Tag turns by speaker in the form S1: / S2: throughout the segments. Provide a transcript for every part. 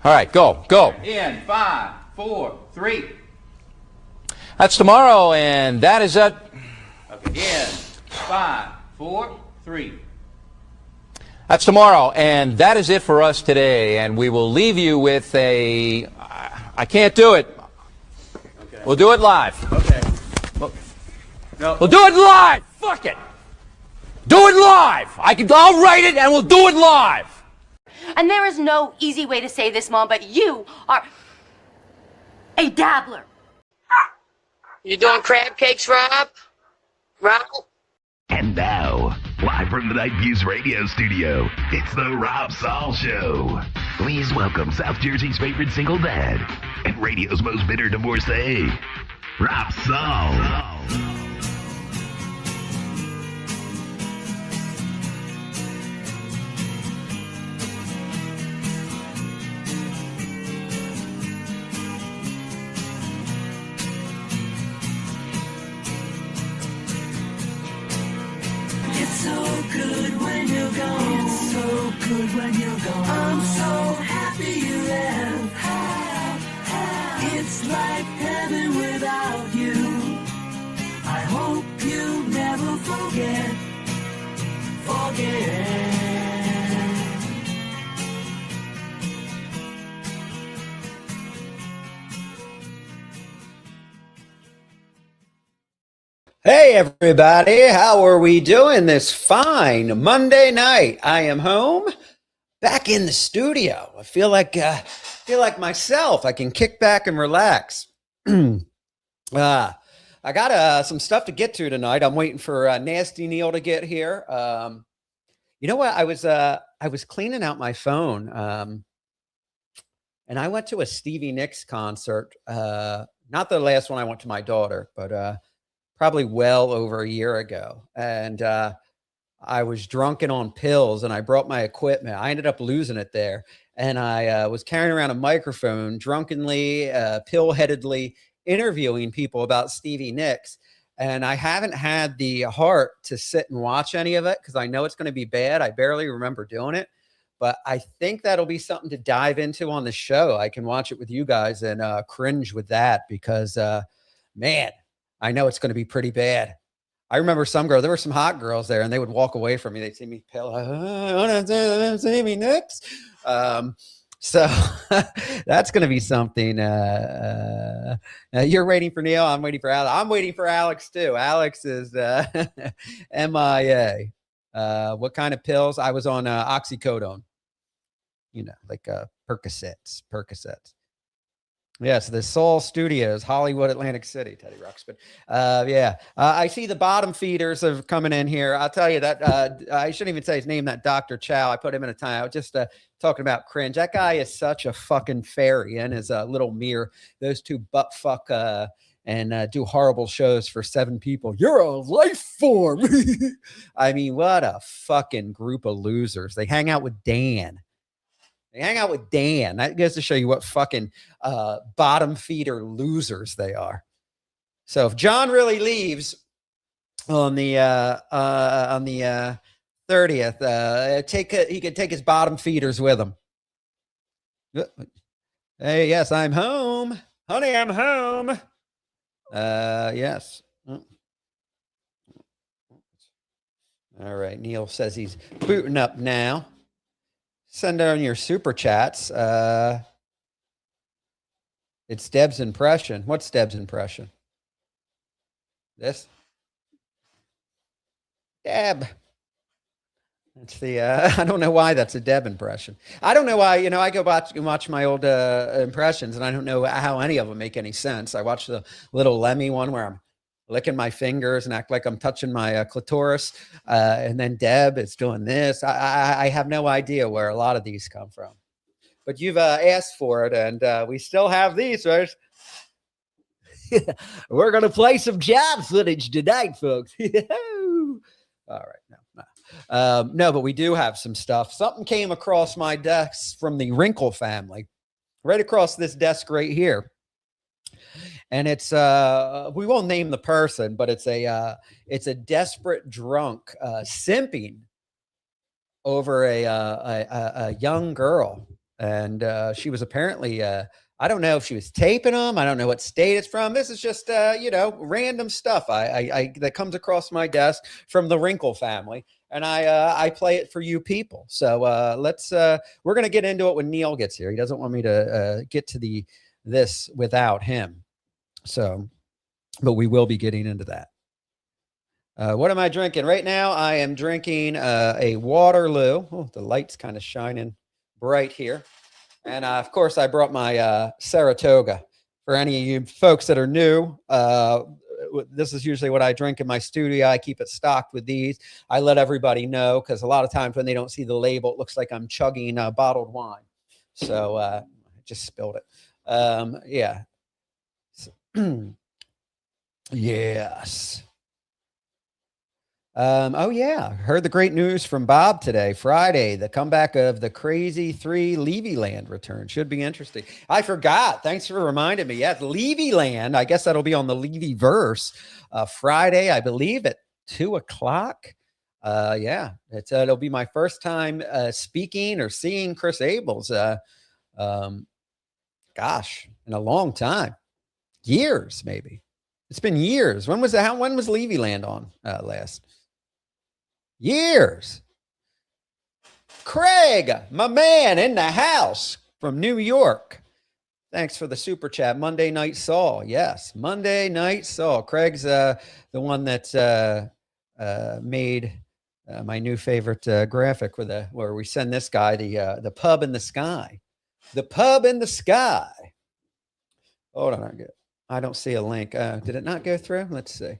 S1: All right, go.
S2: In 5, 4, 3.
S1: That's tomorrow, and that is it.
S2: Okay, in 5, 4, 3.
S1: That's tomorrow, and that is it for us today. And we will leave you with a. I can't do it.
S2: Okay.
S1: We'll do it live.
S2: Okay. No.
S1: We'll do it live. Fuck it. Do it live. I'll write it, and we'll do it live.
S3: And there is no easy way to say this, Mom, but you are a dabbler.
S4: You doing crab cakes, Rob? Rob?
S5: And now, live from the Night Views radio studio, it's the Rob Saul Show. Please welcome South Jersey's favorite single dad and radio's most bitter divorcee, Rob Saul.
S6: It's so good when you're gone. It's so good when you're gone. I'm so happy you left. It's like heaven without you. I hope you never forget.
S7: Hey everybody, how are we doing this fine Monday night? I am home, back in the studio. I feel like myself. I can kick back and relax. I got some stuff to get to tonight. I'm waiting for Nasty Neal to get here. You know what? I was cleaning out my phone, and I went to a Stevie Nicks concert. Not the last one I went to my daughter, but probably well over a year ago. And I was drunken on pills, and I brought my equipment. I ended up losing it there. And I was carrying around a microphone, drunkenly, pill-headedly interviewing people about Stevie Nicks. And I haven't had the heart to sit and watch any of it because I know it's going to be bad. I barely remember doing it. But I think that'll be something to dive into on the show. I can watch it with you guys and cringe with that because, man, I know it's going to be pretty bad. I remember there were some hot girls there, and they would walk away from me. They'd see me pill. I want to see me next. So that's going to be something. You're waiting for Neil. I'm waiting for Alex. I'm waiting for Alex too. Alex is MIA. What kind of pills? I was on oxycodone. You know, like Percocets. Yes, the Soul Studios, Hollywood, Atlantic City, Teddy Ruxpin. I see the bottom feeders are coming in here. I'll tell you that I shouldn't even say his name, that Dr. Chow. I put him in a time. I was just talking about cringe. That guy is such a fucking fairy in his little mirror. Those two butt fuck and do horrible shows for 7 people. You're a life form. I mean, what a fucking group of losers. They hang out with Dan. That goes to show you what fucking bottom feeder losers they are. So if John really leaves on the 30th, he could take his bottom feeders with him. Hey, yes, I'm home. Honey, I'm home. Yes. All right. Neil says he's booting up now. Send down your super chats. It's Deb's impression. What's Deb's impression? This? Deb. That's the, I don't know why that's a Deb impression. I don't know why, I go watch my old impressions, and I don't know how any of them make any sense. I watched the little Lemmy one where I'm licking my fingers and act like I'm touching my clitoris. And then Deb is doing this. I have no idea where a lot of these come from. But you've asked for it, and we still have these, right? We're going to play some job footage tonight, folks. All right. No, but we do have some stuff. Something came across my desk from the Wrinkle family, right across this desk right here. And it's we won't name the person, but it's a desperate drunk simping over a young girl and she was apparently I don't know if she was taping them. I don't know what state it's from. This is just random stuff I that comes across my desk from the Wrinkle family, and I play it for you people. So we're gonna get into it when Neal gets here. He doesn't want me to get to this without him. So, but we will be getting into that. What am I drinking right now? I am drinking a Waterloo. Oh, the light's kind of shining bright here. And of course, I brought my Saratoga. For any of you folks that are new, this is usually what I drink in my studio. I keep it stocked with these. I let everybody know because a lot of times when they don't see the label, it looks like I'm chugging bottled wine. So I just spilled it. Yeah. Yes. Oh yeah, heard the great news from Bob today. Friday, the comeback of the Crazy 3 Levyland return. Should be interesting. I forgot. Thanks for reminding me. Yeah, Levyland. I guess that'll be on the Levyverse Friday, I believe, at 2:00. Yeah, it'll be my first time speaking or seeing Chris Abels. Gosh, in a long time, years maybe. It's been years. When was Levyland on last? Years. Craig, my man in the house from New York. Thanks for the super chat. Monday Night Saw. Yes, Monday Night Saw. Craig's the one that made my new favorite graphic where we send this guy the pub in the sky. The pub in the sky. Hold on, I don't see a link. Did it not go through? Let's see.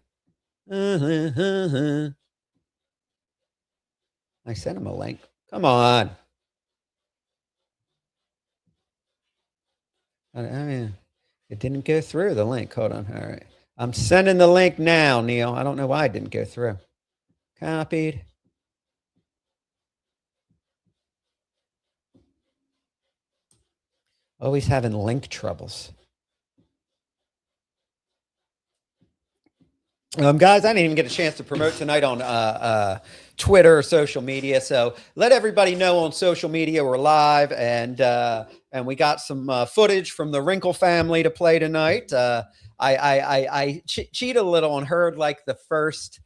S7: I sent him a link. Come on. I mean, it didn't go through the link. Hold on. All right. I'm sending the link now, Neal. I don't know why it didn't go through. Copied. Always having link troubles. Guys, I didn't even get a chance to promote tonight on Twitter or social media. So let everybody know on social media we're live, and we got some footage from the Wrinkle family to play tonight. I cheated a little and heard like the first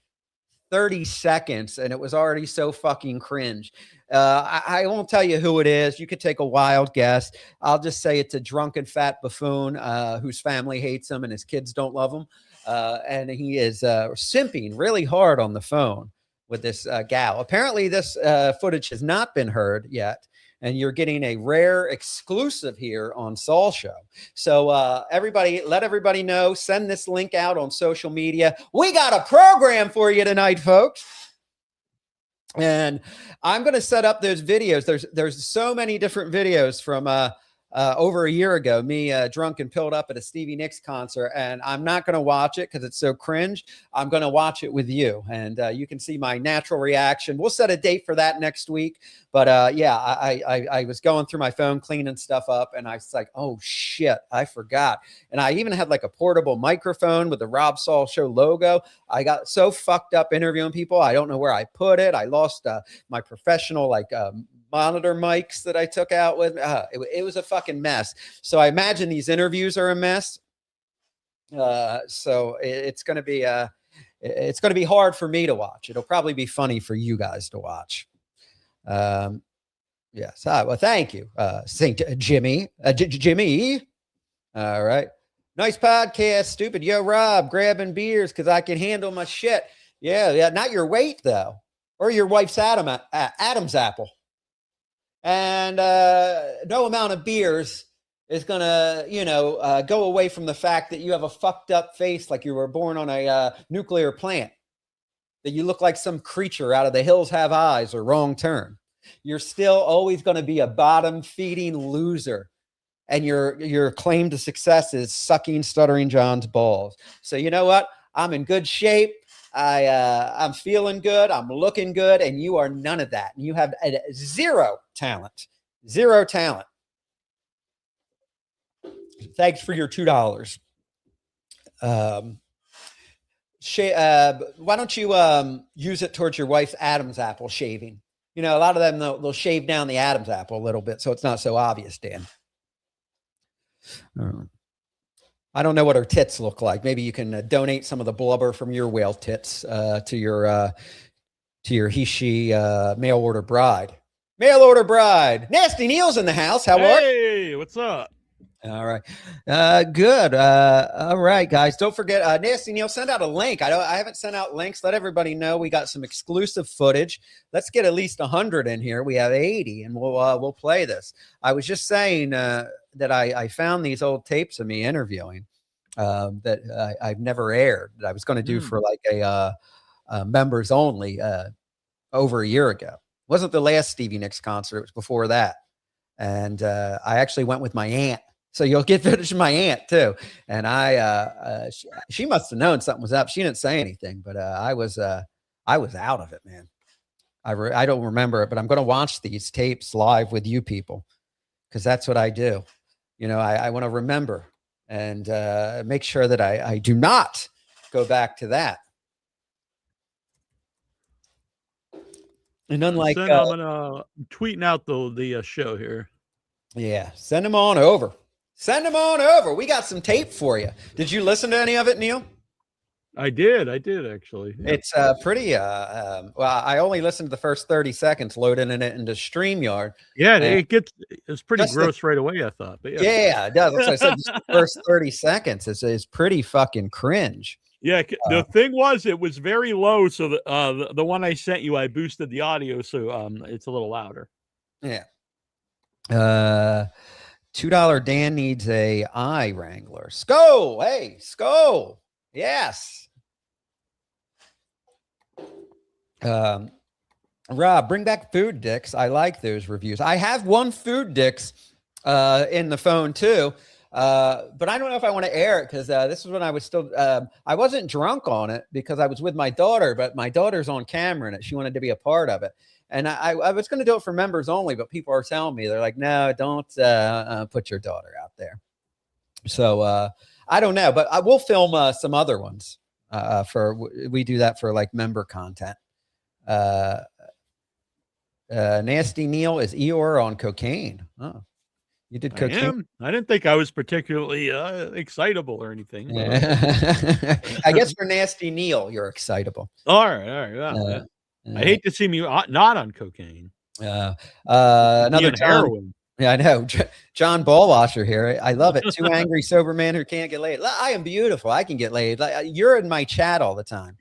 S7: 30 seconds, and it was already so fucking cringe. I won't tell you who it is. You could take a wild guess. I'll just say it's a drunken fat buffoon whose family hates him and his kids don't love him. And he is simping really hard on the phone with this gal. Apparently, this footage has not been heard yet, and you're getting a rare exclusive here on Saul Show. So everybody, let everybody know. Send this link out on social media. We got a program for you tonight, folks. And I'm going to set up those videos. There's so many different videos from over a year ago, me drunk and pilled up at a Stevie Nicks concert, and I'm not going to watch it because it's so cringe. I'm going to watch it with you, and you can see my natural reaction. We'll set a date for that next week. But yeah, I was going through my phone, cleaning stuff up, and I was like, oh shit, I forgot. And I even had like a portable microphone with the Rob Saul Show logo. I got so fucked up interviewing people. I don't know where I put it. I lost my professional monitor mics that I took out with. It was a fucking mess. So I imagine these interviews are a mess. So it's going to be hard for me to watch. It'll probably be funny for you guys to watch. Yes. Well, thank you, St. Jimmy. Jimmy. All right. Nice podcast, stupid. Yo, Rob, grabbing beers because I can handle my shit. Yeah. Not your weight, though, or your wife's Adam's apple. And no amount of beers is going to, go away from the fact that you have a fucked up face like you were born on a nuclear plant, that you look like some creature out of The Hills Have Eyes or Wrong Turn. You're still always going to be a bottom-feeding loser. And your claim to success is sucking Stuttering John's balls. So you know what? I'm in good shape. I'm feeling good. I'm looking good. And you are none of that. And you have zero talent. Zero talent. Thanks for your $2. Why don't you use it towards your wife's Adam's apple shaving? You know, a lot of them, they'll shave down the Adam's apple a little bit, so it's not so obvious, Dan. I don't know what her tits look like. Maybe you can donate some of the blubber from your whale tits to your he/she mail order bride. Mail order bride. Nasty Neal's in the house. How are you?
S8: Hey, what's up?
S7: All right. Good. All right, guys. Don't forget, Nasty Neal, send out a link. I haven't sent out links. Let everybody know we got some exclusive footage. Let's get at least 100 in here. We have 80, and we'll play this. I was just saying that I found these old tapes of me interviewing that I've never aired, that I was going to do for like a members only over a year ago. It wasn't the last Stevie Nicks concert. It was before that. And I actually went with my aunt. So you'll get footage of my aunt too. And she must have known something was up. She didn't say anything, but I was out of it, man. I don't remember it, but I'm going to watch these tapes live with you people, because that's what I do. You know, I want to remember and make sure that I do not go back to that. And unlike,
S8: I'm tweeting out the show here.
S7: Yeah, send them on over. Send them on over. We got some tape for you. Did you listen to any of it, Neil? I did
S8: actually. Yeah.
S7: It's pretty. Well, I only listened to the first 30 seconds, loading it into StreamYard.
S8: Yeah, it's pretty gross right away, I thought. But
S7: yeah, it does. That's what I said. The first 30 seconds is pretty fucking cringe.
S8: Yeah, the thing was, it was very low, so the one I sent you, I boosted the audio, so it's a little louder.
S7: Yeah. $2 Dan needs a eye wrangler. Sko, hey, Sko. Yes. Rob, bring back Food Dicks. I like those reviews. I have one Food Dicks in the phone too. But I don't know if I want to air it, because this is when I was still I wasn't drunk on it because I was with my daughter, but my daughter's on camera in it. She wanted to be a part of it. And I was going to do it for members only, but people are telling me, they're like, no, don't put your daughter out there. So I don't know, but I will film some other ones we do that for like member content. Nasty Neal is Eeyore on cocaine. Oh, you did cocaine?
S8: I didn't think I was particularly excitable or anything.
S7: I guess for Nasty Neal, you're excitable.
S8: All right. Yeah. I hate to see me not on cocaine.
S7: Another heroin. Yeah, I know. John Ballwasher here. I love it. Two angry sober man who can't get laid. I am beautiful. I can get laid. You're in my chat all the time.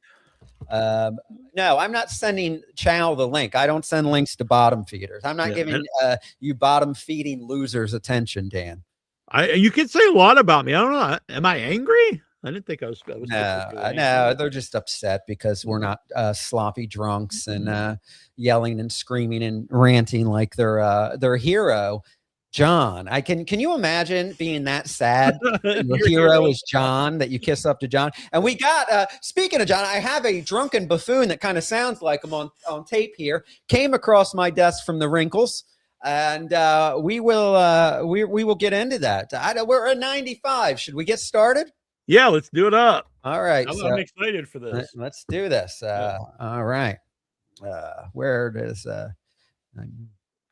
S7: No, I'm not sending Chow the link. I don't send links to bottom feeders. I'm not giving you bottom feeding losers attention, Dan.
S8: You can say a lot about me. I don't know. Am I angry? I didn't think I was
S7: no, they're just upset because we're not sloppy drunks and yelling and screaming and ranting like their hero, John. Can you imagine being that sad? Your hero is John, that you kiss up to John. And we got speaking of John, I have a drunken buffoon that kind of sounds like him on tape here. Came across my desk from the Wrinkles. And we will get into that. We're at 95. Should we get started?
S8: Yeah, let's do it up.
S7: All right.
S8: I'm excited for this.
S7: Let's do this. All right. Where does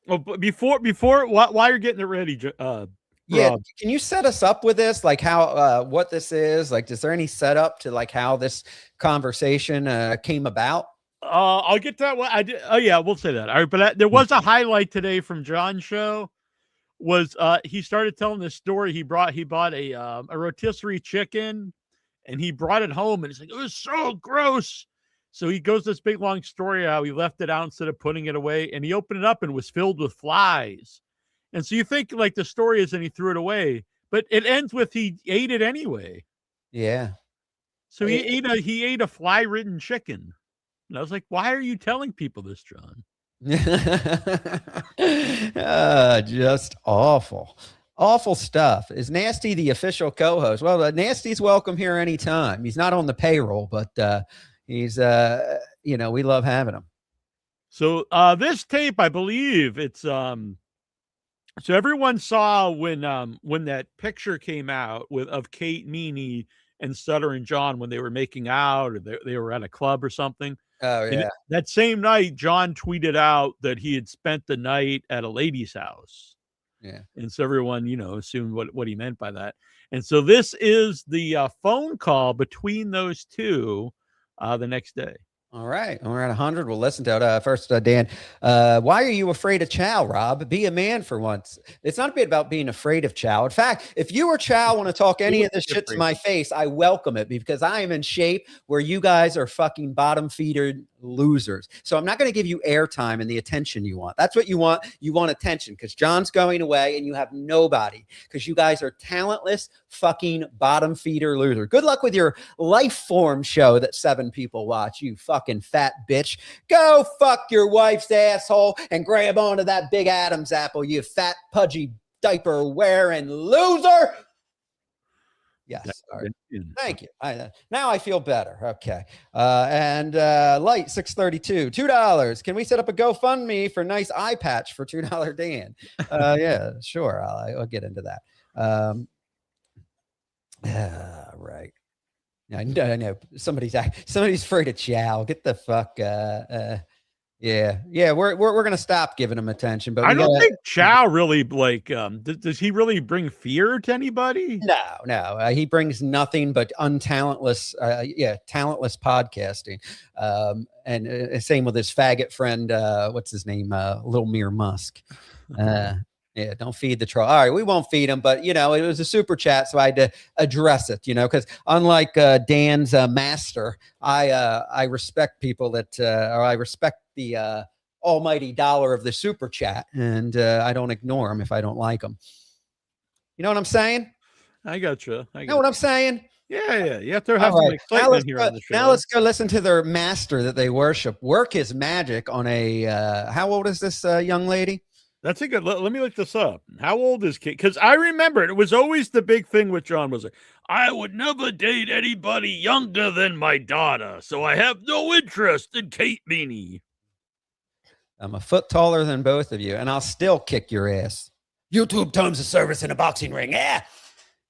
S8: well, before while you're getting it ready,
S7: Rob, can you set us up with this? Like how what this is? Like, is there any setup to like how this conversation came about?
S8: I'll get to that one. I did. Oh yeah, we'll say that. All right, but there was a highlight today from John's show. Was he started telling this story? He bought a rotisserie chicken, and he brought it home, and it's like, it was so gross. So he goes this big long story how he left it out instead of putting it away, and he opened it up and was filled with flies. And so you think like the story is, and he threw it away, but it ends with he ate it anyway.
S7: Yeah.
S8: So he ate a fly-ridden chicken, and I was like, why are you telling people this, John?
S7: Just awful stuff. Is Nasty the official co-host? Well, Nasty's welcome here anytime. He's not on the payroll, but he's we love having him.
S8: So this tape, I believe it's so everyone saw when that picture came out of Kate Meany and Sutter and John when they were making out, or they were at a club or something.
S7: Oh
S8: And
S7: yeah.
S8: that same night, John tweeted out that he had spent the night at a lady's house.
S7: Yeah.
S8: And so everyone, assumed what he meant by that. And so this is the phone call between those two the next day.
S7: All right. We're at 100. We'll listen to it. First, Dan, why are you afraid of Chow, Rob? Be a man for once. It's not a bit about being afraid of Chow. In fact, if you or Chow want to talk any of this shit to my face, I welcome it because I am in shape where you guys are fucking bottom feeder losers. So I'm not going to give you airtime and the attention you want. That's what you want. You want attention because John's going away and you have nobody because you guys are talentless fucking bottom feeder loser. Good luck with your life form show that 7 people watch, you fucking fat bitch. Go fuck your wife's asshole and grab onto that big Adam's apple, you fat pudgy diaper wearing loser. Yes. All right. Thank you. Now I feel better. Okay. And Light 632, $2. Can we set up a GoFundMe for nice eye patch for $2 Dan? Yeah, sure. I'll get into that. Right. I know somebody's afraid of Chow. Get the fuck. Yeah. We're gonna stop giving him attention. But
S8: I don't think Chow really does he really bring fear to anybody?
S7: No. He brings nothing but talentless podcasting. And same with his faggot friend. What's his name? Little Mere Musk. Yeah, don't feed the troll. All right, we won't feed him, but it was a super chat, so I had to address it. Because unlike Dan's master, I respect people that, or I respect the almighty dollar of the super chat, and I don't ignore them if I don't like them. You know what I'm saying?
S8: I gotcha.
S7: You know what I'm saying?
S8: Yeah. You have to have some excitement here on the show.
S7: Now let's go listen to their master that they worship. Work his magic on a. How old is this young lady?
S8: That's a good. Let me look this up. How old is Kate? Because I remember it was always the big thing with John was I would never date anybody younger than my daughter, so I have no interest in Kate Meany.
S7: I'm a foot taller than both of you, and I'll still kick your ass. YouTube terms of service in a boxing ring. Yeah,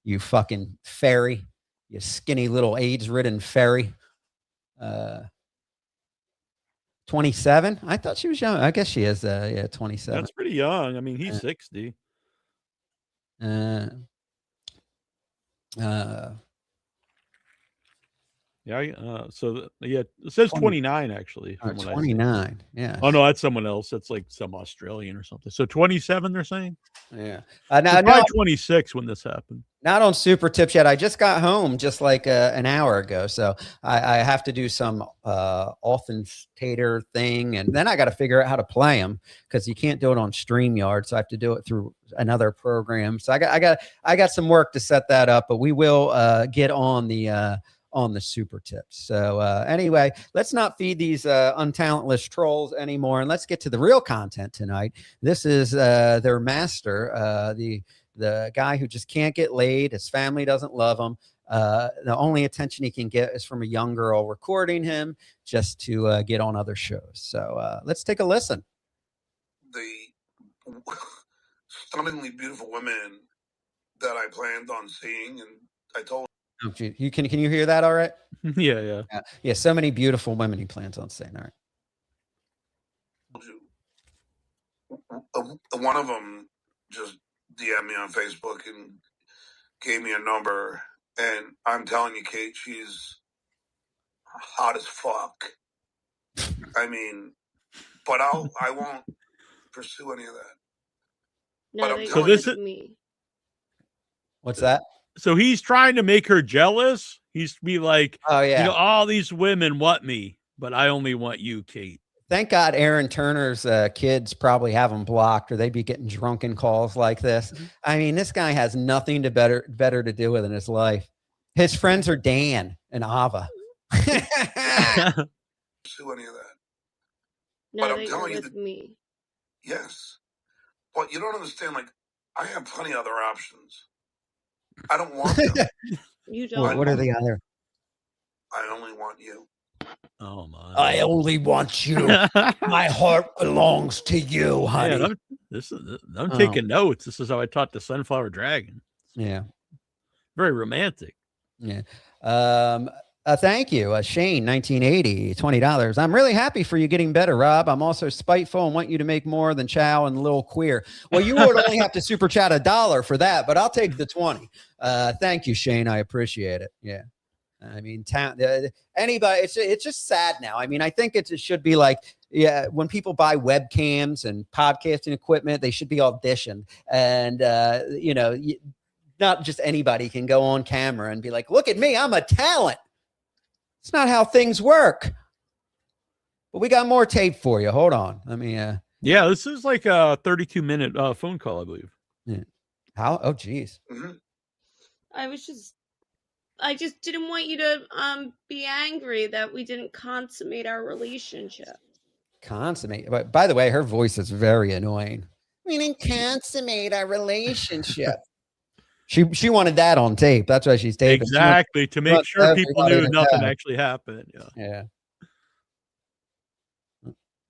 S7: you fucking fairy, you skinny little AIDS-ridden fairy. 27? I thought she was young. I guess she is. 27.
S8: That's pretty young. I mean, he's 60. It says 29 actually.
S7: 29. Yeah.
S8: Oh no, that's someone else. That's like some Australian or something. So 27, they're saying.
S7: Yeah.
S8: Probably 26 when this happened.
S7: Not on super tips yet. I just got home just like an hour ago, so I have to do some authenticator thing, and then I got to figure out how to play them because you can't do it on StreamYard, so I have to do it through another program. So I got some work to set that up, but we will get on the super tips. So anyway, let's not feed these untalentless trolls anymore, and let's get to the real content tonight. This is their master, the guy who just can't get laid. His family doesn't love him. The only attention he can get is from a young girl recording him just to get on other shows. So let's take a listen.
S9: The stunningly beautiful women that I planned on seeing, and I told
S7: you can you hear that all right?
S8: Yeah.
S7: So many beautiful women he plans on seeing.
S9: All right. One of them just DM'd me on Facebook and gave me a number, and I'm telling you, Kate, she's hot as fuck. I mean, but I won't pursue any of that.
S10: No,
S9: but I'm
S8: So
S9: telling
S8: this
S9: you,
S8: is
S10: me.
S7: What's that?
S8: so he's trying to make her jealous. He's to be like,
S7: Oh yeah.
S8: all these women want me, but I only want you, Kate.
S7: Thank God Aaron Turner's kids probably have him blocked, or they'd be getting drunken calls like this. I mean, this guy has nothing to better to do with in his life. His friends are Dan and Ava.
S9: pursue any of that.
S10: No,
S9: But I'm
S10: they go
S9: telling you
S10: with me.
S9: Yes. But you don't understand, like, I have plenty of other options. I don't want them.
S10: You don't.
S7: What are the other?
S9: I only want you.
S8: Oh my!
S7: I only want you. My heart belongs to you, honey.
S8: Man, I'm taking notes. This is how I taught the Sunflower Dragon.
S7: Yeah.
S8: Very romantic.
S7: Yeah. Thank you, Shane, 1980, $20. I'm really happy for you getting better, Rob. I'm also spiteful and want you to make more than Chow and Lil Queer. Well, you would only have to super chat $1 for that, but I'll take the 20. Thank you, Shane. I appreciate it. Yeah. I mean, anybody, it's just sad now. I mean, I think it should be like, yeah, when people buy webcams and podcasting equipment, they should be auditioned. And, you know, not just anybody can go on camera and be like, look at me, I'm a talent. It's not how things work. But we got more tape for you. Hold on. Let me.
S8: Yeah, this is like a 32-minute phone call, I believe.
S7: Yeah. How? Oh, geez.
S9: Mm-hmm.
S10: I just didn't want you to be angry that we didn't consummate our relationship.
S7: Consummate. But by the way, her voice is very annoying. We didn't consummate our relationship. She wanted that on tape. That's why she's taping.
S8: Exactly, to make sure people knew nothing actually happened.
S7: Yeah.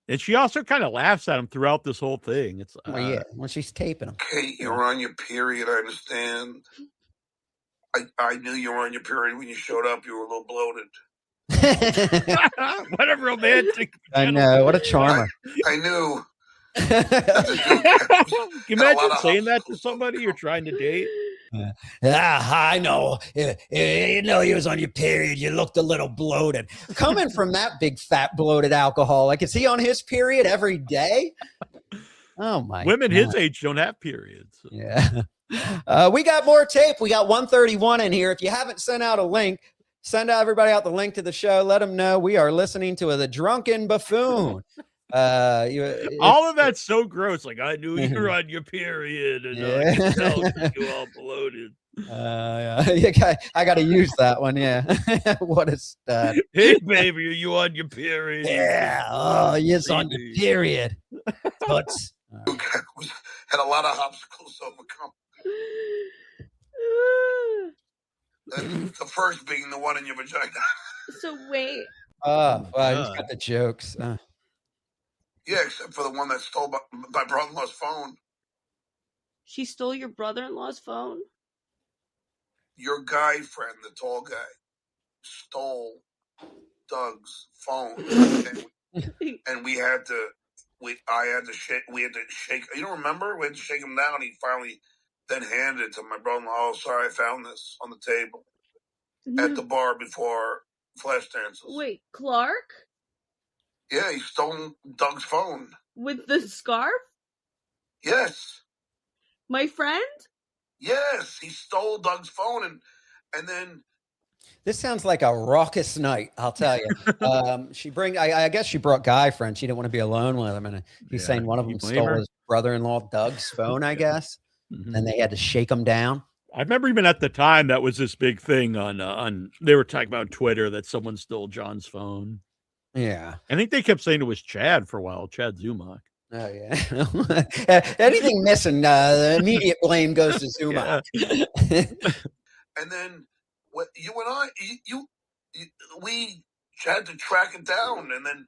S8: And she also kind of laughs at him throughout this whole thing. It's
S7: well, yeah, when she's taping him.
S9: Kate, you're on your period. I understand. I knew you were on your period when you showed up. You were a little bloated.
S8: What a romantic.
S7: I know. What a charmer.
S9: I knew.
S8: Can you imagine saying that to somebody you're trying to date?
S7: I know. You know, you was on your period. You looked a little bloated. Coming from that big, fat, bloated alcoholic, is he on his period every day? Oh, my
S8: Women
S7: God.
S8: his age don't have periods.
S7: Yeah. We got more tape. We got 131 in here. If you haven't sent out a link, send everybody out the link to the show. Let them know we are listening to the Drunken Buffoon.
S8: All of that's so gross. Like, I knew you were on your period, and I could tell you all bloated.
S7: I got to use that one. Yeah. What a stud.
S8: Hey, baby, are you on your period?
S7: Yeah. Oh, yes, on your period. Toots.
S9: Had a lot of obstacles to overcome. And the first being the one in your vagina.
S10: So wait.
S7: Oh, well, he's got the jokes.
S9: Yeah, except for the one that stole my brother-in-law's phone.
S10: She stole your brother-in-law's phone?
S9: Your guy friend, the tall guy, stole Doug's phone, and we had to shake. You don't remember? We had to shake him down. He finally then handed it to my brother-in-law. Oh, sorry, I found this on the table at the bar before Flash Dances.
S10: Wait, Clark?
S9: Yeah, he stole Doug's phone.
S10: With the scarf?
S9: Yes.
S10: My friend?
S9: Yes, he stole Doug's phone, and then.
S7: This sounds like a raucous night, I'll tell you. I guess she brought guy friend. She didn't want to be alone with him, and he's saying one of them stole his brother-in-law Doug's phone, I guess, and they had to shake him down.
S8: I remember even at the time that was this big thing on they were talking about Twitter that someone stole John's phone.
S7: Yeah.
S8: I think they kept saying it was Chad for a while, Chad Zumach.
S7: Oh, yeah. Anything missing, the immediate blame goes to Zumach.
S9: And then you and I, we had to track it down. And then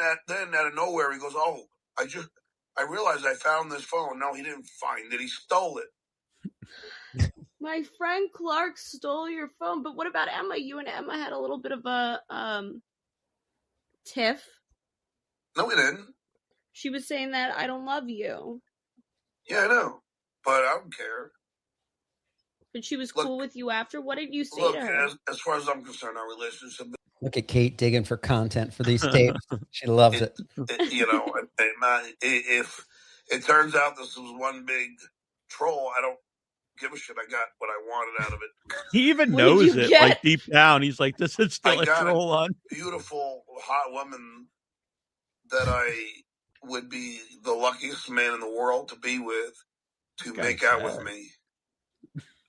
S9: out of nowhere, he goes, oh, I realized I found this phone. No, he didn't find it. He stole it.
S10: My friend Clark stole your phone. But what about Emma? You and Emma had a little bit of a tiff.
S9: No, we didn't.
S10: She was saying that I don't love you.
S9: Yeah, I know. But I don't care.
S10: But she was cool with you after? What did you say to her?
S9: As far as I'm concerned, our relationship.
S7: Look at Kate digging for content for these tapes. She loves it.
S9: You know, if it turns out this was one big troll, I don't give a shit. I got what I wanted out of it.
S8: He even knows it, like deep down. He's like, this is still a troll on.
S9: Beautiful, hot woman that I would be the luckiest man in the world to be with, to make out with me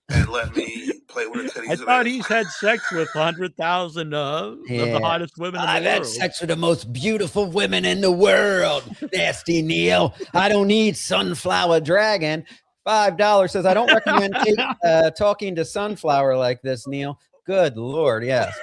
S9: and let me play with her titties.
S8: I thought he's had sex with 100,000 of the hottest women in the world.
S7: I've had sex with the most beautiful women in the world, Nasty Neal. I don't need Sunflower Dragon. $5 says, I don't recommend talking to Sunflower like this, Neil. Good Lord, yes.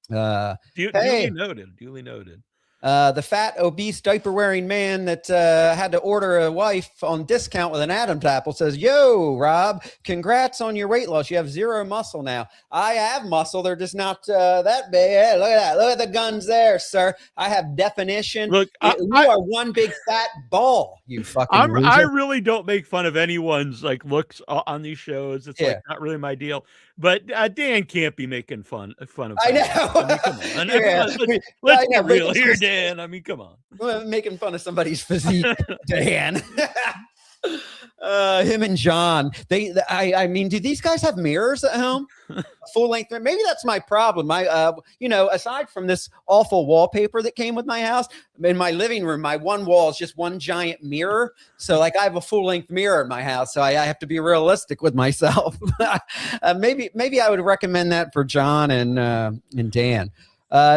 S8: Duly noted. Duly noted.
S7: The fat, obese, diaper-wearing man that had to order a wife on discount with an Adam's apple says, yo, Rob, congrats on your weight loss. You have zero muscle now. I have muscle. They're just not that big. Hey, look at that. Look at the guns there, sir. I have definition.
S8: Look,
S7: you are one big fat ball, you fucking loser.
S8: I really don't make fun of anyone's like looks on these shows. It's like not really my deal. But Dan can't be making fun of.
S7: I know.
S8: I mean, come on.
S7: Yeah.
S8: Let's be real here, Dan. I mean, come on.
S7: Making fun of somebody's physique, Dan. Him and John. I mean, do these guys have mirrors at home? Full length. Maybe that's my problem. Aside from this awful wallpaper that came with my house, in my living room, my one wall is just one giant mirror. So like I have a full length mirror in my house. So I have to be realistic with myself. Maybe I would recommend that for John and Dan.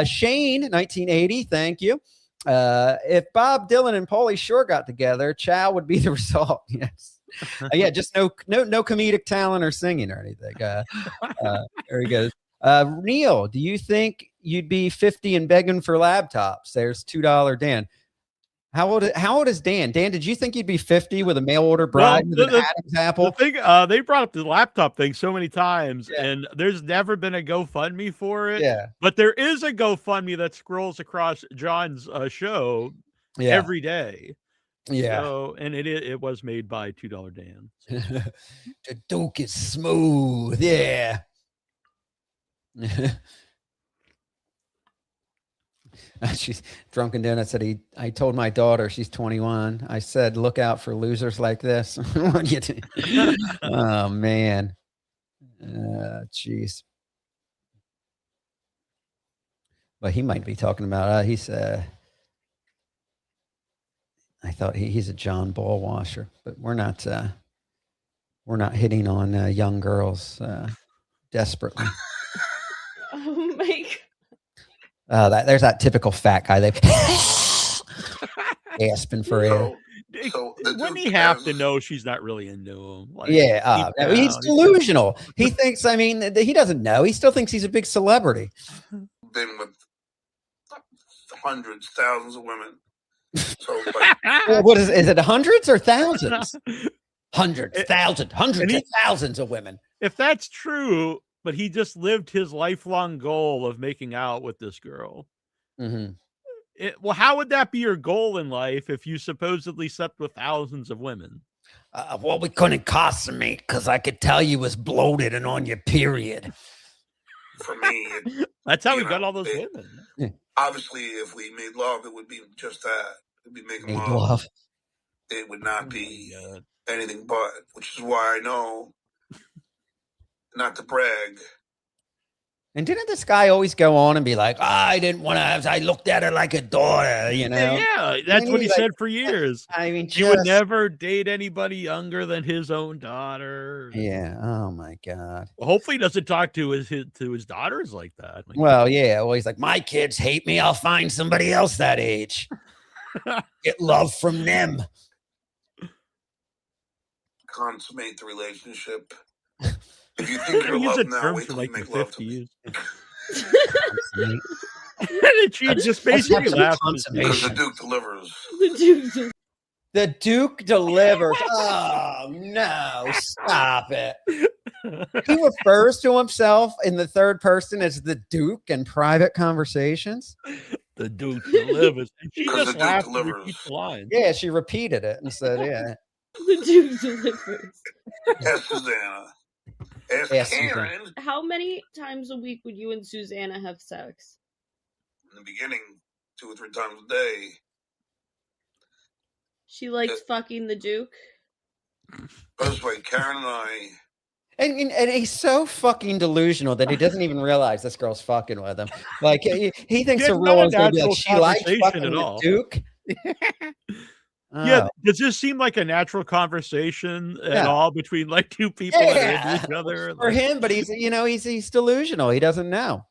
S7: Shane, 1980. Thank you. If Bob Dylan and Pauly Shore got together, Chow would be the result. Yes. Just no comedic talent or singing or anything. There he goes. Neal, do you think you'd be 50 and begging for laptops? There's $2 Dan. How old is Dan? Dan, did you think you'd be 50 with a mail order bride with an Adam's apple?
S8: The thing, they brought up the laptop thing so many times, and there's never been a GoFundMe for it.
S7: Yeah.
S8: But there is a GoFundMe that scrolls across John's show every day.
S7: Yeah.
S8: So, and it was made by $2 Dan.
S7: The Duke is smooth. Yeah. She's drunken dinner said I told my daughter, she's 21. I said, look out for losers like this. What do you do? Oh man. Jeez. But he might be talking about he's I thought he's a John Ball washer, but we're not hitting on young girls desperately.
S10: Oh my
S7: God. There's that typical fat guy. They aspin for air.
S8: Wouldn't he have to know she's not really into him? Like,
S7: he's delusional. He thinks. I mean, he doesn't know. He still thinks he's a big celebrity.
S9: Been with hundreds, thousands of women. So,
S7: what is it? Hundreds or thousands? Hundreds, thousands, hundreds of thousands of women.
S8: If that's true. But he just lived his lifelong goal of making out with this girl.
S7: Mm-hmm.
S8: Well, how would that be your goal in life if you supposedly slept with thousands of women?
S7: Well, we couldn't consummate because I could tell you was bloated and on your period.
S9: For me,
S8: that's how we got all those women.
S9: Obviously, if we made love, it would be just that. It'd be making love. It would not be anything but, which is why I know. Not to brag.
S7: And didn't this guy always go on and be like, I didn't want to, I looked at her like a daughter, you know?
S8: Yeah, that's what he said for years.
S7: I mean,
S8: he would never date anybody younger than his own daughter.
S7: Yeah. Oh my God.
S8: Well, hopefully he doesn't talk to his daughters like that.
S7: Well, yeah. Well, he's like, my kids hate me. I'll find somebody else that age. Get love from them.
S9: Consummate the relationship. If you think you're loved now, wait till you make love to me.
S8: She just basically laughed.
S9: Because the Duke delivers.
S7: The Duke delivers. Oh, no. Stop it. He refers to himself in the third person as the Duke in private conversations.
S8: The Duke delivers. And she just laughed and
S9: delivers.
S8: the line.
S7: Yeah, she repeated it and said, yeah.
S10: The Duke delivers.
S9: Yes, Susanna. Ask Karen.
S10: How many times a week would you and Susanna have sex?
S9: In the beginning, 2 or 3 times a day.
S10: She likes fucking the Duke.
S9: This way, Karen and I.
S7: And he's so fucking delusional that he doesn't even realize this girl's fucking with him. Like he thinks the real one's gonna be like, she likes fucking the Duke.
S8: Yeah, does this seem like a natural conversation at all between like two people that are into each other?
S7: For him, but he's delusional. He doesn't know.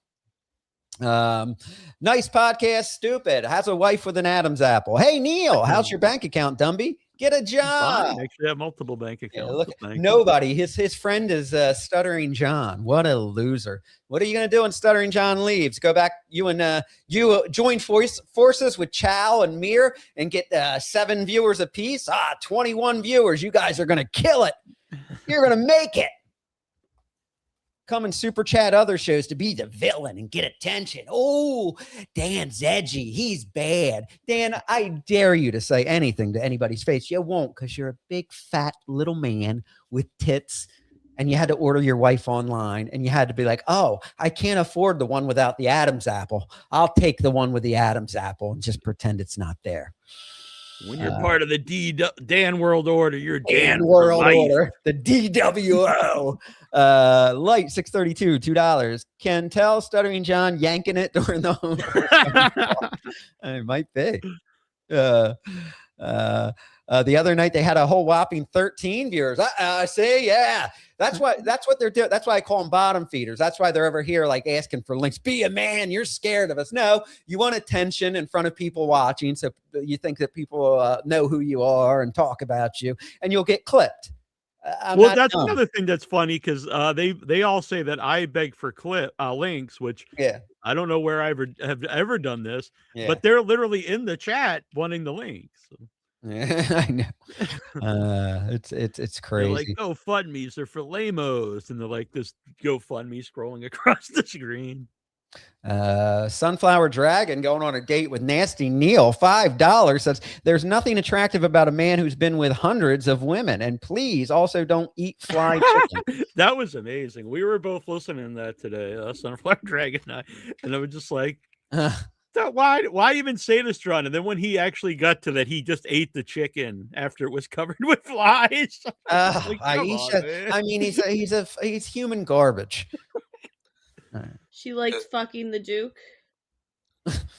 S7: Nice podcast, stupid. Has a wife with an Adam's apple. Hey Neal, how's your bank account, Dumby? Get a
S8: Fine.
S7: job.
S8: Actually, have multiple bank
S7: Yeah,
S8: accounts.
S7: look,
S8: so thank you.
S7: nobody. His friend is Stuttering John. What a loser. What are you going to do when Stuttering John leaves? Go back. You join forces with Chow and Mir and get 7 viewers apiece. 21 viewers. You guys are going to kill it. You're going to make it. Come and super chat other shows to be the villain and get attention. Oh, Dan's edgy. He's bad. Dan, I dare you to say anything to anybody's face. You won't, because you're a big, fat little man with tits, and you had to order your wife online, and you had to be like, oh, I can't afford the one without the Adam's apple. I'll take the one with the Adam's apple and just pretend it's not there.
S8: When you're part of the Dan World Order, you're Dan
S7: World
S8: life.
S7: Order, the DWO. Light 632, $2. Can tell Stuttering John yanking it during the home. It might be. The other night they had a whole whopping 13 viewers. See, yeah, that's what they're doing. That's why I call them bottom feeders. That's why they're over here like asking for links. Be a man. You're scared of us. No, you want attention in front of people watching, so you think that people know who you are and talk about you, and you'll get clipped.
S8: Well, that's another thing that's funny, because they all say that I beg for links, which I don't know where I have ever done this, but they're literally in the chat wanting the links. So.
S7: Yeah, I know. It's crazy.
S8: They're like GoFundMe's are for lamos, and they're like this GoFundMe scrolling across the screen.
S7: Sunflower Dragon going on a date with Nasty Neal, $5, says there's nothing attractive about a man who's been with hundreds of women, and please also don't eat fried chicken.
S8: That was amazing. We were both listening to that today, Sunflower Dragon and I was just like, why even say this, John? And then when he actually got to that, he just ate the chicken after it was covered with flies.
S7: Like, Aisha, I mean, he's human garbage.
S10: She likes fucking the Duke.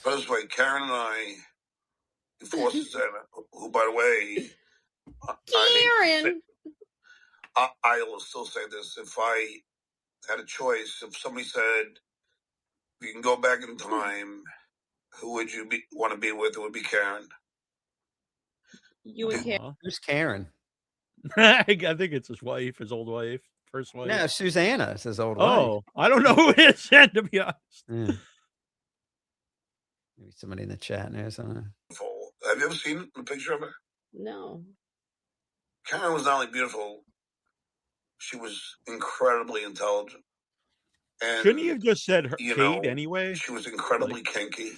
S9: First way, Karen and I, before Susanna, who, by the way,
S10: Karen,
S9: I will still say this: if I had a choice, if somebody said you can go back in time, who would you want to be with? It would be Karen.
S10: You and Karen.
S7: Who's Karen?
S8: I think it's his wife, his old wife, first wife.
S7: No, Susanna is his old wife.
S8: Oh, I don't know who it is, to be honest.
S7: Yeah. Maybe somebody in the chat knows something.
S9: Have you ever seen the picture of her?
S10: No.
S9: Karen was not only beautiful, she was incredibly intelligent. And,
S8: shouldn't you have just said her, Kate anyway?
S9: She was incredibly kinky.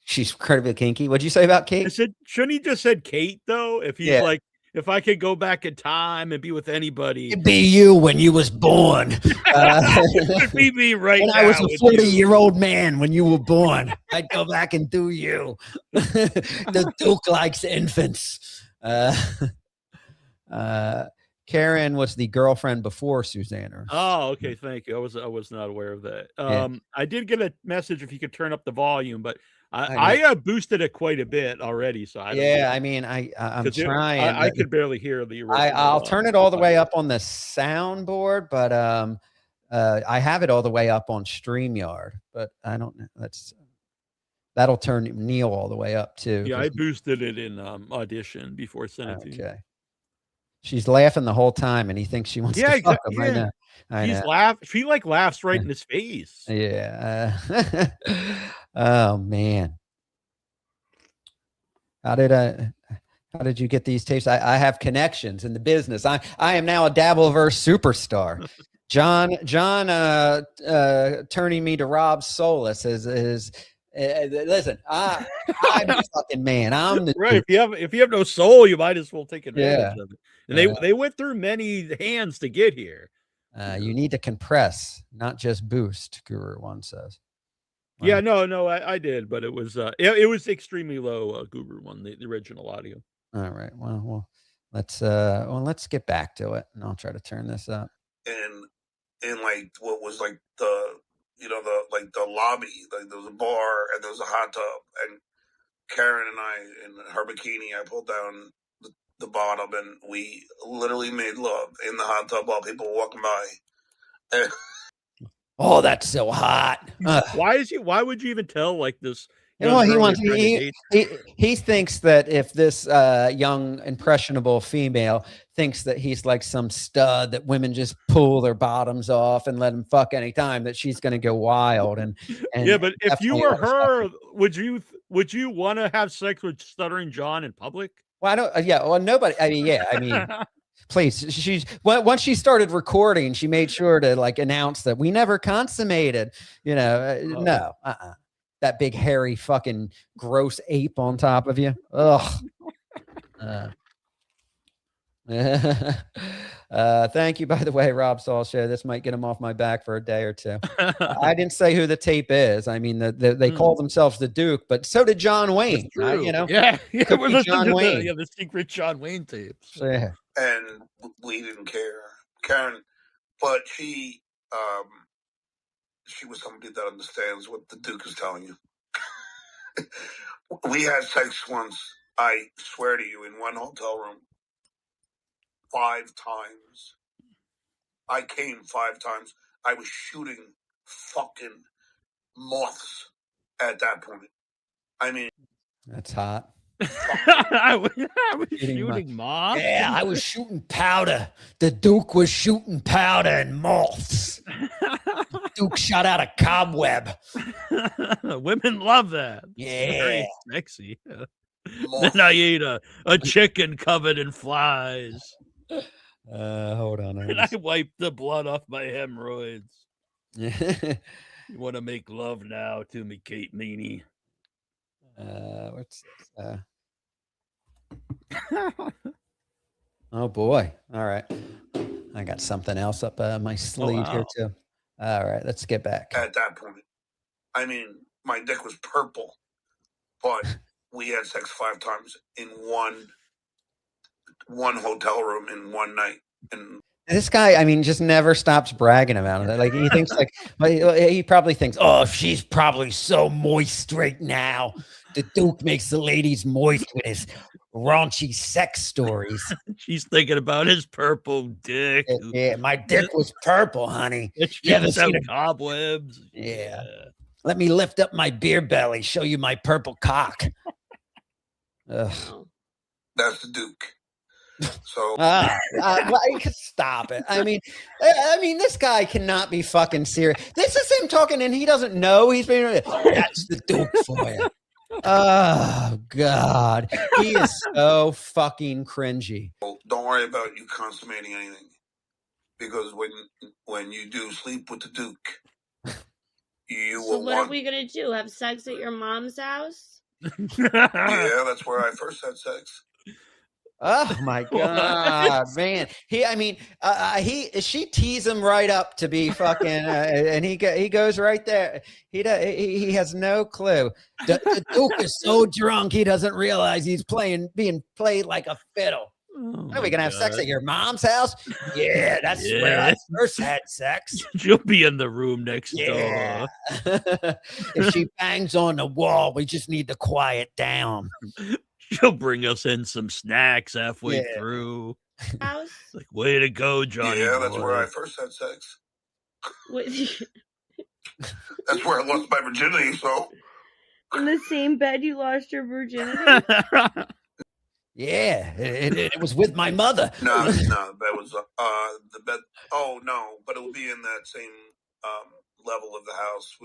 S7: She's incredibly kinky. What'd you say about Kate?
S8: I said, shouldn't he just said Kate, though? If he's like, if I could go back in time and be with anybody.
S7: It'd be you when you was born.
S8: It'd be me right
S7: when
S8: now.
S7: I was a 40-year-old man when you were born. I'd go back and do you. The Duke likes infants. Karen was the girlfriend before Susanna.
S8: Oh, okay. Thank you. I was not aware of that. I did get a message if you could turn up the volume, but I boosted it quite a bit already. So I don't know.
S7: I mean, I'm trying.
S8: I could barely hear the original.
S7: I'll turn it all the way up on the soundboard, but I have it all the way up on StreamYard, but I don't know. That'll turn Neil all the way up too.
S8: Yeah, I boosted it in Audition before sending it to you.
S7: Okay. She's laughing the whole time, and he thinks she wants to fuck him.
S8: Yeah.
S7: I know.
S8: She laughs right in his face.
S7: Yeah. Oh man. How did you get these tapes? I have connections in the business. I am now a Dabbleverse superstar. John turning me to Rob Solis is listen, I'm the fucking man. I'm the
S8: right. If you have no soul, you might as well take advantage of it. And they went through many hands to get here.
S7: You need to compress, not just boost, Guru One says. Wow.
S8: Yeah, no, I did, but it was extremely low, Guru One, the original audio.
S7: All right. Well, let's get back to it, and I'll try to turn this up.
S9: And in like what was like the lobby, like there was a bar and there was a hot tub, and Karen and I in her bikini, I pulled down the bottom, and we literally made love in the hot tub while people were walking by.
S7: Oh, that's so hot.
S8: Why would you even tell like this,
S7: Well, he
S8: earlier
S7: wants
S8: trying to date.
S7: he thinks that if this young impressionable female thinks that he's like some stud that women just pull their bottoms off and let him fuck anytime, that she's going to go wild and
S8: Yeah, but if you
S7: definitely
S8: were
S7: overstep
S8: her, would you want to have sex with Stuttering John in public?
S7: Well, I don't. Yeah, well, nobody. I mean, yeah, I mean, please. Once she started recording, she made sure to like announce that we never consummated. You know, no, that big hairy fucking gross ape on top of you. Ugh. Thank you, by the way, Rob Saul Show. This might get him off my back for a day or two. I didn't say who the tape is. I mean, they call themselves the Duke, but so did John Wayne. You know,
S8: yeah, we're listening
S7: John
S8: to
S7: Wayne.
S8: the secret John Wayne tapes.
S7: Yeah.
S9: And we didn't care, Karen. But she was somebody that understands what the Duke is telling you. We had sex once, I swear to you, in one hotel room 5 times. I came 5 times. I was shooting fucking moths at that point. I mean,
S7: That's hot.
S8: I was shooting moths.
S7: Yeah, I was shooting powder. The Duke was shooting powder and moths. Duke shot out a cobweb.
S8: Women love that.
S7: Yeah.
S8: Very sexy. Then I ate a chicken covered in flies.
S7: Hold on.
S8: And I wiped the blood off my hemorrhoids. You want to make love now to me, Kate Meany?
S7: What's this? Oh boy. All right. I got something else up my sleeve here too. All right, let's get back.
S9: At that point, I mean, my dick was purple, but we had sex 5 times in one hotel room in one night. And
S7: This guy, I mean, just never stops bragging about it. Like he thinks, like he probably thinks, oh, she's probably so moist right now. The Duke makes the ladies moist with his raunchy sex stories.
S8: She's thinking about his purple dick.
S7: Yeah, my dick was purple, honey.
S8: It's
S7: You ever
S8: just out
S7: seen a-
S8: cobwebs.
S7: Yeah. Let me lift up my beer belly, show you my purple cock. Ugh.
S9: that's the Duke. So
S7: Stop it. I mean, this guy cannot be fucking serious. This is him talking, and he doesn't know he's being. That's the Duke for you. Oh God, he is so fucking cringy.
S9: don't worry about you consummating anything, because when you do sleep with the Duke, you
S10: So
S9: will
S10: what are
S9: want.
S10: we gonna do? Have sex at your mom's house?
S9: Yeah, that's where I first had sex.
S7: Oh my God, man. She tees him right up to be fucking, and he goes right there. He has no clue. The Duke is so drunk he doesn't realize he's being played like a fiddle.
S8: Oh
S7: Are we gonna have sex at your mom's house? Yeah, that's where I first had sex.
S8: She'll be in the room next
S7: Yeah.
S8: door.
S7: If she bangs on the wall, we just need to quiet down.
S8: She'll bring us in some snacks halfway
S7: Yeah.
S8: through.
S10: House?
S8: Like, way to go, Johnny.
S9: Yeah, that's
S8: boy.
S9: where I first had sex.
S10: With
S9: That's where I lost my virginity. So
S10: in the same bed you lost your virginity?
S7: Yeah, it was with my mother.
S9: no, that was the bed. Oh no, but it would be in that same level of the house.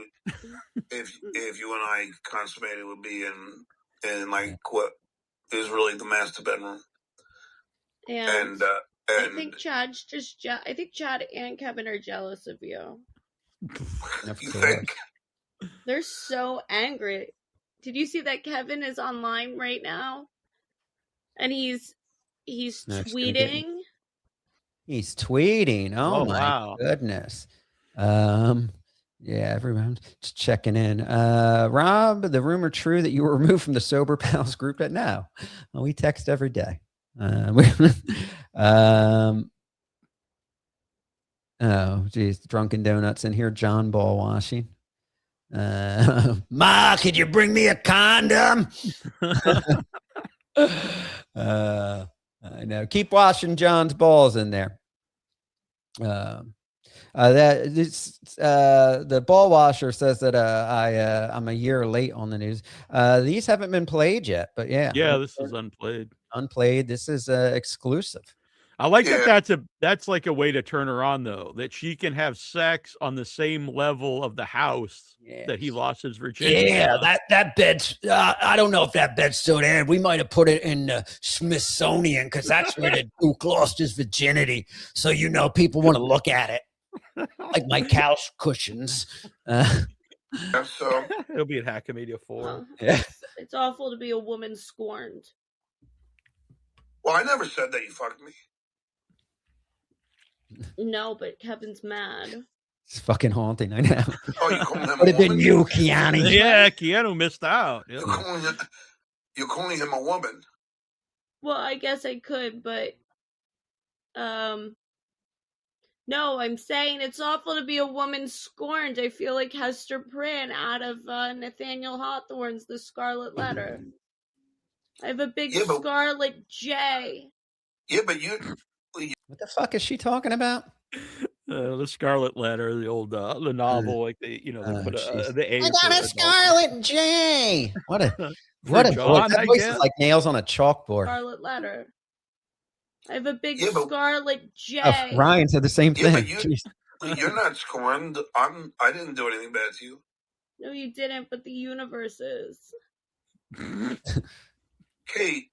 S9: If you and I consummated, it would be in like what is really the master bedroom. And
S10: I think I think Chad and Kevin are jealous of you.
S9: you think?
S10: They're so angry. Did you see that Kevin is online right now? And he's
S7: No, it's gonna
S10: tweeting.
S7: He's tweeting. Oh,
S8: Oh,
S7: my
S8: wow.
S7: goodness. Yeah, everyone's just checking in. Rob, the rumor true that you were removed from the Sober Pals group? No, well, we text every day. Oh, geez, Drunken Donuts in here. John ball washing. Ma, could you bring me a condom? I know. Keep washing John's balls in there. The ball washer says that I'm a year late on the news. These haven't been played yet, but yeah,
S8: this is unplayed.
S7: Unplayed. This is exclusive.
S8: I like that that's like a way to turn her on, though, that she can have sex on the same level of the house that he lost his virginity.
S11: Yeah, that bed's, I don't know if that bed's still there. We might have put it in the Smithsonian because that's where the Duke lost his virginity. So, people want to look at it. Like my couch cushions.
S9: So
S8: it'll be at Hackamedia 4.
S7: Yeah.
S10: It's awful to be a woman scorned.
S9: Well, I never said that you fucked me.
S10: No, but Kevin's mad.
S7: It's fucking haunting. I know.
S9: Oh, you calling him
S11: Would
S9: a
S11: have been
S9: woman?
S11: you, Keanu.
S8: Yeah, Keanu missed out. Yeah.
S9: You're calling him a woman.
S10: Well, I guess I could, but no, I'm saying it's awful to be a woman scorned. I feel like Hester Prynne out of Nathaniel Hawthorne's The Scarlet Letter. I have a big Scarlet J.
S9: Yeah, but you.
S7: What the fuck is she talking about?
S8: The Scarlet Letter, the old the novel, like they put the A.
S7: I got a Scarlet J. What a
S8: John,
S7: voice. That voice
S8: guess?
S7: is like nails on a chalkboard.
S10: Scarlet Letter. I have a big Scarlet J.
S7: Oh, Ryan said the same thing.
S9: But you're not scorned. I didn't do anything bad to you.
S10: No, you didn't, but the universe is.
S9: Kate,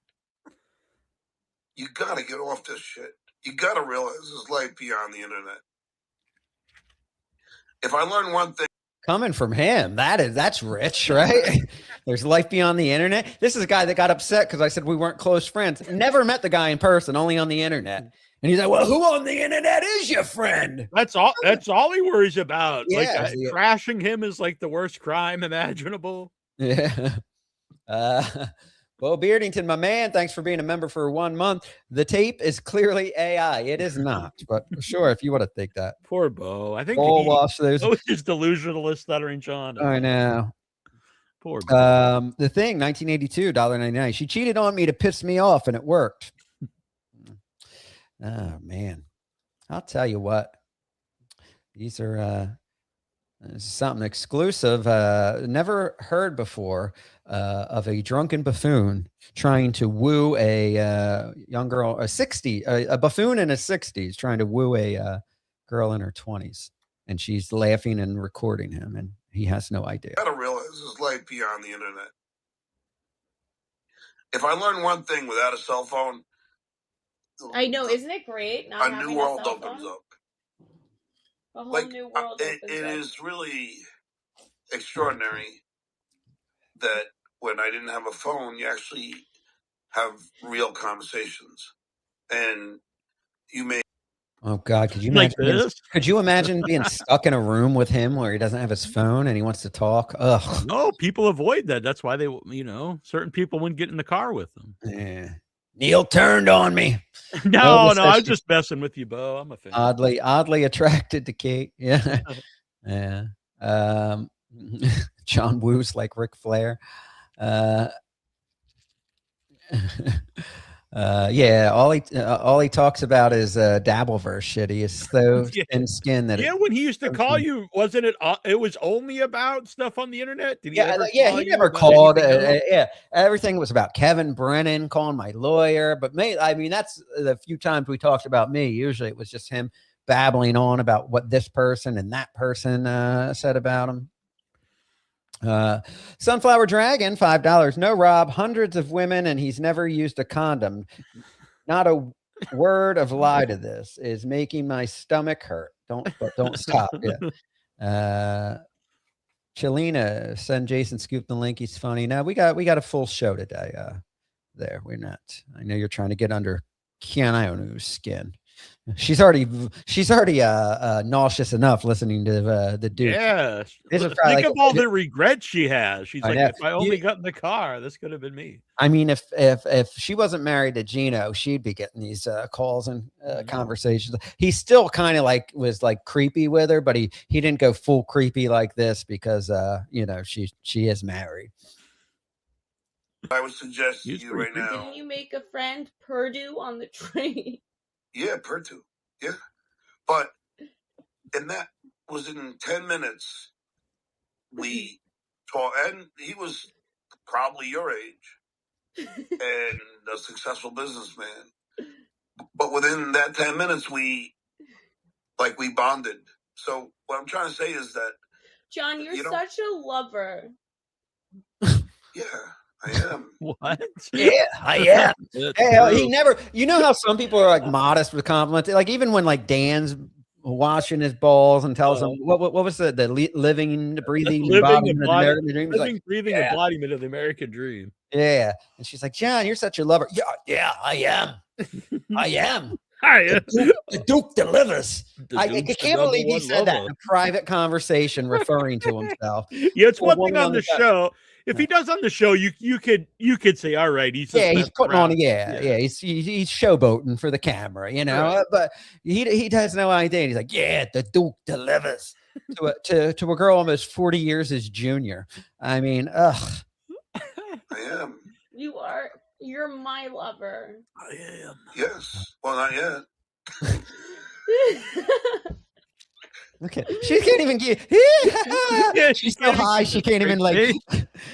S9: you gotta get off this shit. You gotta realize there's life beyond the internet. If I learn one thing,
S7: coming from him, that's rich, right? There's life beyond the internet. This is a guy that got upset because I said we weren't close friends. Never met the guy in person, only on the internet. And he's like, "Well, who on the internet is your friend?"
S8: That's all he worries about.
S7: Yeah,
S8: like crashing him is like the worst crime imaginable.
S7: Yeah. Well, Beardington, my man, thanks for being a member for 1 month. The tape is clearly AI. It is not, but sure, if you want to think that.
S8: Poor Bo. I think
S7: Ball wash those.
S8: Bo is delusionalist stuttering John.
S7: I know.
S8: Poor Bo.
S7: The Thing, 1982, $1.99. She cheated on me to piss me off, and it worked. Oh, man. I'll tell you what. These are something exclusive. Never heard before of a drunken buffoon trying to woo a young girl, a buffoon in his 60s trying to woo a girl in her 20s. And she's laughing and recording him, and he has no idea.
S9: you gotta realize there's life beyond the internet. If I learn one thing without a cell phone,
S10: I know, isn't it great? Not
S9: a new world opens up.
S10: A whole new world opens up.
S9: It is really extraordinary that when I didn't have a phone, you actually have real conversations, and you may.
S7: Oh God! Could you
S8: Like
S7: imagine?
S8: this?
S7: Could you imagine being stuck in a room with him where he doesn't have his phone and he wants to talk? Ugh.
S8: No, people avoid that. That's why they, certain people wouldn't get in the car with them.
S7: Yeah.
S11: Neil turned on me.
S8: No, I was just messing with you, Bo. I'm a fan.
S7: Oddly attracted to Kate. Yeah. Yeah. John Woo's like Ric Flair. Yeah, all he talks about is Dabbleverse shit. He is so thin skinned that
S8: when he used to call you, wasn't it? It was only about stuff on the internet. Did he?
S7: He never called. Yeah, everything was about Kevin Brennan calling my lawyer. But that's the few times we talked about me. Usually it was just him babbling on about what this person and that person said about him. Sunflower Dragon, $5. No, Rob, hundreds of women, and he's never used a condom. Not a word of lie to this is making my stomach hurt. Don't stop. Yeah. Chelina, send Jason Scoop the link. He's funny. Now we got a full show today. There we're not. I know you're trying to get under Keanu's skin. She's already nauseous enough listening to the dude.
S8: Yeah, think of all the regrets she has. She's like, if I only got in the car, this could have been me.
S7: I mean, if she wasn't married to Gino, she'd be getting these calls and conversations. He still kind of was creepy with her, but he didn't go full creepy like this because she is married.
S9: I would suggest to you right now.
S10: Didn't you make a friend, Purdue, on the train?
S9: Yeah, Purdue. Yeah, but And that was in 10 minutes. We talked, and he was probably your age and a successful businessman. But within that 10 minutes, we bonded. So what I'm trying to say is that,
S10: John, you're such a lover.
S9: yeah, I am.
S8: What?
S11: Yeah, I am.
S7: Hey, he never. You know how some people are like modest with compliments. Like even when like Dan's washing his balls and tells him what was the living, breathing embodiment of the American dream. He's like,
S8: breathing embodiment of the American dream.
S7: Yeah, and she's like, John, you're such a lover. Yeah, I am. I am. The Duke delivers. I can't believe he said that in a private conversation, referring to himself.
S8: Yeah, it's one thing on the show. If he does on the show, you could say, all right, he's
S7: he's putting on he's showboating for the camera, you know. Right. But he has no idea. He's like, yeah, the Duke delivers to a girl almost 40 years his junior. I mean, ugh.
S9: I am.
S10: You're my lover.
S8: I am.
S9: Yes. Well, not yet.
S7: Okay, she can't even get. Yeah, she's so high she can't even like.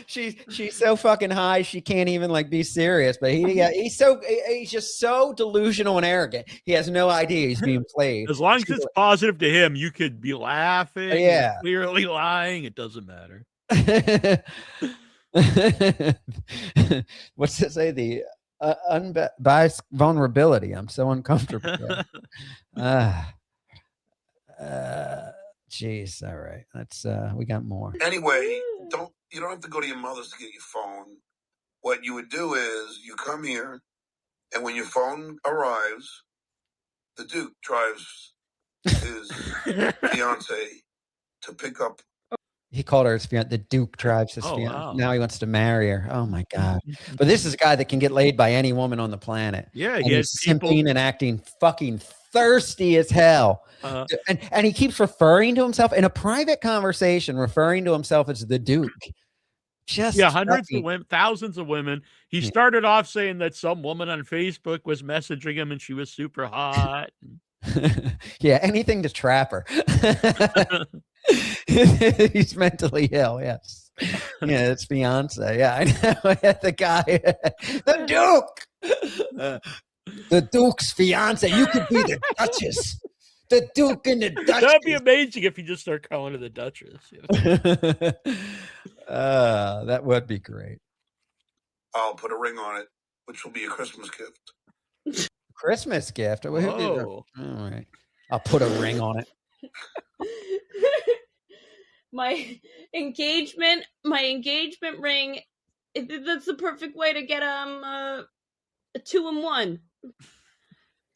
S7: She's so fucking high she can't even like be serious. But he's just so delusional and arrogant. He has no idea he's being played.
S8: As long as it's positive to him, you could be laughing. Yeah, clearly lying. It doesn't matter.
S7: What's it say? The unbiased vulnerability. I'm so uncomfortable. Jeez. All right. Let's we got more.
S9: Anyway, you don't have to go to your mother's to get your phone. What you would do is you come here, and when your phone arrives, the Duke drives his fiance to pick up.
S7: He called her his fiance. The Duke drives his fiance. Wow. Now he wants to marry her. Oh my God. But this is a guy that can get laid by any woman on the planet.
S8: Yeah.
S7: And he's simping and acting fucking thirsty as hell. And he keeps referring to himself in a private conversation, referring to himself as the Duke.
S8: Hundreds of women, thousands of women. He started off saying that some woman on Facebook was messaging him and she was super hot.
S7: Yeah, anything to trap her. He's mentally ill. Yes. Yeah, it's Beyonce. Yeah, I know. The guy, the Duke, the Duke's fiance. You could be the Duchess. The Duke and the Duchess.
S8: That'd be amazing if you just start calling her the Duchess.
S7: That would be great.
S9: I'll put a ring on it, which will be a Christmas gift.
S7: Christmas gift. All right. I'll put a ring on it.
S10: My engagement ring. That's the perfect way to get a 2-in-1.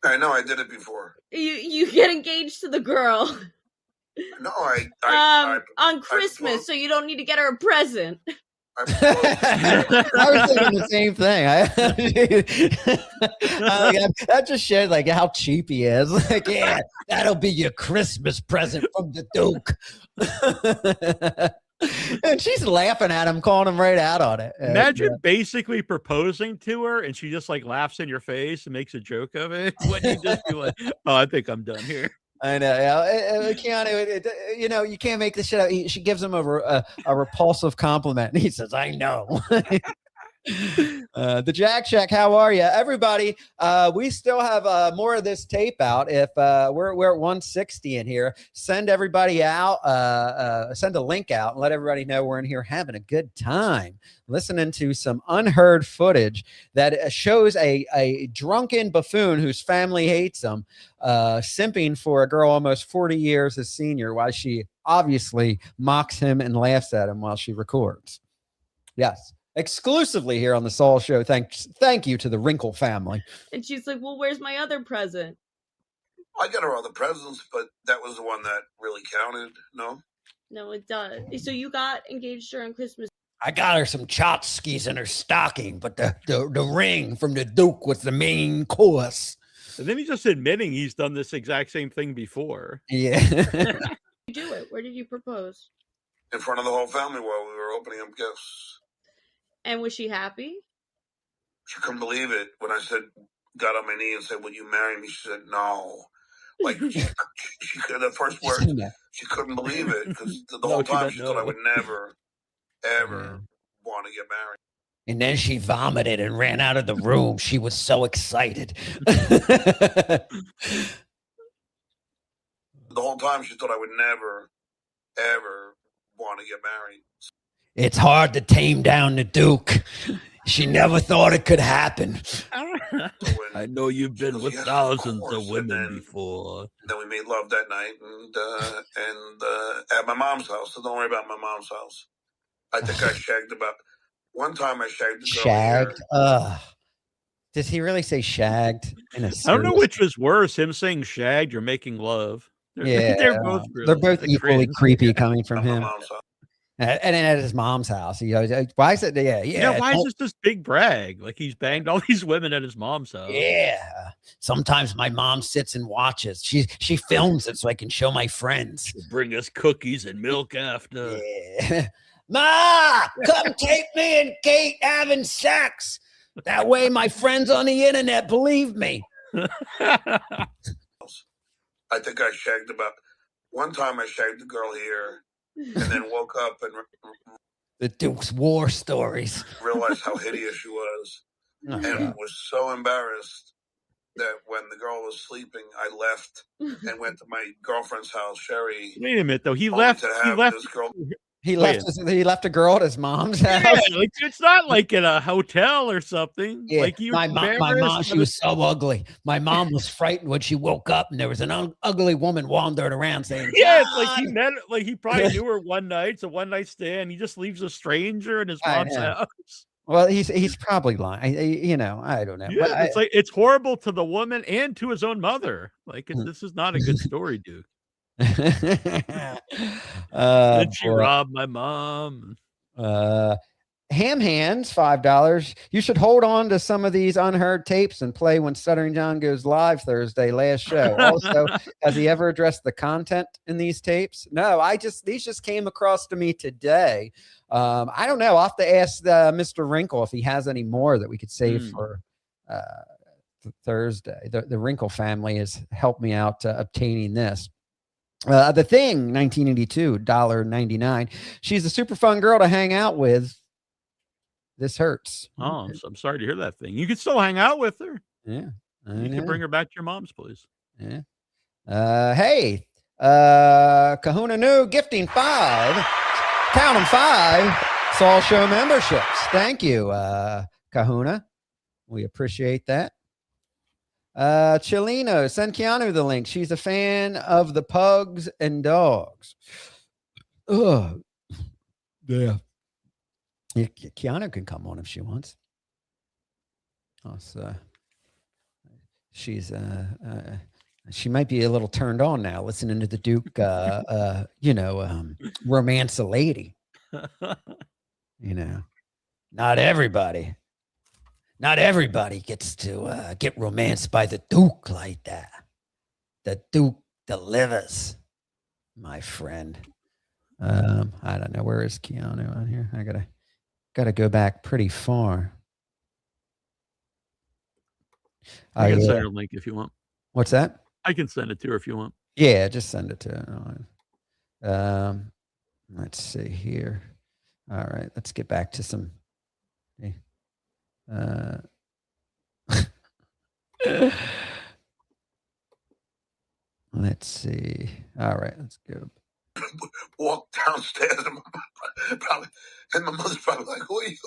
S9: I know, I did it before.
S10: You get engaged to the girl.
S9: No,
S10: on Christmas, so you don't need to get her a present.
S7: I was thinking the same thing. That just shows like how cheap he is. Like, yeah, that'll be your Christmas present from the Duke. And she's laughing at him, calling him right out on it.
S8: Imagine basically proposing to her and she just like laughs in your face and makes a joke of it. Wouldn't you just be like, oh, I think I'm done here?
S7: I know. Keanu, you know, you can't make this shit out. She gives him a repulsive compliment. And he says, I know. The Jack Shack, how are you? Everybody, we still have more of this tape out. If we're at 160 in here, send everybody out, send a link out and let everybody know we're in here having a good time, listening to some unheard footage that shows a drunken buffoon whose family hates him, simping for a girl almost 40 years his senior, while she obviously mocks him and laughs at him while she records. Yes. Exclusively here on the Saul Show. Thank you to the Wrinkle family.
S10: And she's like, well, where's my other present?
S9: I got her other presents, but that was the one that really counted.
S10: No, it does. So you got engaged her on Christmas.
S11: I got her some tchotchkes in her stocking, but the ring from the Duke was the main course.
S8: And then he's just admitting he's done this exact same thing before.
S7: Yeah.
S10: You do it. Where did you propose?
S9: In front of the whole family while we were opening up gifts.
S10: And was she happy?
S9: She couldn't believe it when I got on my knee and said, will you marry me? She said, no. Like she the first word, she couldn't believe it because the whole time she thought I would never, ever want to get married.
S11: And then she vomited and ran out of the room. She was so excited.
S9: The whole time she thought I would never, ever want to get married.
S11: It's hard to tame down the Duke. She never thought it could happen.
S8: I know you've been with thousands of women before.
S9: Then we made love that night, and at my mom's house. So don't worry about my mom's house. I think I shagged about one time. I shagged the girl
S7: Shagged.
S9: here.
S7: Did he really say shagged?
S8: I don't know which was worse, him saying shagged or making love. They're both
S7: equally creepy coming from
S9: At my
S7: him.
S9: mom's house.
S7: And at his mom's house, he goes, "Why is it? Yeah.
S8: Why is this big brag? Like he's banged all these women at his mom's house."
S11: Yeah. Sometimes my mom sits and watches. She films it so I can show my friends.
S8: She'll bring us cookies and milk after.
S11: Yeah. Ma, come take me and Kate having sex. That way my friends on the internet believe me.
S9: I think I shagged about one time. I shagged the girl here, and then woke up and
S11: The Duke's war stories.
S9: realized how hideous she was, and was so embarrassed that when the girl was sleeping, I left and went to my girlfriend's house, Sherry.
S8: Wait a minute, though. He
S9: only
S8: left.
S9: to
S8: He
S9: have
S8: left.
S9: this girl.
S7: He left a girl at his mom's house.
S8: Yeah, like, it's not like in a hotel or something.
S11: Yeah,
S8: Like you,
S11: my mom, she was so ugly. My mom was frightened when she woke up, and there was an ugly woman wandering around saying,
S8: Yeah, it's like he met, like he probably knew her one night. It's a one night stand. He just leaves a stranger in his mom's house.
S7: Well, he's probably lying. I don't know.
S8: Yeah,
S7: But
S8: it's like it's horrible to the woman and to his own mother. Like this is not a good story, dude. Then she robbed my mom.
S7: Ham Hands, $5. You should hold on to some of these unheard tapes and play when Stuttering John goes live Thursday, last show. Also, has he ever addressed the content in these tapes? No, these just came across to me today. I don't know. I'll have to ask Mr. Wrinkle if he has any more that we could save for Thursday. The Wrinkle family has helped me out obtaining this. The Thing, 1982, $1.99. She's a super fun girl to hang out with. This hurts.
S8: Oh, I'm sorry to hear that thing. You can still hang out with her.
S7: Yeah.
S8: You can bring her back to your mom's place.
S7: Yeah. Hey, Kahuna New gifting 5. Count them 5. Saul Show memberships. Thank you, Kahuna. We appreciate that. Chilino, send Keanu the link. She's a fan of the pugs and dogs. Oh, yeah. Keanu can come on if she wants. She's she might be a little turned on now listening to the Duke romance a lady. Not everybody gets to get romanced by the Duke like that. The Duke delivers, my friend. I don't know, where is Keanu on here? I gotta go back pretty far.
S8: I can send her a link if you want.
S7: What's that?
S8: I can send it to her if you want.
S7: Yeah, just send it to her. Let's see here. All right, let's get back to some. Let's see. All right, let's go.
S9: Walk downstairs, and my mother's probably like, "Who are you?"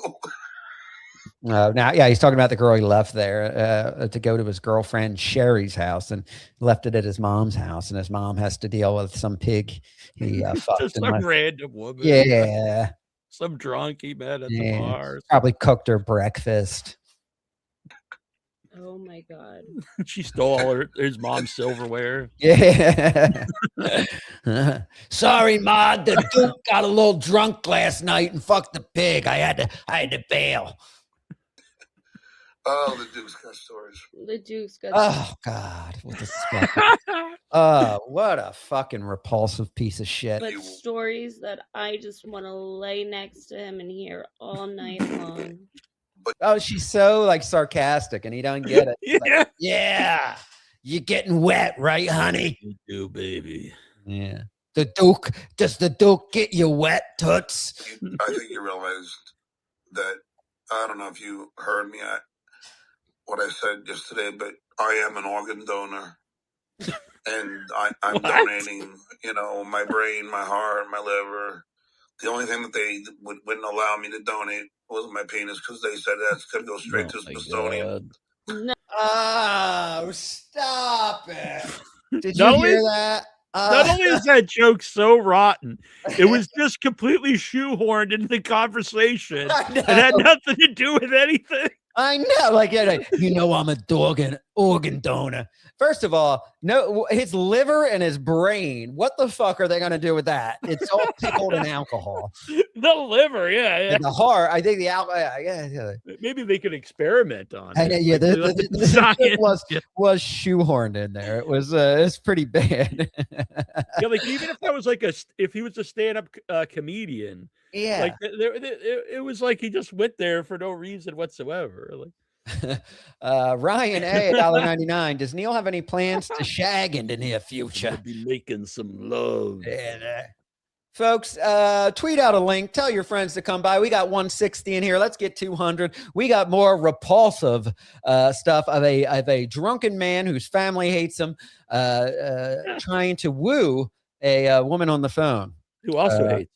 S7: Now, yeah, he's talking about the girl he left there to go to his girlfriend Sherry's house and left it at his mom's house, and his mom has to deal with some pig he fucked.
S8: Just some random woman.
S7: Yeah.
S8: Some drunk he met at the bar.
S7: Probably cooked her breakfast.
S10: Oh my God.
S8: She stole all his mom's silverware.
S7: Yeah.
S11: Sorry, Ma. The Duke got a little drunk last night and fucked the pig. I had to bail.
S9: Oh, the Duke's got stories.
S10: The Duke's got.
S7: Oh God, what a fucking repulsive piece of shit.
S10: But stories that I just want to lay next to him and hear all night long.
S7: Oh, she's so like sarcastic, and he don't get it.
S8: Yeah.
S7: Like,
S11: You're getting wet, right, honey?
S8: You do, baby.
S7: Yeah.
S11: Does the Duke get you wet, Toots?
S9: I think you realized that, I don't know if you heard me at what I said yesterday, but I am an organ donor. And I'm donating, my brain, my heart, my liver. The only thing that they wouldn't allow me to donate was my penis because they said that's going to go straight to Smithsonian.
S10: No.
S7: Oh, stop it. Did you
S8: Not
S7: hear
S8: only-
S7: that?
S8: Not only is that joke so rotten, it was just completely shoehorned into the conversation. It had nothing to do with anything.
S7: I know, I'm a organ donor. First of all, no, his liver and his brain. What the fuck are they going to do with that? It's all pickled in alcohol.
S8: The liver, yeah.
S7: And the heart, I think the alcohol. Yeah.
S8: Maybe they could experiment on
S7: And,
S8: it.
S7: yeah, the shit
S8: Science.
S7: was shoehorned in there. It was pretty bad.
S8: Yeah, like even if that was if he was a stand-up comedian,
S7: Yeah.
S8: like it was like he just went there for no reason whatsoever. Like,
S7: Ryan A. $1.99. Does Neil have any plans to shag in the near future?
S8: be making some love.
S7: Folks, tweet out a link. Tell your friends to come by. We got 160 in here. Let's get 200. We got more repulsive stuff of a drunken man whose family hates him, trying to woo a woman on the phone.
S8: Who also hates.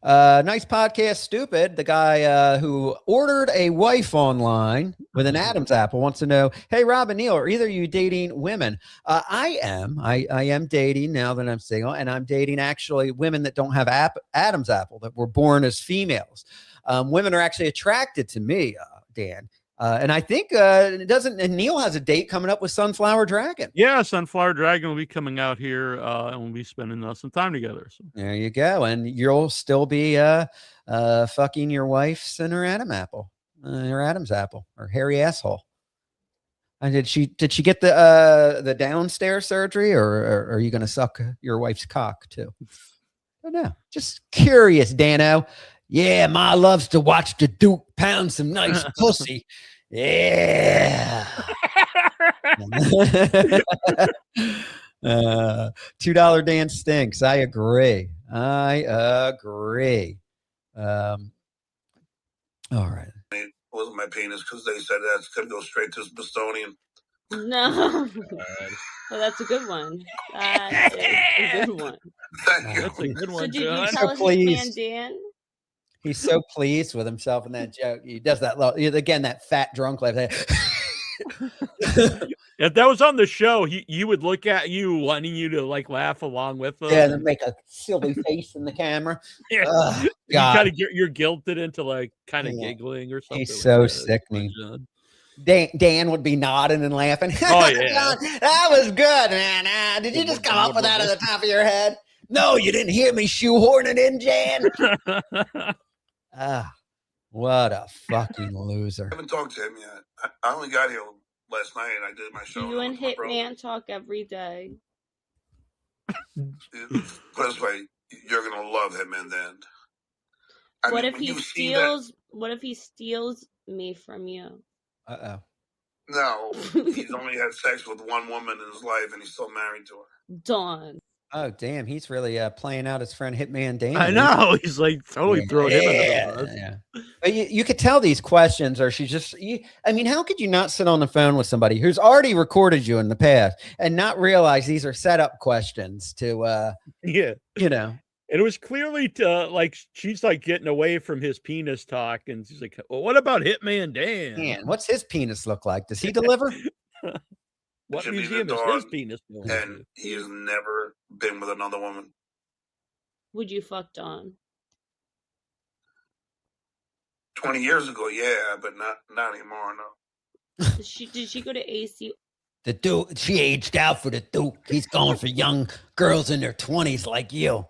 S7: Nice podcast, stupid. The guy who ordered a wife online with an Adam's apple wants to know, hey, Rob and Neil, are either of you dating women? I am dating now that I'm single, and I'm dating actually women that don't have Adam's apple, that were born as females. Women are actually attracted to me, Dan. And I think Neil has a date coming up with Sunflower Dragon.
S8: Yeah, Sunflower Dragon will be coming out here and we'll be spending some time together. So.
S7: There you go. And you'll still be fucking your wife's and her Adam's apple or hairy asshole. And did she get the downstairs surgery, or are you going to suck your wife's cock too? I don't know. Just curious, Dano.
S11: Yeah, Ma loves to watch the Duke pound some nice pussy. Yeah.
S7: $2 Dan stinks. I agree. All right.
S9: It wasn't my penis because they said that's going to go straight to Smithsonian.
S10: No. Well, that's a good one. That is a good one.
S9: Thank you.
S8: That's a good one,
S10: So did you
S8: John.
S10: tell us man Dan?
S7: He's so pleased with himself in that joke. He does that again, that fat drunk laugh.
S8: If that was on the show, he would look at you, wanting you to like laugh along with him.
S7: Yeah, and make a silly face in the camera.
S8: Yeah.
S7: Oh,
S8: you
S7: God.
S8: kind of you're guilted into like kind of giggling or something.
S7: He's so
S8: like that.
S7: sickening. Dan would be nodding and laughing.
S8: Oh yeah,
S7: John, that was good, man. Did you just come up with that at the top of your head?
S11: No, you didn't hear me shoehorn it in, Jan.
S7: What a fucking loser.
S9: I haven't talked to him yet. I only got here last night and I did my show.
S10: You and Hitman talk every day.
S9: Put it this way, you're going to love Hitman then.
S10: What if he steals me from you?
S7: Uh-oh.
S9: No, he's only had sex with one woman in his life and he's still married to her.
S10: Dawn.
S7: Oh, damn. He's really playing out his friend Hitman Dan.
S8: I know. He's like totally throwing him in the bus.
S7: Yeah. But you could tell these questions, or how could you not sit on the phone with somebody who's already recorded you in the past and not realize these are setup questions to,
S8: yeah. And it was clearly like she's like getting away from his penis talk, and she's like, "Well, what about Hitman Dan?
S7: Man, what's his penis look like? Does he deliver?
S8: What
S9: Should be
S8: museum
S9: the
S8: is
S9: dog,
S8: his penis going to?
S9: and he has never been with another woman.
S10: Would you fuck Dawn?
S9: 20 years ago, yeah, but not anymore, no.
S10: Did she go to AC?
S11: The Duke, she aged out for the Duke. He's going for young girls in their 20s like you.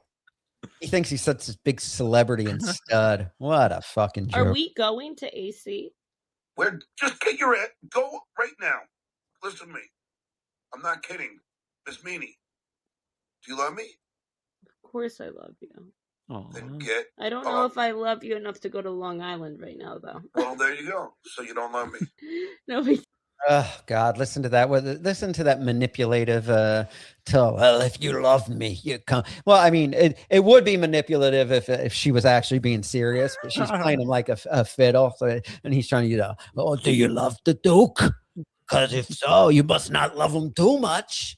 S7: He thinks he's such a big celebrity and stud. What a fucking joke.
S10: Are we going to AC?
S9: Just get your go right now. Listen to me. I'm not kidding. Miss Meany, do you love me?
S10: Of course I love you.
S9: and get.
S10: I don't know if I love you enough to go to Long Island right now, though.
S9: Well, there you go. So you don't love me.
S10: No, we
S7: Oh God, listen to that. Listen to that manipulative tone. Well, if you love me, you come. Well, I mean, it would be manipulative if she was actually being serious, but she's playing him like a fiddle. So, and he's trying to,
S11: Oh, do you love the Duke? Because if so, you must not love him too much.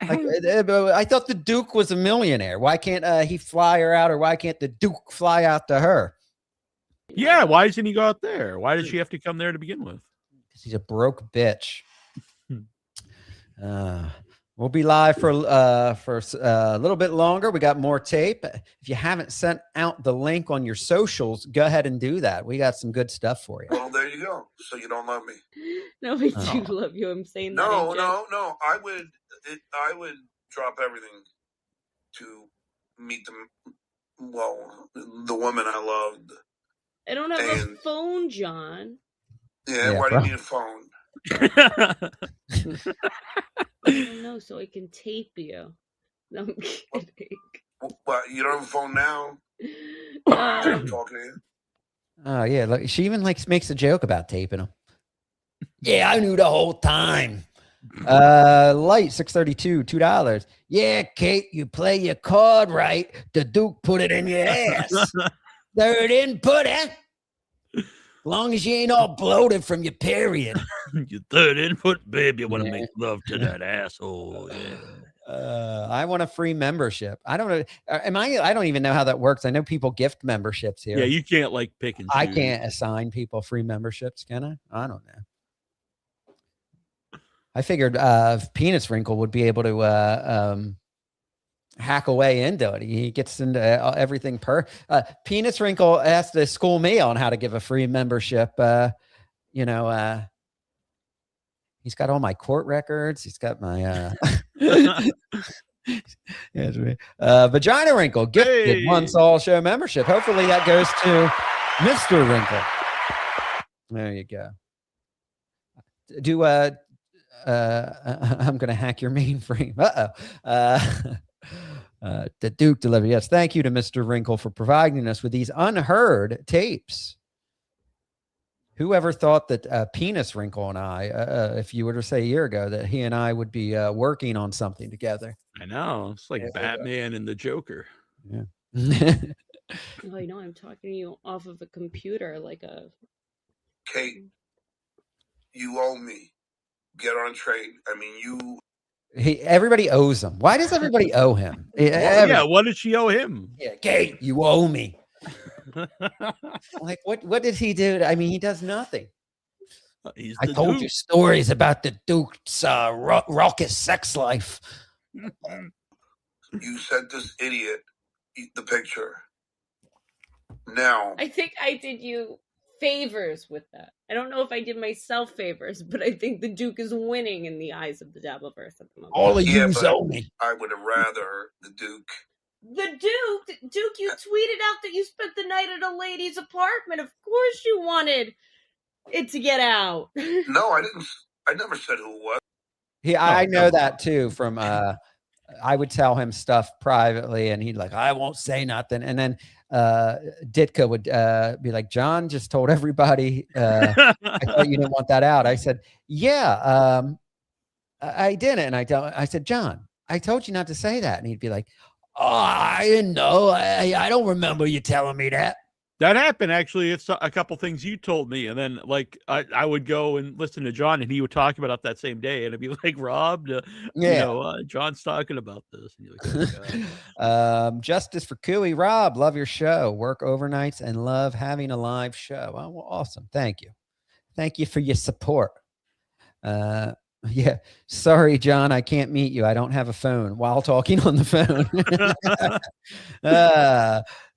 S7: like, I thought the Duke was a millionaire. Why can't he fly her out, or why can't the Duke fly out to her?
S8: Yeah, why doesn't he go out there? Why does she have to come there to begin with?
S7: He's a broke bitch. We'll be live for a little bit longer. We got more tape. If you haven't sent out the link on your socials, go ahead and do that. We got some good stuff for you.
S9: Well, there you go. So you don't love me.
S10: No, we do love you. I'm saying that.
S9: No. I would drop everything to meet the woman I loved.
S10: I don't have a phone, John.
S9: Yeah, why do you need a phone?
S10: I don't know, so I can tape you. No, I'm kidding.
S9: Well, you don't have a phone now? I'm talking to you.
S7: Oh yeah, look, she even makes a joke about taping him.
S11: Yeah, I knew the whole time.
S7: Light $632, $2.
S11: Yeah, Kate, you play your card right. The Duke put it in your ass. Third input, eh? Long as you ain't all bloated from your period.
S8: Your third input, babe. You want to make love to that asshole. Yeah.
S7: I want a free membership. I don't know. I don't even know how that works. I know people gift memberships here.
S8: Yeah, you can't pick and choose.
S7: I can't assign people free memberships, can I? I don't know. I figured Penis Wrinkle would be able to hack away into it. He gets into everything Penis Wrinkle has to school me on how to give a free membership. He's got all my court records. He's got my Vagina Wrinkle gifted once all show membership. Hopefully that goes to Mr. Wrinkle. There you go. I'm gonna hack your mainframe. The Duke delivered. Yes, thank you to Mr. Wrinkle for providing us with these unheard tapes. Whoever thought that Penis Wrinkle and I, if you were to say a year ago that he and I would be working on something together?
S8: I know. It's like Batman and the Joker.
S7: Yeah.
S10: Oh, I know. I'm talking to you off of a computer, like a.
S9: Kate, you owe me. Get on trade. I mean, you.
S7: Everybody owes him. Why does everybody owe him?
S8: Yeah, what did she owe him?
S7: Yeah, Kate, you owe me. Like what did he do? I mean, he does nothing.
S11: I told you stories about the Duke's raucous sex life.
S9: You sent this idiot the picture. Now.
S10: I think I did you favors with that. I don't know if I did myself favors, but I think the Duke is winning in the eyes of the Dabbleverse at the moment.
S11: All of you owe me.
S9: I would have rather the Duke.
S10: The Duke, you tweeted out that you spent the night at a lady's apartment. Of course you wanted it to get out.
S9: No, I didn't. I never said who it was.
S7: I know that too from I would tell him stuff privately and he'd I won't say nothing. And then Ditka would be like, John just told everybody I thought you didn't want that out. I said, yeah, I didn't. And I said, John, I told you not to say that. And he'd be like,
S11: oh, I didn't know. I don't remember you telling me that.
S8: That happened, actually. It's a couple things you told me. And then, I would go and listen to John, and he would talk about it that same day. And it'd be like, Rob, John's talking about this. And you're like, oh,
S7: Justice for Cooey. Rob, love your show. Work overnights and love having a live show. Oh, well, awesome. Thank you. Thank you for your support. Yeah. Sorry, John, I can't meet you. I don't have a phone while talking on the phone.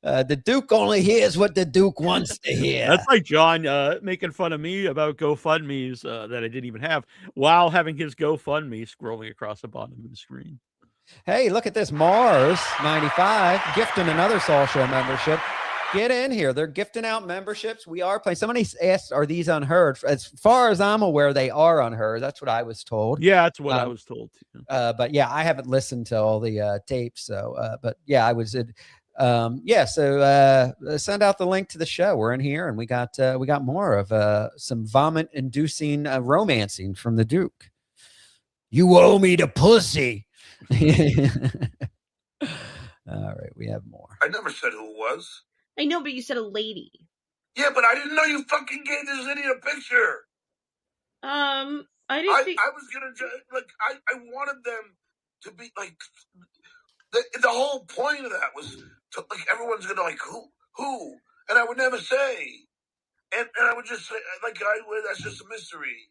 S11: The Duke only hears what the Duke wants to hear.
S8: That's like John making fun of me about GoFundMes that I didn't even have while having his GoFundMe scrolling across the bottom of the screen.
S7: Hey, look at this. Mars 95 gifting another Soul Show membership. Get in here. They're gifting out memberships. We are playing. Somebody asked, are these unheard? As far as I'm aware, they are unheard. That's what I was told.
S8: Yeah, that's what I was told too.
S7: But yeah, I haven't listened to all the tapes. So, but yeah, I was at, so send out the link to the show. We're in here and we got more of some vomit inducing romancing from the Duke.
S11: You owe me the pussy.
S7: All right, we have more.
S9: I never said who it was.
S10: I know, but you said a lady.
S9: Yeah, but I didn't know you fucking gave this idiot a picture.
S10: I didn't think...
S9: I was gonna like I wanted them to be like the whole point of that was to, like everyone's gonna like who and I would never say and I would just say like that's just a mystery.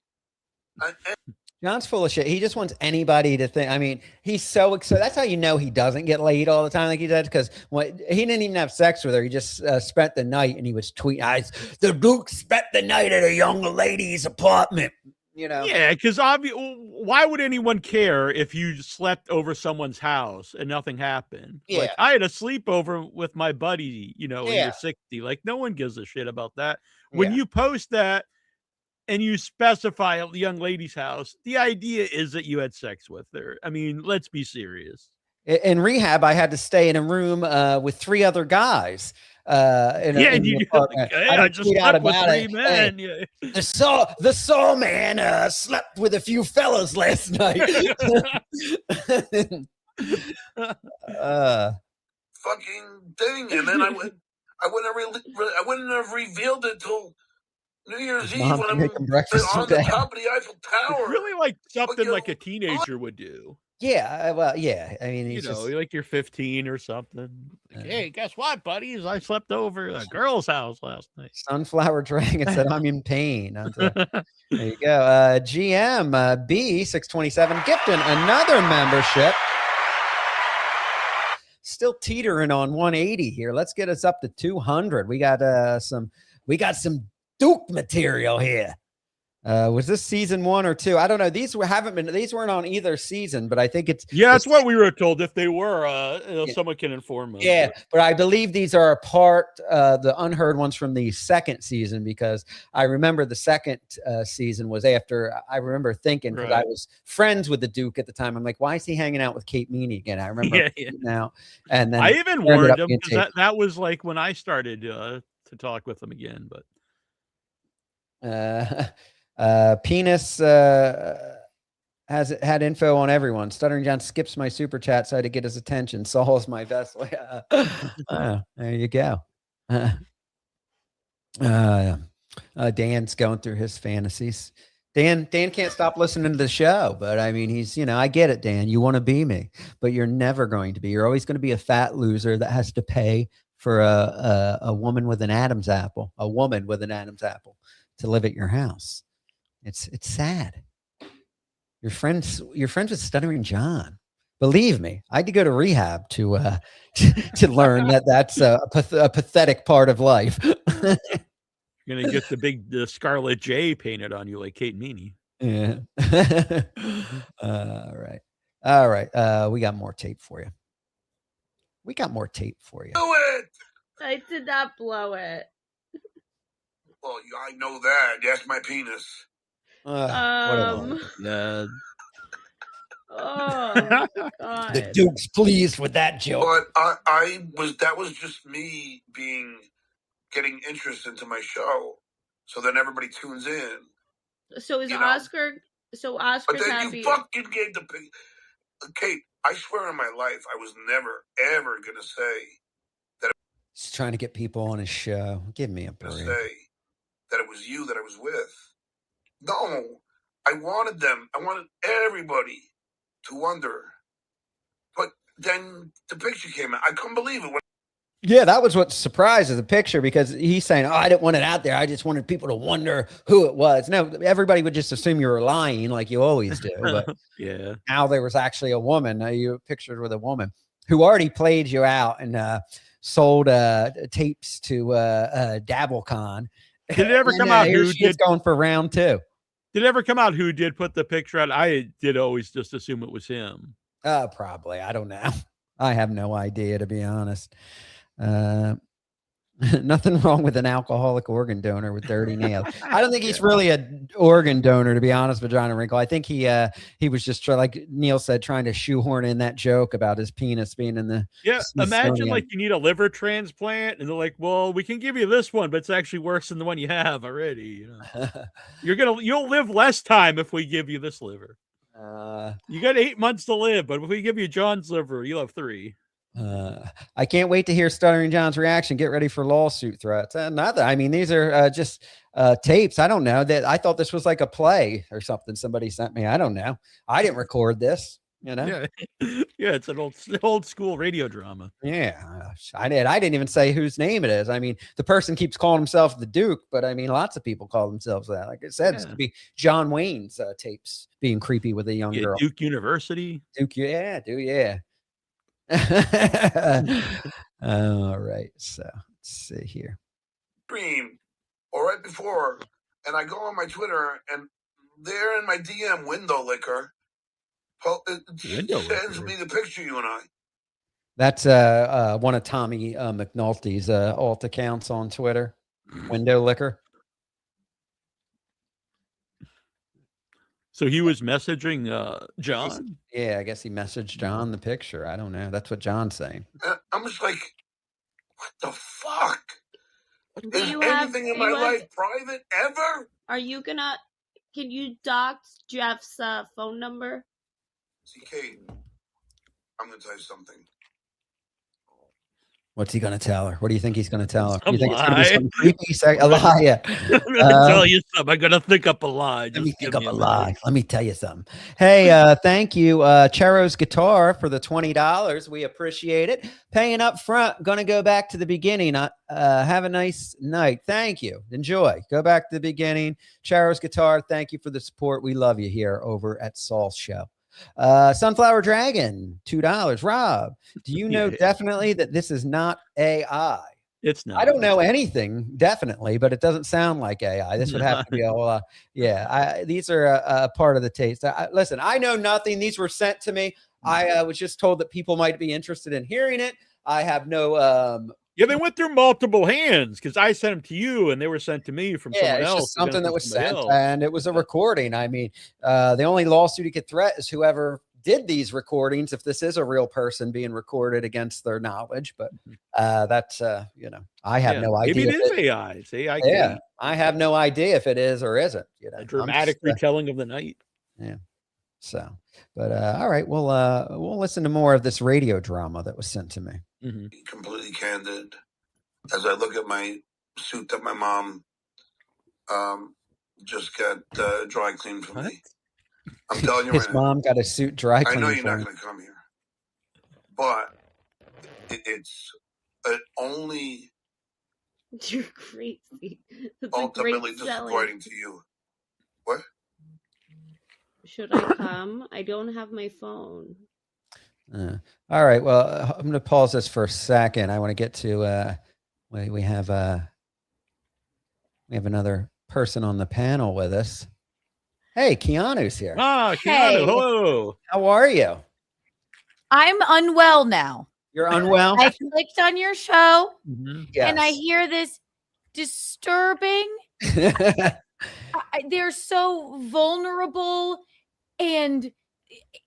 S7: John's full of shit. He just wants anybody to think. I mean, he's so excited. That's how you know he doesn't get laid all the time like he does, because he didn't even have sex with her. He just spent the night and he was tweeting,
S11: the Duke spent the night at a young lady's apartment.
S7: You know?
S8: Yeah, because why would anyone care if you slept over someone's house and nothing happened?
S7: Yeah.
S8: Like, I had a sleepover with my buddy, you know, when
S7: Yeah.
S8: you're 60. Like, no one gives a shit about that. When you post that, and you specify a young lady's house, the idea is that you had sex with her. I mean, let's be serious.
S7: In rehab, I had to stay in a room with 3 other guys. I
S11: just slept with 3 men.
S8: Yeah.
S11: The saw man slept with a few fellas last night.
S9: Fucking thing, and then I wouldn't have revealed it till New Year's Eve when I'm
S7: making breakfast
S9: on the top of the Eiffel Tower.
S8: It's really like something like a teenager would do.
S7: Yeah, well, yeah. I mean,
S8: you know, like you're 15 or something. Like, hey, guess what, buddies? I slept over at a girl's house last night.
S7: Sunflower Dragon said, "I'm in pain." There you go. GM B627 gifting another membership. Still teetering on 180 here. Let's get us up to 200. We got some
S11: Duke material here.
S7: Was this season 1 or 2? I don't know. These weren't on either season, but I think it's
S8: that's what we were told. If they were, someone can inform us.
S7: Yeah, but I believe these are a part, the unheard ones from the second season, because I remember the second season was after. I remember thinking, because I was friends with the Duke at the time. I'm like, why is he hanging out with Kate Meany again? I remember now, and then
S8: I even warned him, because that was like when I started to talk with him again, but.
S7: Penis has had info on everyone. Stuttering John skips my super chat so I had to get his attention. Saul is my vessel. There you go. Dan's going through his fantasies. Dan can't stop listening to the show, but I mean, he's, I get it, Dan. You want to be me, but you're never going to be. You're always going to be a fat loser that has to pay for a woman with an Adam's apple, to live at your house. It's sad. You're friends with Stuttering John. Believe me, I had to go to rehab to learn that's a pathetic part of life.
S8: You're gonna get the Scarlet J painted on you like Kate Meany.
S7: Yeah. All right. We got more tape for you.
S9: Do it.
S10: I did not blow it.
S9: Well, I know that. That's my penis.
S10: Oh my God.
S11: The Duke's pleased with that joke.
S9: But that was just me getting interest into my show. So then everybody tunes in.
S10: So is Oscar? So Oscar's
S9: but then
S10: happy.
S9: You fucking gave the pig. Kate, I swear in my life, I was never ever gonna say that.
S7: He's trying to get people on his show. Give me a break.
S9: Say that it was you that I was with. No, I wanted everybody to wonder. But then the picture came out. I couldn't believe it.
S7: Yeah, that was what surprised the picture, because he's saying, I didn't want it out there. I just wanted people to wonder who it was. No, everybody would just assume you were lying like you always do. But
S8: yeah,
S7: now there was actually a woman. You were pictured with a woman who already played you out and sold tapes to DabbleCon.
S8: Did it ever come out who did
S7: going for round 2?
S8: Did it ever come out who did put the picture out? I did always just assume it was him.
S7: Probably. I don't know. I have no idea, to be honest. Nothing wrong with an alcoholic organ donor with dirty nails. I don't think he's really an organ donor, to be honest, Vagina Wrinkle. I think he was just like Neil said, trying to shoehorn in that joke about his penis being in the
S8: Imagine like you need a liver transplant, and they're like, "Well, we can give you this one, but it's actually worse than the one you have already." You'll live less time if we give you this liver. You got 8 months to live, but if we give you John's liver, you'll have 3.
S7: I can't wait to hear Stuttering John's reaction. Get ready for lawsuit threats. Nothing. I mean, these are just tapes. I don't know that. I thought this was like a play or something somebody sent me. I don't know. I didn't record this.
S8: Yeah, it's an old school radio drama.
S7: Yeah, I did. I didn't even say whose name it is. I mean, the person keeps calling himself the Duke, but I mean, lots of people call themselves that. Like I said, it's to be John Wayne's tapes being creepy with a young girl.
S8: Duke University.
S7: Duke, yeah. All right, so let's see here.
S9: Stream or right before, and I go on my Twitter, and there in my DM, Window Liquor, it sends me the picture you and I.
S7: That's one of Tommy McNulty's alt accounts on Twitter. Window Liquor.
S8: So he was messaging John?
S7: Yeah, I guess he messaged John the picture. I don't know. That's what John's saying.
S9: I'm just like, what the fuck? Is anything in my life private ever?
S10: Are you gonna? Can you dox Jeff's phone number?
S9: See, Kate, I'm gonna tell you something.
S7: What's he going to tell her? What do you think he's going to tell her?
S8: A
S7: You think
S8: lie.
S7: it's going to be something creepy? A lie, yeah.
S8: I'm going to tell you something. I'm going to think up a lie.
S7: Let me think up a lie. Let me tell you something. Hey, thank you, Chero's Guitar, for the $20. We appreciate it. Paying up front. Going to go back to the beginning. Have a nice night. Thank you. Enjoy. Go back to the beginning. Chero's Guitar, thank you for the support. We love you here over at Saul's Show. Sunflower Dragon, $2. Rob, do you know definitely that this is not AI?
S8: It's not.
S7: I don't know anything definitely, but it doesn't sound like AI. This would have to be all. These are a part of the taste. Listen, I know nothing. These were sent to me. I was just told that people might be interested in hearing it. I have no.
S8: Yeah, they went through multiple hands because I sent them to you and they were sent to me from someone
S7: it's
S8: else.
S7: Just something that was sent, and it was a recording. I mean, the only lawsuit he could threat is whoever did these recordings, if this is a real person being recorded against their knowledge. But that's, I have no idea.
S8: Maybe it is AI. It's AI.
S7: Yeah, I have no idea if it is or isn't.
S8: A dramatic retelling of the night.
S7: Yeah. So, but all right, we'll listen to more of this radio drama that was sent to me.
S8: Mm-hmm.
S9: Completely candid. As I look at my suit that my mom just got dry cleaned for me. I'm telling you
S7: His
S9: right now.
S7: mom got a suit dry cleaned.
S9: I know you're not going to come here, but it's only.
S10: You're crazy. That's
S9: ultimately disappointing to you. What?
S10: Should I come? I don't have my phone.
S7: All right. Well, I'm going to pause this for a second. I want to get to we have another person on the panel with us. Hey, Keanu's here.
S8: Ah, Keanu,
S12: Hey.
S8: hello.
S7: How are you?
S12: I'm unwell now.
S7: You're unwell?
S12: I clicked on your show
S7: Yes.
S12: and I hear this disturbing. They're so vulnerable, and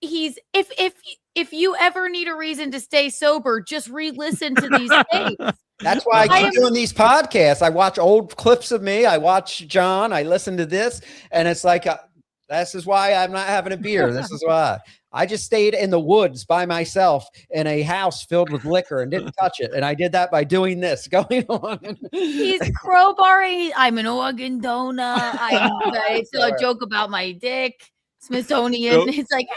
S12: if you ever need a reason to stay sober, just re-listen to these tapes.
S7: That's why I keep doing these podcasts. I watch old clips of me. I watch John. I listen to this, and it's like, this is why I'm not having a beer. This is why. I just stayed in the woods by myself in a house filled with liquor and didn't touch it. And I did that by doing this, going on.
S12: He's crowbarring. I'm an organ donor. I saw a joke about my dick. Smithsonian.
S8: So,
S12: it's like,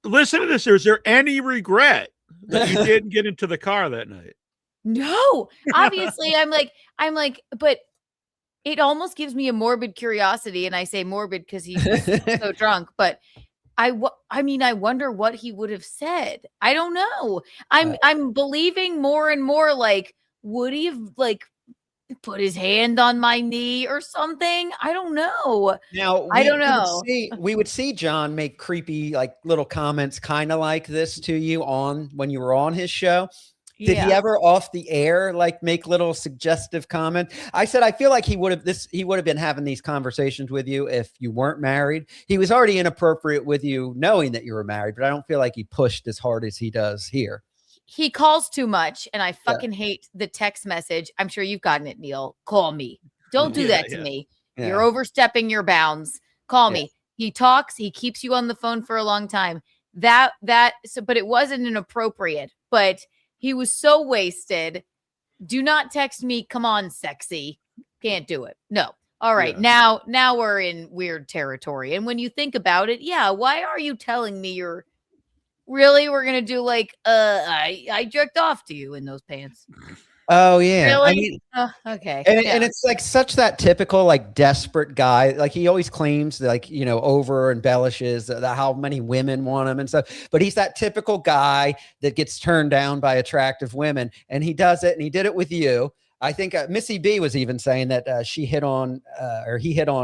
S8: listen to this. Is there any regret that you didn't get into the car that night?
S12: no, obviously I'm like, but it almost gives me a morbid curiosity. And I say morbid because he's so drunk, but I mean, I wonder what he would have said. I don't know. I'm believing more and more, like, would he have like put his hand on my knee or something? I don't know.
S7: Now,
S12: I don't know.
S7: We would see John make creepy, like little comments kind of like this to you when you were on his show. Did he ever off the air like make little suggestive comment? I said I feel like he would have been having these conversations with you if you weren't married. He was already inappropriate with you knowing that you were married, but I don't feel like he pushed as hard as he does here.
S12: He calls too much, and I fucking hate the text message. I'm sure you've gotten it, Neil. Call me. Don't do that to me.
S7: Yeah.
S12: You're overstepping your bounds. Call me. He talks. He keeps you on the phone for a long time. But it wasn't inappropriate. But he was so wasted. Do not text me. Come on, sexy. Can't do it. No. All right. Yeah. Now we're in weird territory. And when you think about it, why are you telling me we're going to do like, I jerked off to you in those pants.
S7: Oh yeah.
S12: Really?
S7: I mean,
S12: okay.
S7: And it's like such that typical like desperate guy. Like he always claims like, over embellishes how many women want him and stuff. But he's that typical guy that gets turned down by attractive women. And he does it. And he did it with you. I think Missy B was even saying that he hit on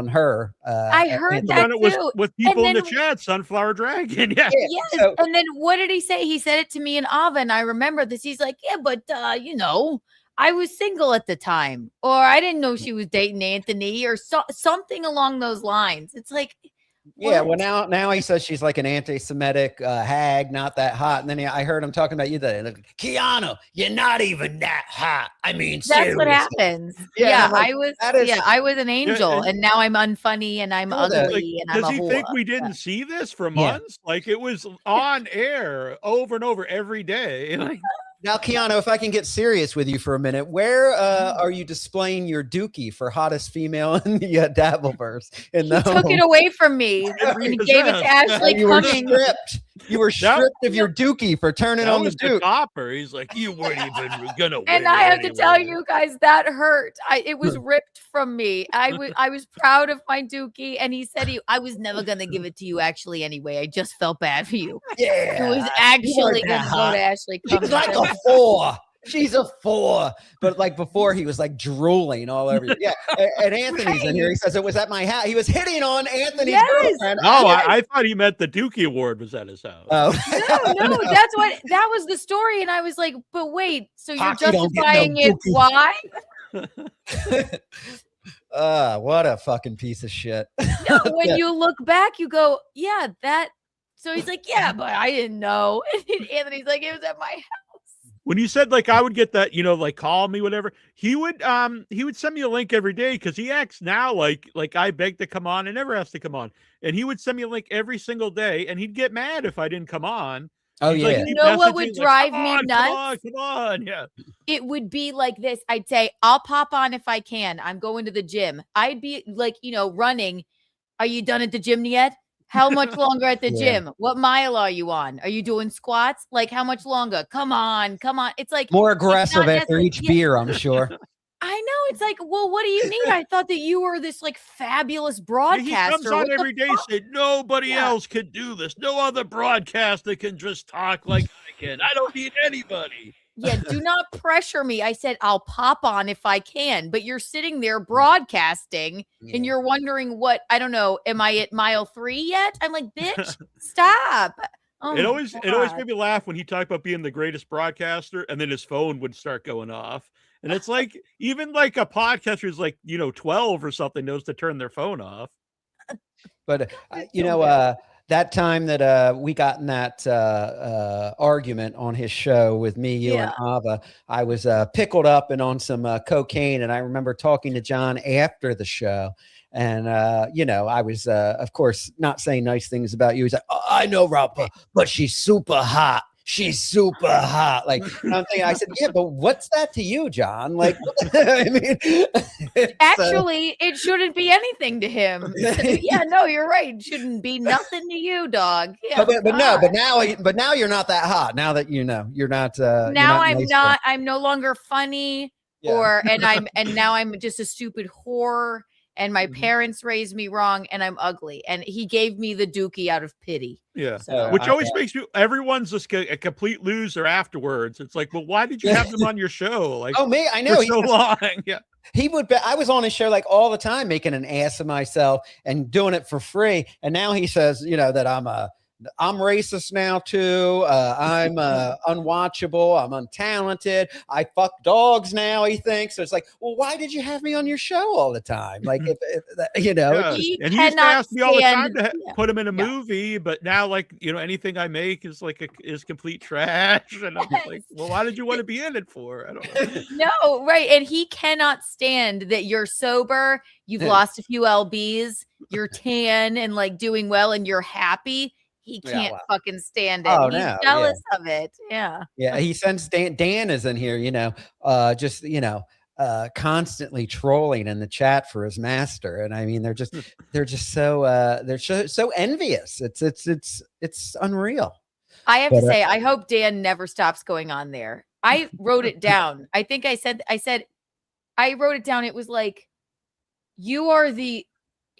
S7: her.
S12: I heard that too.
S8: With people in the chat, Sunflower Dragon. Yeah.
S12: Yes. So, and then what did he say? He said it to me and Ava, and I remember this. He's like, yeah, but I was single at the time, or I didn't know she was dating Anthony, or something along those lines. It's like,
S7: yeah. Well, now he says she's like an anti-Semitic hag, not that hot. And then I heard him talking about you today. Like,
S11: Keanu, you're not even that hot. I mean,
S12: that's
S11: seriously.
S12: what happens.
S7: Yeah,
S12: like, I was an angel, and now I'm unfunny and I'm ugly and I'm a whore.
S8: Does he think we didn't see this for months? Like it was on air over and over every day. Like,
S7: now, Keanu, if I can get serious with you for a minute, where are you displaying your dookie for hottest female in the Dabbleverse?
S12: He took it away from me and he gave it to Ashley Cummings.
S7: You were stripped of your dookie for turning on the duke.
S8: Topper. He's like, you weren't even gonna win.
S12: And I have to tell you guys, that hurt. It was ripped from me. I was proud of my dookie, and he said I was never gonna give it to you. Actually, anyway, I just felt bad for you.
S7: Yeah,
S12: it was actually gonna go to Ashley Cummings.
S11: She's like a 4.
S7: She's a 4, but like before he was like drooling all over. Yeah, and Anthony's in here. He says it was at my house. He was hitting on Anthony's girlfriend.
S8: Oh, I thought he meant the Dookie Award was at his house.
S7: Oh.
S12: No, that was the story, and I was like, but wait, so you're justifying it? Why?
S7: What a fucking piece of shit.
S12: No, when you look back, you go, yeah, that. So he's like, yeah, but I didn't know. And Anthony's like, it was at my house.
S8: When you said like I would get that, like call me, whatever, he would send me a link every day because he acts now like I begged to come on and never asked to come on. And he would send me a link every single day, and he'd get mad if I didn't come on.
S7: Oh, yeah.
S12: Like, you know what would drive me nuts?
S8: Come on. Yeah.
S12: It would be like this. I'd say, I'll pop on if I can. I'm going to the gym. I'd be like, running. Are you done at the gym yet? How much longer at the gym? What mile are you on? Are you doing squats? Like, how much longer? Come on. It's like
S7: more aggressive after each beer, I'm sure.
S12: I know. It's like, well, what do you need? I thought that you were this like fabulous broadcaster.
S8: He comes on every day saying nobody else can do this. No other broadcaster can just talk like I can. I don't need anybody.
S12: Yeah, do not pressure me. I said, I'll pop on if I can, but you're sitting there broadcasting and you're wondering what, I don't know, am I at mile 3 yet? I'm like, bitch, stop. Oh
S8: it always made me laugh when he talked about being the greatest broadcaster, and then his phone would start going off. And it's like, even like a podcaster who's like, 12 or something knows to turn their phone off.
S7: But, that time that we got in that argument on his show with me, you, and Ava, I was pickled up and on some cocaine. And I remember talking to John after the show. And, I was, of course, not saying nice things about you. He's like, oh, I know, Rob, but she's super hot. She's super hot. Like, I'm thinking, I said, yeah, but what's that to you, John? Like, I mean,
S12: actually, it shouldn't be anything to him. Yeah, no, you're right. It shouldn't be nothing to you, dog. Yeah,
S7: but now you're not that hot. Now that you're not.
S12: Now I'm no longer funny, and now I'm just a stupid whore. And my parents raised me wrong, and I'm ugly. And he gave me the dookie out of pity.
S8: Yeah, which always makes you. Everyone's just a complete loser afterwards. It's like, well, why did you have them on your show? Like,
S7: oh, me, I know,
S8: for so long. Yeah,
S7: he would. I was on his show like all the time, making an ass of myself and doing it for free. And now he says, that I'm a I'm racist now too. I'm unwatchable. I'm untalented. I fuck dogs now. He thinks so. It's like, well, why did you have me on your show all the time? Like, if you know,
S8: Yeah.
S12: He
S8: And he used to
S12: cannot
S8: ask me all the time
S12: stand-
S8: to put him in a movie, but now, like, you know, anything I make is like is complete trash, and I'm like, well, why did you want to be in it for? I don't know.
S12: No, right. And he cannot stand that you're sober, you've lost a few LBs, you're tan and like doing well, and you're happy. He
S7: Yeah,
S12: can't
S7: well.
S12: fucking stand it.
S7: Oh,
S12: He's
S7: no,
S12: jealous of it. Yeah.
S7: Yeah, he sends Dan is in here, you know, just constantly trolling in the chat for his master, and I mean they're just so envious. It's unreal.
S12: I have
S7: But,
S12: to say, I hope Dan never stops going on there. I wrote it down. I think I said I wrote it down. It was like, you are the.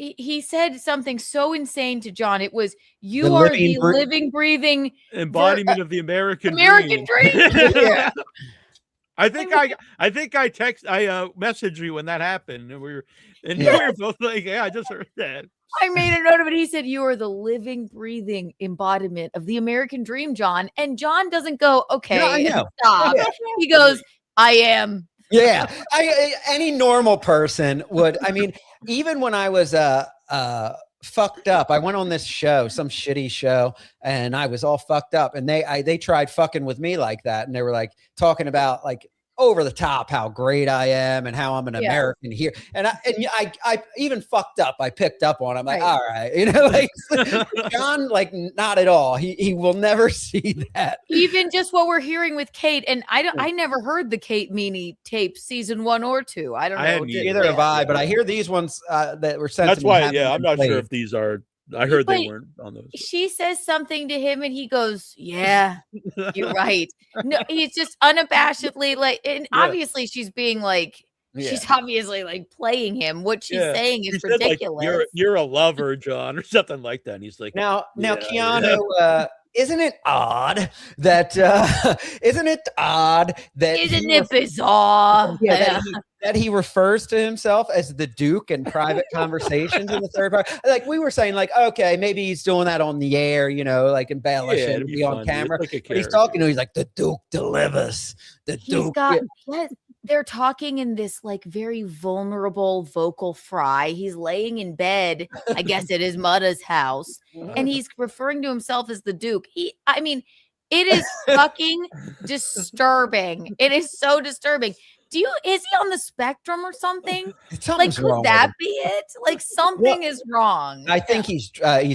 S12: He said something so insane to John. It was, you
S7: The
S12: are
S7: living
S12: the
S7: br-
S12: living, breathing
S8: Embodiment of the American
S12: American dream.
S7: Yeah.
S8: I think I messaged you when that happened, and we were both like, yeah, I just heard that.
S12: I made a note of it. He said, you are the living, breathing embodiment of the American dream, John. And John doesn't go, okay,
S7: I know.
S12: stop.
S7: Yeah.
S12: He goes, I am.
S7: Yeah, any normal person would. I mean, even when I was fucked up, I went on this show, some shitty show, and I was all fucked up, and they tried fucking with me like that, and they were like talking about like over the top how great I am and how I'm an American here, and I even fucked up. I picked up on. I'm like, all right, you know, like John, like not at all. He will never see that.
S12: Even just what we're hearing with Kate, and I never heard the Kate Meany tape season 1 or 2. I don't know.
S7: Either have I, but I hear these ones that were sent.
S8: That's
S7: to me
S8: why,
S7: haven't
S8: I'm
S7: been
S8: not sure
S7: played.
S8: if these are. I heard they
S12: But
S8: weren't on those.
S12: she says something to him and he goes, yeah, you're right. No, he's just unabashedly like, and obviously she's being like, she's obviously like playing him. What she's saying is
S8: She said, like,
S12: ridiculous.
S8: you're a lover, John, or something like that. And he's like,
S7: Now,
S8: yeah,
S7: Keanu, isn't it odd that isn't it
S12: bizarre?
S7: That he refers to himself as the Duke in private conversations in the third part? Like we were saying, like, okay, maybe he's doing that on the air, you know, like embellish it and be on camera.
S8: Like
S7: but he's talking to he's like, the Duke delivers. The Duke.
S12: They're talking in this like very vulnerable vocal fry. He's laying in bed, I guess at his mother's house, and he's referring to himself as the Duke. I mean, it is fucking disturbing. It is so disturbing. Is he on the spectrum or soming? Like, could that be it? Like something is wrong.
S7: I think he's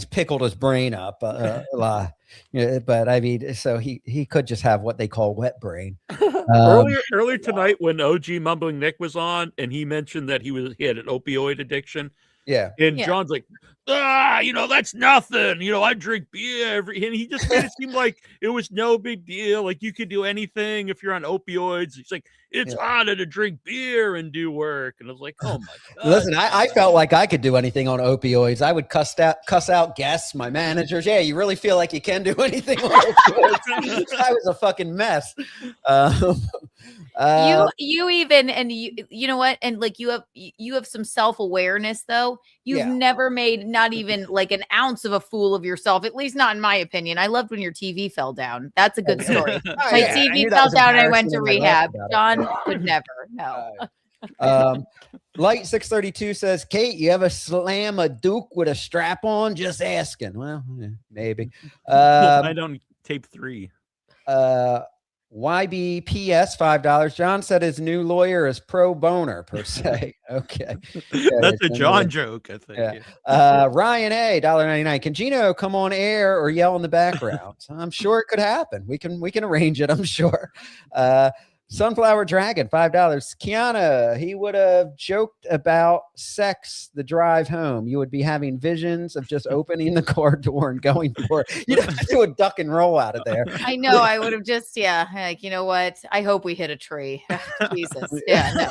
S7: pickled his brain up a lot. Yeah, but I mean, so he could just have what they call wet brain.
S8: Earlier tonight, when OG Mumbling Nick was on, and he mentioned that he had an opioid addiction.
S7: Yeah,
S8: and John's like, that's nothing. I drink beer and he just made it seem like it was no big deal. Like you could do anything if you're on opioids. He's like, it's harder to drink beer and do work. And I was like, oh my God.
S7: Listen, I felt like I could do anything on opioids. I would cuss out guests, my managers. Yeah, you really feel like you can do anything on opioids? I was a fucking mess.
S12: You even, and you know what, and like you have some self-awareness though. You've never made not even like an ounce of a fool of yourself, at least not in my opinion. I loved when your TV fell down. That's a good story. My TV fell down and I went to rehab. John could never. No.
S7: Light 632 says, Kate, you ever slam a Duke with a strap on? Just asking. Well, maybe.
S8: I don't tape 3.
S7: YBPS $5. John said his new lawyer is pro boner per se. Okay.
S8: That's a John joke, I think.
S7: Ryan A, $1.99. Can Gino come on air or yell in the background? I'm sure it could happen. We can arrange it, I'm sure. Sunflower Dragon, $5. Kiana, he would have joked about sex the drive home. You would be having visions of just opening the car door and going for it. You'd have to do a duck and roll out of there.
S12: I know. I would have just, like, you know what? I hope we hit a tree. Jesus. Yeah, no.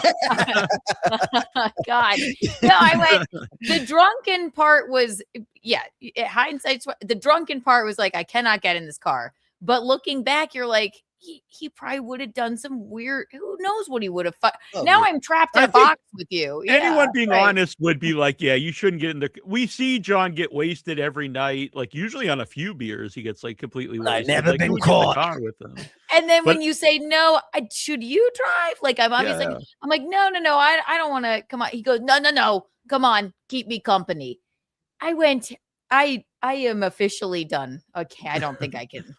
S12: God. No, I went, the drunken part was, hindsight's, the drunken part was like, I cannot get in this car. But looking back, you're like, he probably would have done some weird, who knows what he would have.
S7: Oh,
S12: Now
S7: yeah.
S12: I'm trapped in
S8: I
S12: a
S8: think
S12: box with you.
S8: anyone
S12: Yeah,
S8: being
S12: right.
S8: honest would be like, yeah, you shouldn't get in the. We see John get wasted every night, like usually on a few beers, he gets like completely
S11: I've
S8: wasted.
S11: never
S8: Like, who
S11: been
S8: would get in the
S11: caught.
S8: car with him?
S12: And then
S8: But
S12: when you say no, should you drive? Like I'm obviously,
S8: yeah,
S12: I'm like, no, I don't want to. Come on. He goes, no, come on, keep me company. I went. I am officially done. Okay, I don't think I can.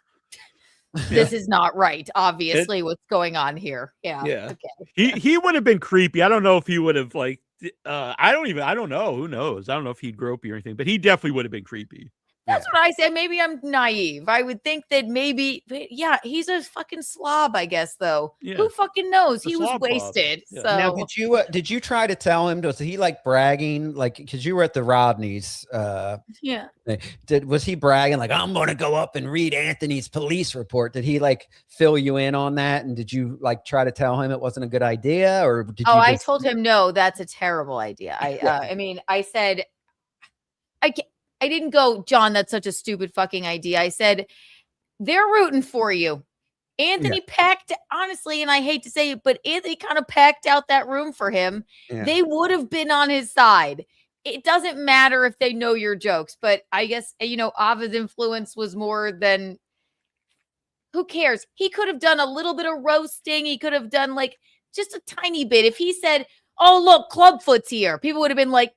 S12: This is not right. Obviously, what's going on here? Yeah.
S8: yeah.
S12: Okay.
S8: He would have been creepy. I don't know if he would have like. I don't know. Who knows? I don't know if he'd gropey or anything, but he definitely would have been creepy.
S12: That's what I said. Maybe I'm naive. I would think that maybe, yeah, he's a fucking slob, I guess, though.
S8: Yeah.
S12: Who fucking knows?
S8: A
S12: He was
S8: slob bob.
S12: wasted.
S8: Yeah.
S12: So
S7: Now, did you try to tell him? Was he like bragging? Like, because you were at the Rodneys.
S12: yeah.
S7: Was he bragging like, I'm going to go up and read Anthony's police report? Did he like fill you in on that? And did you like try to tell him it wasn't a good idea, or did you?
S12: I told him no, that's a terrible idea. I mean, I said, I didn't go, John, that's such a stupid fucking idea. I said, they're rooting for you. Anthony packed, honestly, and I hate to say it, but Anthony kind of packed out that room for him.
S7: Yeah.
S12: They would have been on his side. It doesn't matter if they know your jokes, but I guess, Ava's influence was more than, who cares? He could have done a little bit of roasting. He could have done like just a tiny bit. If he said, oh, look, Clubfoot's here, people would have been like,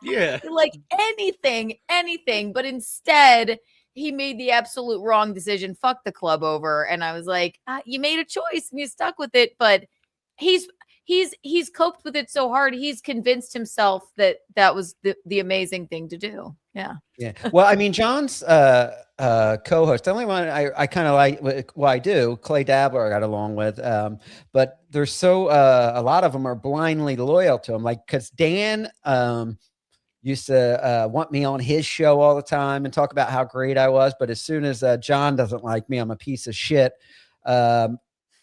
S8: Yeah.
S12: like anything. But instead, he made the absolute wrong decision. Fuck the club over. And I was like, you made a choice and you stuck with it. But he's coped with it so hard. He's convinced himself that was the amazing thing to do. Yeah.
S7: Yeah. Well, I mean, John's co-host, the only one I kind of like, well, I do, Clay Dabbler I got along with, but there's so a lot of them are blindly loyal to him. Like, because Dan used to want me on his show all the time and talk about how great I was. But as soon as John doesn't like me, I'm a piece of shit.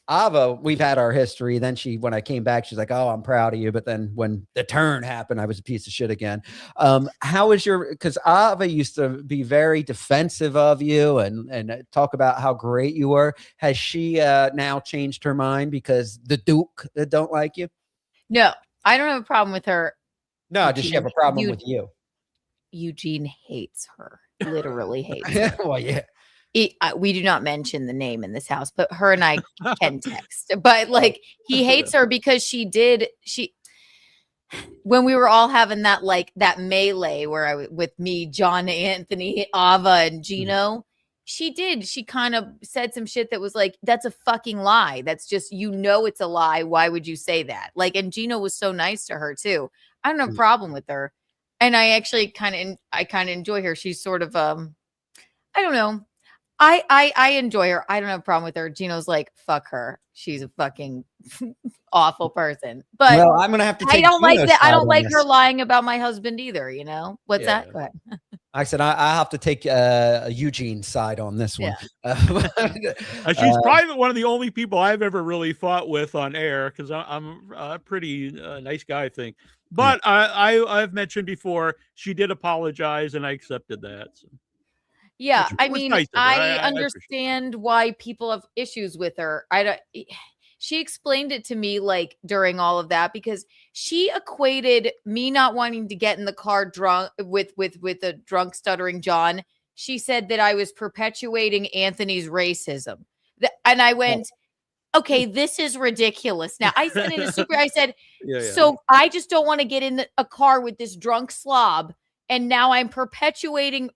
S7: Ava, we've had our history. Then when I came back, she's like, oh, I'm proud of you. But then when the turn happened, I was a piece of shit again. How is because Ava used to be very defensive of you and talk about how great you were. Has she now changed her mind because the Duke don't like you?
S12: No, I don't have a problem with her.
S7: No, does she have a problem with you?
S12: Eugene hates her. Literally hates her.
S7: Well, yeah.
S12: We do not mention the name in this house, but her and I can text. But like, he hates her because when we were all having that melee where with me, John, Anthony, Ava, and Gino, she kind of said some shit that was like, that's a fucking lie. That's just, it's a lie. Why would you say that? Like, and Gino was so nice to her too. I don't have a problem with her. And I actually kind of enjoy her. She's sort of, I don't know. I enjoy her. I don't have a problem with her. Gino's like, fuck her. She's a fucking awful person. But
S7: well, I'm gonna have to.
S12: I don't like that. I don't like her lying about my husband either. What's that? Go ahead.
S7: I said I have to take Eugene's side on this one.
S8: Yeah. She's probably one of the only people I've ever really fought with on air because I'm a pretty nice guy, I think. But I've mentioned before she did apologize, and I accepted that. So.
S12: Yeah, I mean, nice I understand why people have issues with her. She explained it to me like during all of that because she equated me not wanting to get in the car drunk with a drunk stuttering John. She said that I was perpetuating Anthony's racism. And I went, okay, this is ridiculous. Now I said so I just don't want to get in a car with this drunk slob. And now I'm perpetuating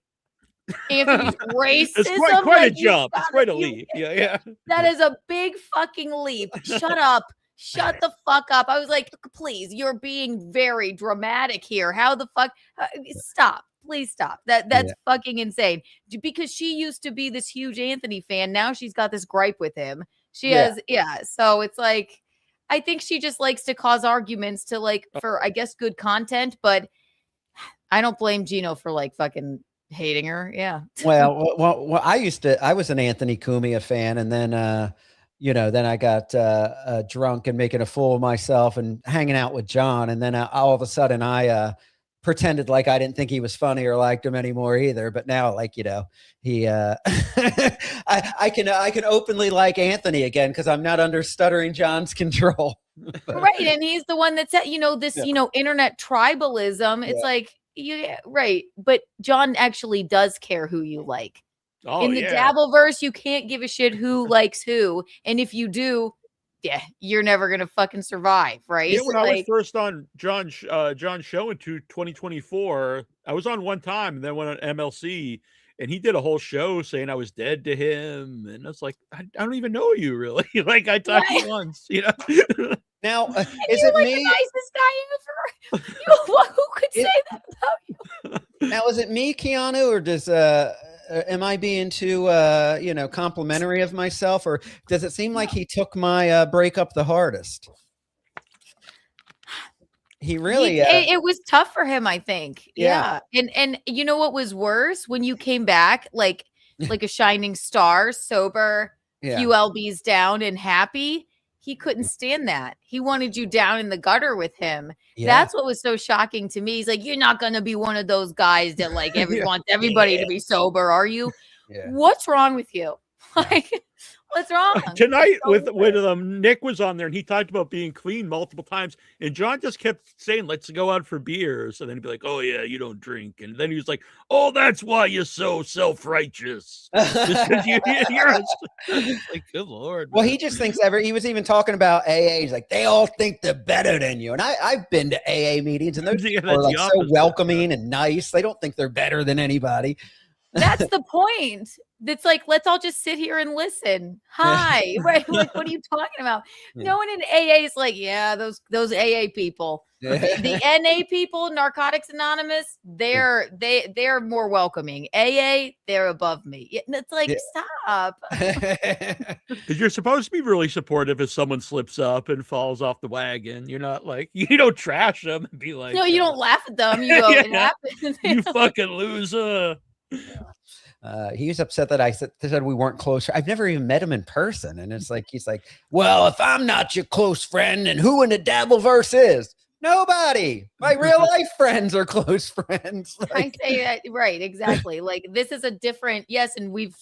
S12: Anthony's racism.
S8: It's quite a jump. It's quite a leap. Yeah.
S12: That is a big fucking leap. Shut up. Shut the fuck up. I was like, please, you're being very dramatic here. How the fuck? Stop. Please stop. That's fucking insane. Because she used to be this huge Anthony fan. Now she's got this gripe with him. She has, So it's like, I think she just likes to cause arguments for, I guess, good content. But I don't blame Gino for fucking hating her. Yeah.
S7: Well, I was an Anthony Cumia fan. And then, then I got drunk and making a fool of myself and hanging out with John. And then all of a sudden I pretended like I didn't think he was funny or liked him anymore either. But now, like, you know, he, I can openly like Anthony again because I'm not under Stuttering John's control.
S12: Right. And he's the one that said, you know, this, you know, internet tribalism. It's like, yeah, right. But John actually does care who you like.
S8: Oh,
S12: in the Dabbleverse, you can't give a shit who likes who. And if you do, yeah, you're never going to fucking survive. Right.
S8: Yeah, when I was first on John's show in 2024, I was on one time and then went on MLC, and he did a whole show saying I was dead to him. And I was like, I don't even know you really. Like, I talked to you once, you know?
S7: Now, is
S12: you're
S7: it
S12: like
S7: me?
S12: the nicest guy ever. Who could say that about you?
S7: Now, is it me, Keanu, or does am I being too you know, complimentary of myself, or does it seem like he took my breakup the hardest? He really
S12: it was tough for him, I think. Yeah. And you know what was worse? When you came back like a shining star, sober, few lbs down and happy. He couldn't stand that. He wanted you down in the gutter with him.
S7: Yeah.
S12: That's what was so shocking to me. He's like, you're not going to be one of those guys that like wants everybody to be sober, are you? What's wrong with you? Like, what's wrong?
S8: Tonight with Nick was on there, and he talked about being clean multiple times, and John just kept saying, let's go out for beers. And then he'd be like, oh yeah, you don't drink. And then he was like, oh, that's why you're so self-righteous. You're like, good Lord.
S7: Well, he just thinks he was even talking about AA. He's like, they all think they're better than you. And I've been to AA meetings, and those people are like so welcoming and nice. They don't think they're better than anybody.
S12: That's the point. It's like, let's all just sit here and listen. Hi. Right? Like, what are you talking about? No one in AA is like, yeah, those AA people. The NA people, Narcotics Anonymous, they're more welcoming. AA, they're above me. And it's like, stop.
S8: Because you're supposed to be really supportive if someone slips up and falls off the wagon. You're not like, you don't trash them and be like,
S12: no, you don't laugh at them. You go, it happens.
S8: You fucking loser.
S7: He was upset that I said we weren't close. I've never even met him in person. And it's like, he's like, well, if I'm not your close friend, then who in the Dabbleverse is? Nobody. My real life friends are close friends.
S12: I say that right, exactly. Like, this is a different, yes, and we've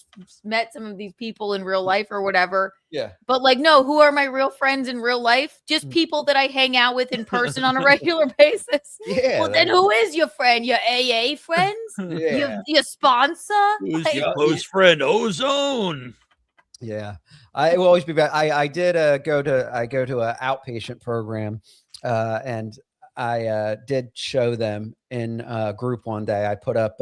S12: met some of these people in real life or whatever.
S7: Yeah.
S12: But like, no, who are my real friends in real life? Just people that I hang out with in person on a regular basis.
S7: Yeah.
S12: Well, then who is your friend? Your AA friends? Your sponsor?
S8: Who's your close friend? Ozone.
S7: Yeah. I will always be back. I did go to an outpatient program. And I did show them in group one day. I put up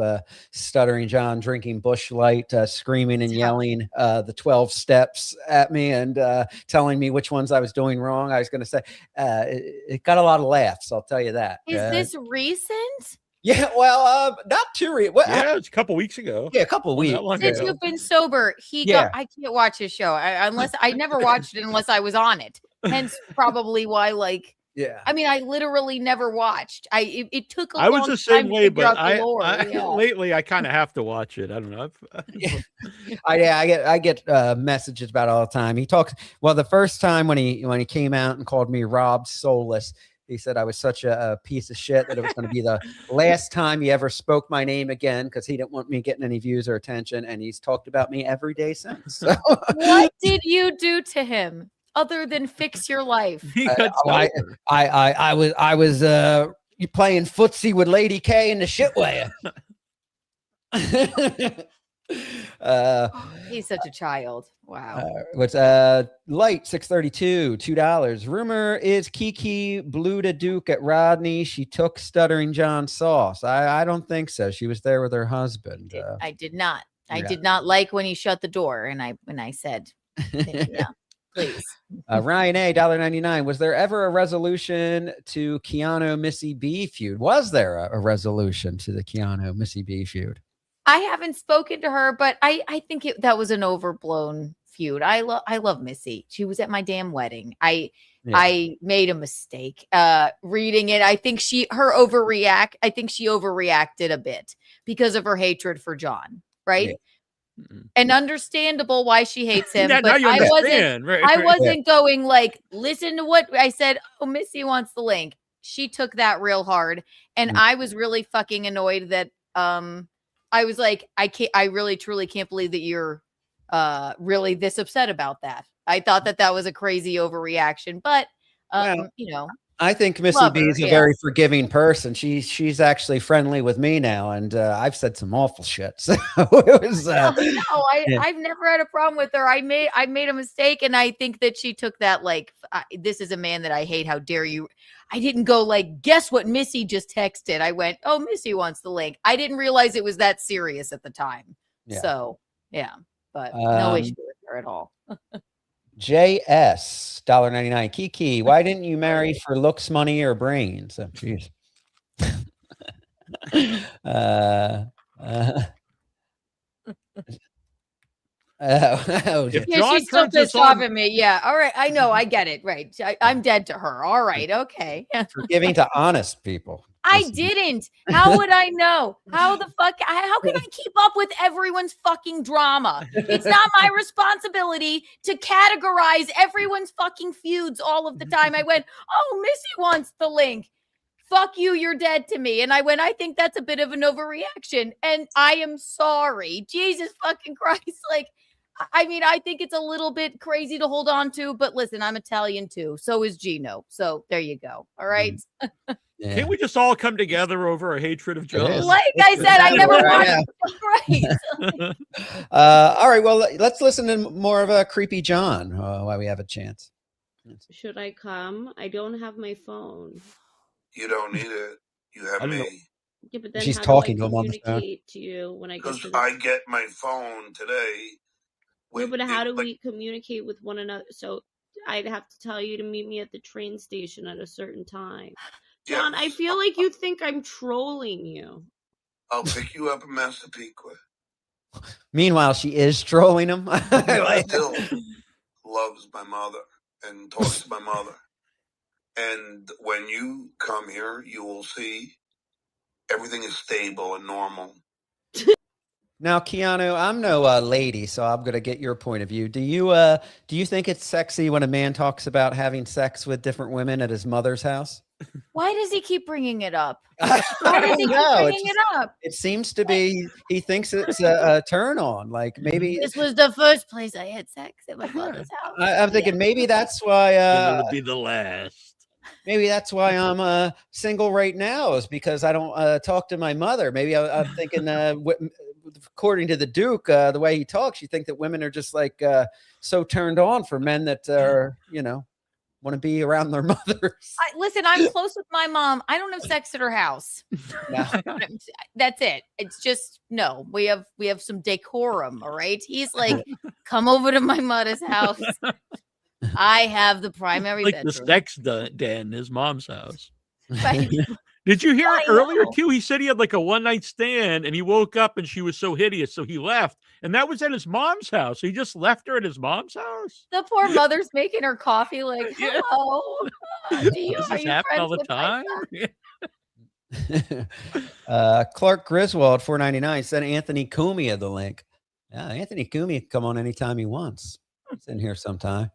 S7: Stuttering John drinking Busch Light, screaming and yelling the 12 steps at me and telling me which ones I was doing wrong. I was going to say it got a lot of laughs. I'll tell you that.
S12: Is this recent?
S7: Yeah, well, not too
S8: it's a couple weeks ago.
S7: Yeah, a couple weeks.
S12: Since you've been sober, I can't watch his show unless I never watched it unless I was on it. Hence, probably why, like.
S7: Yeah,
S12: I mean, I literally never watched. It took a
S8: I
S12: long
S8: was the same
S12: time
S8: way,
S12: to figure
S8: but
S12: out the lore.
S8: lately I kind of have to watch it. I don't know.
S7: I get messages about it all the time. He talks. Well, the first time when he came out and called me Rob Soulless, he said I was such a piece of shit that it was going to be the last time he ever spoke my name again because he didn't want me getting any views or attention. And he's talked about me every day since. So.
S12: What did you do to him? Other than fix your life,
S7: I was playing footsie with Lady K in the shitway.
S12: He's such a child. Wow.
S7: What's Light 632 $2. Rumor is Kiki blew the Duke at Rodney. She took Stuttering John sauce. I don't think so. She was there with her husband.
S12: I did not. I did not like when he shut the door, and I said, yeah. Please.
S7: Ryan A, $1.99. Was there ever a resolution to Keanu Missy B feud? Was there a resolution to the Keanu Missy B feud?
S12: I haven't spoken to her, but I think that was an overblown feud. I love Missy. She was at my damn wedding. I made a mistake reading it. I think she overreacted a bit because of her hatred for John, right? Yeah. And understandable why she hates him.
S8: But
S12: I wasn't going like, listen to what I said. Oh, Missy wants the link. she took that real hard, and I was really fucking annoyed that I was like, I really truly can't believe that you're really this upset about that. I thought that was a crazy overreaction, but
S7: Well,
S12: you know,
S7: I think Missy
S12: love
S7: B
S12: her,
S7: is a
S12: yeah.
S7: very forgiving person. She's actually friendly with me now, and I've said some awful shit. So it was.
S12: No,
S7: Yeah.
S12: I've never had a problem with her. I made a mistake, and I think that she took that like, this is a man that I hate. How dare you? I didn't go like, guess what Missy just texted. I went, oh, Missy wants the link. I didn't realize it was that serious at the time.
S7: Yeah.
S12: So yeah, but no issue with her at all.
S7: JS $1.99. Kiki, why didn't you marry for looks, money, or brains? Oh, jeez.
S8: If
S12: Yeah,
S8: John
S12: she's still
S8: turns this
S12: pissed off
S8: on,
S12: at me. Yeah. All right. I know. I get it. Right. I'm dead to her. All right. Okay.
S7: Forgiving to honest people.
S12: I didn't. How would I know? How the fuck? How can I keep up with everyone's fucking drama? It's not my responsibility to categorize everyone's fucking feuds all of the time. I went, oh, Missy wants the link. Fuck you, you're dead to me. And I went, I think that's a bit of an overreaction. And I am sorry. Jesus fucking Christ. Like, I mean, I think it's a little bit crazy to hold on to, but listen, I'm Italian too. So is Gino. So there you go. All right.
S7: Yeah.
S8: can't we just all come together over a hatred of John?
S7: is.
S12: Like I said, I never
S7: Yeah.
S12: wanted. Right.
S7: All right. Well, let's listen to more of a creepy John while we have a chance.
S10: Should I come? I don't have my phone.
S9: You don't need it. You have
S8: I don't know.
S9: me.
S10: Yeah, but then
S7: She's
S10: how
S7: talking
S10: do
S7: to
S10: I
S7: him on the phone.
S10: communicate to you when I get
S9: Because
S10: to the...
S9: I get my phone today.
S10: No, but how do
S9: like,
S10: we communicate with one another? So I'd have to tell you to meet me at the train station at a certain time. John, I
S9: yes,
S10: feel like you think I'm trolling you.
S9: I'll pick you up in Massapequa.
S7: Meanwhile, she is trolling him.
S9: Still loves my mother and talks to my mother. And when you come here, you will see everything is stable and normal.
S7: Now, Keanu, I'm no lady, so I'm going to get your point of view. Do you think it's sexy when a man talks about having sex with different women at his mother's house?
S12: Why does he keep bringing it up?
S7: I
S12: Why does he
S7: don't
S12: keep
S7: know.
S12: bringing it up?
S7: It seems to be he thinks it's a turn on. Like maybe
S12: This was the first place I had sex at my mother's house.
S7: I'm thinking maybe that's why.
S8: And it'll be the last.
S7: Maybe that's why I'm single right now, is because I don't talk to my mother. Maybe I'm thinking, according to the Duke, the way he talks, you think that women are just like so turned on for men that are, want to be around their mothers.
S12: Listen, I'm close with my mom. I don't have sex at her house.
S7: No.
S12: That's it. It's just no. We have some decorum. All right. He's like, come over to my mother's house. I have the primary
S8: Like
S12: bedroom.
S8: the sex den, his mom's house.
S12: Right.
S8: Did you hear
S12: I
S8: earlier
S12: know.
S8: too? He said he had like a one-night stand and he woke up and she was so hideous, so he left. And that was at his mom's house. So he just left her at his mom's house.
S12: The poor mother's making her coffee. Like,
S8: Yeah.
S12: hello.
S8: Does
S12: Are
S8: this
S12: you
S8: happen all
S12: friends
S8: the
S12: with my son?
S8: time?
S7: Clark Griswold, $4.99, sent Anthony Cumia the link. Yeah, Anthony Cumia can come on anytime he wants. He's in here sometime.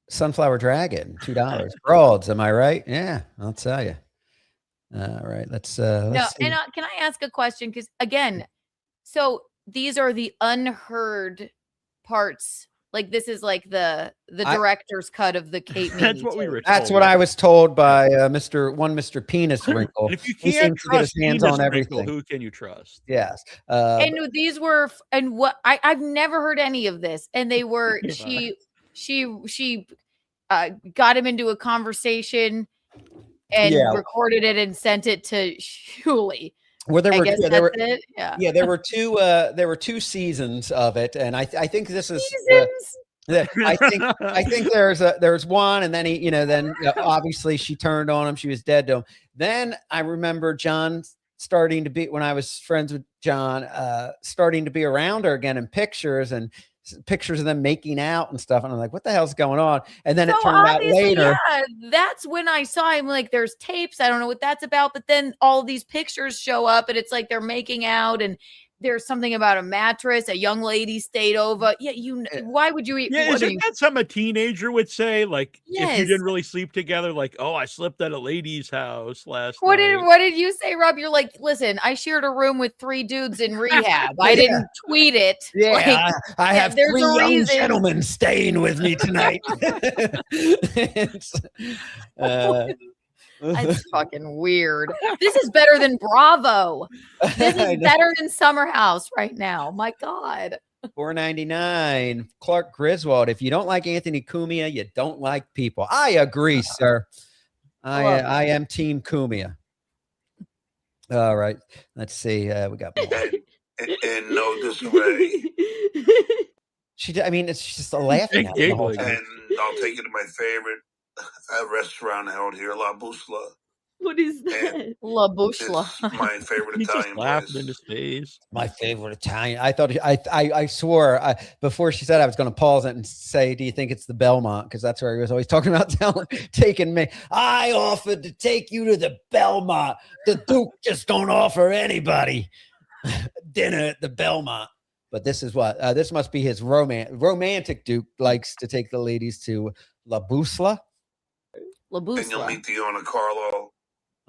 S7: Sunflower Dragon, $2. Broads, am I right? Yeah, I'll tell you. All right, let's see.
S12: And can I ask a question? Because again, so these are the unheard parts. Like this is like the director's cut of the Kate.
S8: That's
S12: Meany
S8: what we
S12: tape.
S8: were
S7: That's
S8: told.
S7: what I was told by Mr. Penis Wrinkle.
S8: And if you
S7: He
S8: can't
S7: seems to get his
S8: trust
S7: hands
S8: Penis
S7: on
S8: Wrinkle,
S7: everything.
S8: who can you trust?
S7: Yes.
S12: And these were and what I've never heard any of this. And they were
S8: Yeah.
S12: she got him into a conversation and
S7: Yeah.
S12: recorded it and sent it to Shuli.
S7: Well, there
S12: I
S7: were
S12: guess
S7: there were
S12: that's it. Yeah.
S7: yeah there were two seasons of it, and I think this is
S12: Seasons.
S7: I think there's one, and then then obviously she turned on him. She was dead to him. Then I remember John starting to be, when I was friends with John, starting to be around her again in pictures and pictures of them making out and stuff. And I'm like, what the hell's going on? And then it
S12: So
S7: turned out
S12: obviously,
S7: later.
S12: yeah, that's when I saw him. Like, there's tapes. I don't know what that's about, but then all these pictures show up, and it's like they're making out, and there's something about a mattress. A young lady stayed over. Yeah, why would you eat?
S8: Yeah, isn't that something a teenager would say? Like, if you
S12: Yes.
S8: didn't really sleep together, like, oh, I slept at a lady's house last night.
S12: What did you say, Rob? You're like, listen, I shared a room with 3 dudes in rehab. I didn't tweet it.
S11: Yeah,
S12: Like,
S11: I have
S12: there's
S11: 3
S12: a
S11: young
S12: reason.
S11: gentlemen staying with me tonight.
S12: That's fucking weird. This is better than Bravo. This is better than Summer House right now. My God.
S7: $4.99. Clark Griswold. If you don't like Anthony Cumia, you don't like people. I agree, sir. I am Team Cumia. All right. Let's see. We got more.
S9: And no disarray.
S7: I mean, it's just a laughing at the whole time.
S9: And I'll take you to my favorite restaurant out here, La Busla.
S10: What is that?
S12: La Busla.
S9: It's my favorite
S8: He just
S9: Italian
S8: laughed
S9: place.
S8: in his face.
S7: My favorite Italian. I thought I swore before she said I was going to pause it and say, "Do you think it's the Belmont?" Because that's where he was always talking about taking me. I offered to take you to the Belmont. The Duke just don't offer anybody dinner at the Belmont. But this is what this must be his romantic Duke likes to take the ladies to La Busla.
S12: La
S9: And you'll
S12: Busla.
S9: meet the owner, Carlo.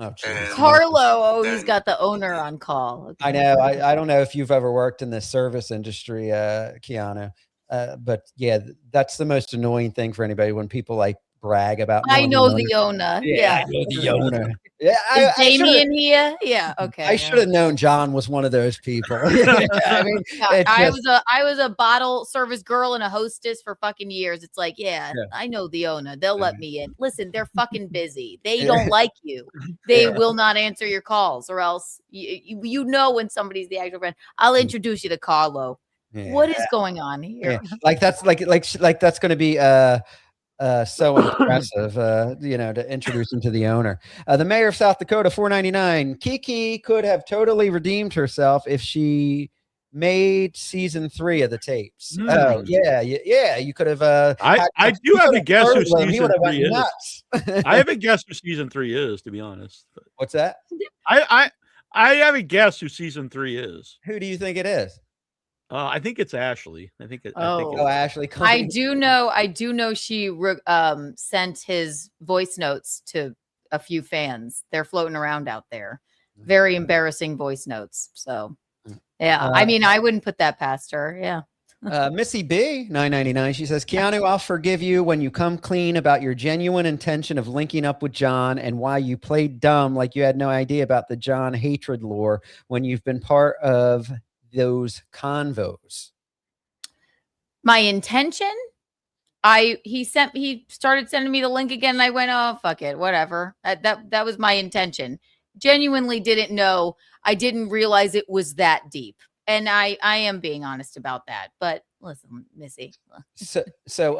S7: Oh, geez.
S12: Carlo. Oh, he's got the owner on call. Okay.
S7: I know. I don't know if you've ever worked in the service industry, Keanu, but yeah, that's the most annoying thing for anybody when people like brag about.
S12: I
S7: knowing
S12: know
S7: the
S12: the owner. Yeah.
S7: I know the owner. Yeah,
S12: Is Damien here? Yeah. Okay.
S7: I should have known John was one of those people. I mean,
S12: I was a bottle service girl and a hostess for fucking years. It's like, yeah. I know the owner. They'll let me in. Listen, they're fucking busy. They don't like you. They will not answer your calls, or else you know when somebody's the actual friend. I'll introduce you to Carlo.
S7: Yeah.
S12: What is going on here?
S7: Yeah. Like that's like that's going to be so impressive, to introduce him to the owner. The mayor of South Dakota, $4.99. Kiki could have totally redeemed herself if she made season 3 of the tapes. Oh yeah. You could have.
S8: I do have a guess who season 3 is.
S7: Nuts.
S8: I have a guess who season 3 is, to be honest. But
S7: What's that?
S8: I have a guess who season 3 is.
S7: Who do you think it is?
S8: I think it's Ashley. I think
S7: Ashley.
S12: I do know she sent his voice notes to a few fans. They're floating around out there. Very embarrassing voice notes. So, yeah. I mean, I wouldn't put that past her. Yeah.
S7: Missy B, $9.99. She says, Keanu, I'll forgive you when you come clean about your genuine intention of linking up with John and why you played dumb like you had no idea about the John hatred lore when you've been part of those convos.
S12: My intention, he started sending me the link again, and I went, oh fuck it, whatever. That was my intention. Genuinely didn't know. I didn't realize it was that deep, and I am being honest about that. But listen, Missy.
S7: So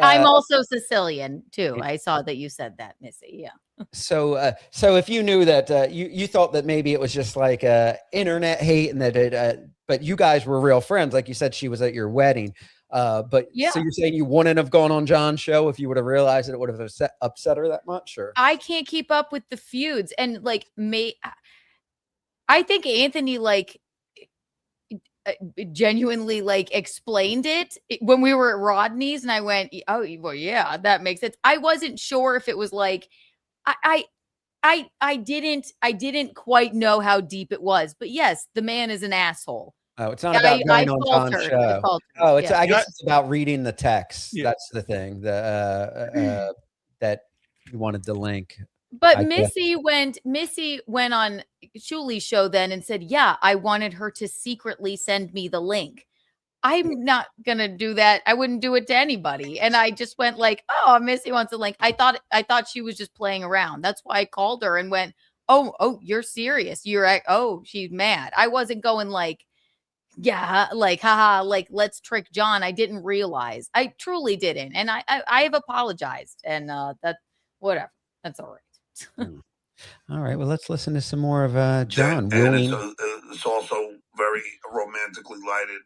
S12: I'm also Sicilian too. I saw that you said that, Missy. Yeah.
S7: So if you knew that you thought that maybe it was just like internet hate and that it, but you guys were real friends, like you said, she was at your wedding. But so you're saying you wouldn't have gone on John's show if you would have realized that it would have upset her that much? Or
S12: I can't keep up with the feuds, and like I think Anthony genuinely explained it when we were at Rodney's, and I went, oh well, yeah, that makes sense. I wasn't sure if it was like I didn't quite know how deep it was, but yes, the man is an asshole.
S7: Oh, it's not about going on John's show. Oh, it's I guess it's about reading the text. Yeah. That's the thing that you wanted to link.
S12: But Missy went on Shuli's show then and said, yeah, I wanted her to secretly send me the link. I'm not gonna do that. I wouldn't do it to anybody. And I just went like, oh, Missy wants a link. I thought she was just playing around. That's why I called her and went, oh, you're serious. You're like, oh, she's mad. I wasn't going like, yeah, like, haha, like, let's trick John. I didn't realize. I truly didn't. And I have apologized. And that, whatever. That's all right.
S7: All right. Well, let's listen to some more of John.
S9: And it's also very romantically lighted.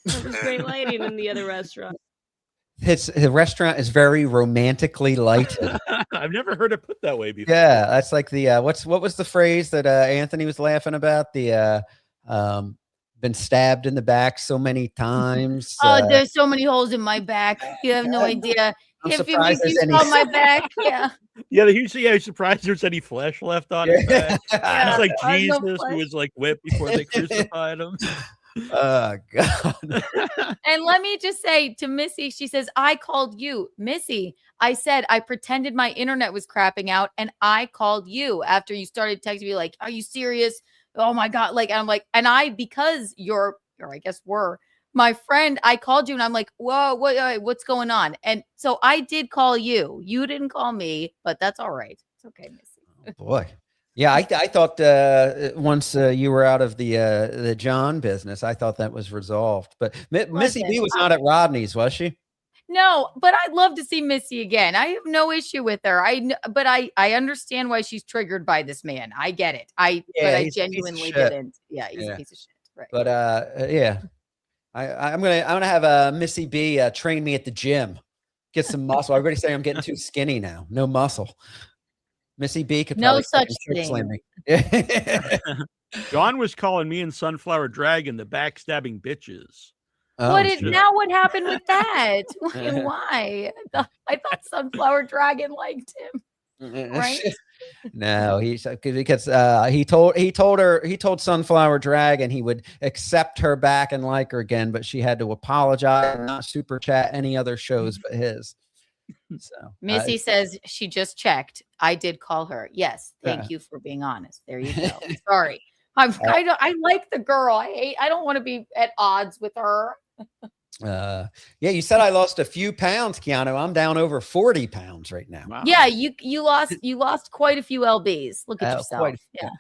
S10: There was great lighting in the other restaurant.
S7: His restaurant is very romantically lighted.
S8: I've never heard it put that way before.
S7: Yeah, that's like the what was the phrase that Anthony was laughing about? The been stabbed in the back so many times.
S12: Oh, there's so many holes in my back. You have no idea.
S7: I'm
S12: If
S7: surprised
S12: you
S7: there's any.
S12: saw my back, yeah.
S8: Yeah, he's surprised there's any flesh left on his back.
S12: Yeah,
S8: He's like
S12: no
S8: Jesus,
S12: flesh.
S8: who was like whipped before they crucified him.
S7: Oh God.
S12: And let me just say to Missy, she says, I called you. Missy, I said I pretended my internet was crapping out and I called you after you started texting me like, are you serious? Oh my God. Like, and I'm like, and because you're, or I guess were my friend, I called you and I'm like, whoa, what's going on? And so I did call you. You didn't call me, but that's all right. It's okay, Missy.
S7: Oh, boy. Yeah, I thought once you were out of the John business, I thought that was resolved. But Missy B was not at Rodney's, was she?
S12: No, but I'd love to see Missy again. I have no issue with her. But I understand why she's triggered by this man. I get it. But I genuinely didn't. Yeah, he's a piece of shit. Right.
S7: But yeah, I'm gonna have Missy B train me at the gym, get some muscle. Everybody's saying I'm getting too skinny now. No muscle. Missy B could
S12: no
S7: probably
S12: such thing.
S7: Me.
S8: John was calling me and Sunflower Dragon the backstabbing bitches.
S7: Oh,
S12: what happened with that? Why? I thought Sunflower Dragon liked him. Right?
S7: No, because he told Sunflower Dragon he would accept her back and like her again, but she had to apologize and not super chat any other shows but his. So
S12: Missy says she just checked. I did call her. Yes, thank you for being honest. There you go. Sorry, I like the girl. I don't want to be at odds with her.
S7: Yeah, you said I lost a few pounds, Keanu. I'm down over 40 pounds right now.
S12: Wow. Yeah, you lost quite a few lbs. Look at yourself. Yeah.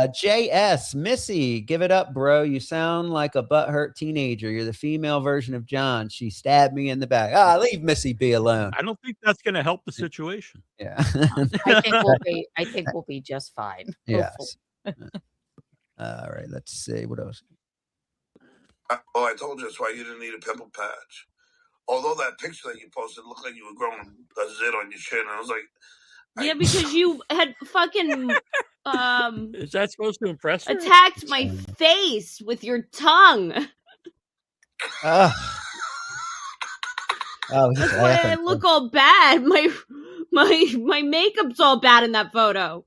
S7: JS Missy, give it up, bro. You sound like a butthurt teenager. You're the female version of John. She stabbed me in the back. Leave Missy B alone.
S8: I don't think that's going to help the situation.
S7: Yeah.
S12: I think we'll be just fine.
S7: Yes. All right. Let's see what else.
S9: I told you that's why you didn't need a pimple patch. Although that picture that you posted looked like you were growing a zit on your chin. I was like,
S10: yeah, because you had fucking
S8: is that supposed to impress her?
S10: Attacked my face with your tongue.
S7: He's
S10: that's why I look all bad. My makeup's all bad in that photo.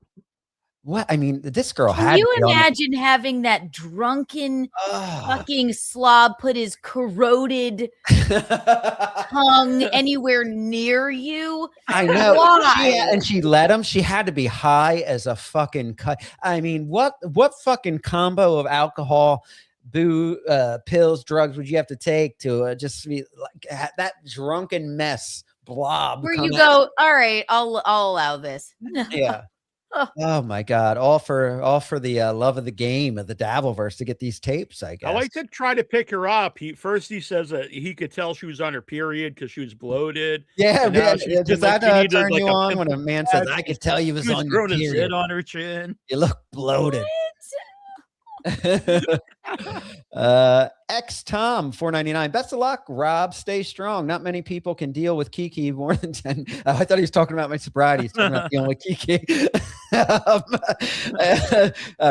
S7: What? I mean, this girl
S12: Can you imagine having that drunken fucking slob put his corroded tongue anywhere near you?
S7: I know.
S12: Why?
S7: And she let him. She had to be high as a fucking cut. I mean, what fucking combo of alcohol, pills, drugs would you have to take to just be like that drunken mess blob?
S12: Where you go, all right, I'll allow this.
S7: Yeah. Oh my God! All for the love of the game of the Dabbleverse to get these tapes. I guess
S8: I like to try to pick her up. He says that he could tell she was on her period because she was bloated.
S7: Yeah, does that turn you on when a man says,
S8: patch.
S7: "I could tell you was on your period"?
S8: A zit on her chin.
S7: You look bloated. X Tom 499. Best of luck, Rob. Stay strong. Not many people can deal with Kiki more than 10. I thought he was talking about my sobriety. He's talking about dealing with Kiki.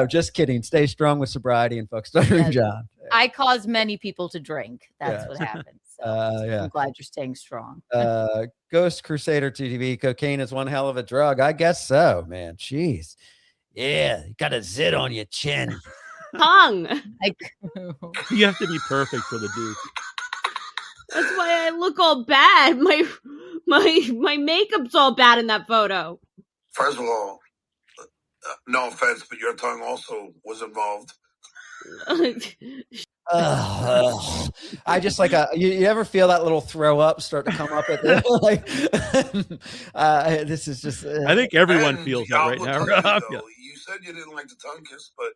S7: Just kidding. Stay strong with sobriety and folks. John.
S12: I cause many people to drink. That's what happens. So I'm glad you're staying strong.
S7: Ghost Crusader TV. Cocaine is one hell of a drug. I guess so, man. Jeez. Yeah, you got a zit on your chin.
S10: Tongue.
S8: You have to be perfect for the Duke.
S10: That's why I look all bad. My makeup's all bad in that photo.
S9: First of all, no offense, but your tongue also was involved.
S7: I just like you ever feel that little throw up start to come up at the this is just
S8: I think everyone feels that right now. Rob.
S9: You said you didn't like the tongue kiss, but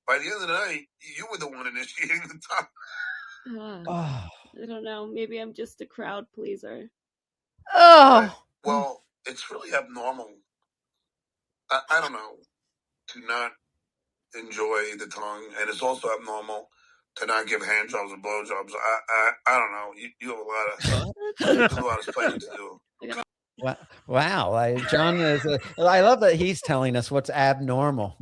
S9: by the end of the night, you were the one initiating the tongue.
S10: I don't know. Maybe I'm just a crowd pleaser.
S9: Well, it's really abnormal. I don't know, to not enjoy the tongue, and it's also abnormal to not give hand jobs and blow jobs. I don't know. You have a lot of explaining to do.
S7: Wow. John is. I love that he's telling us what's abnormal.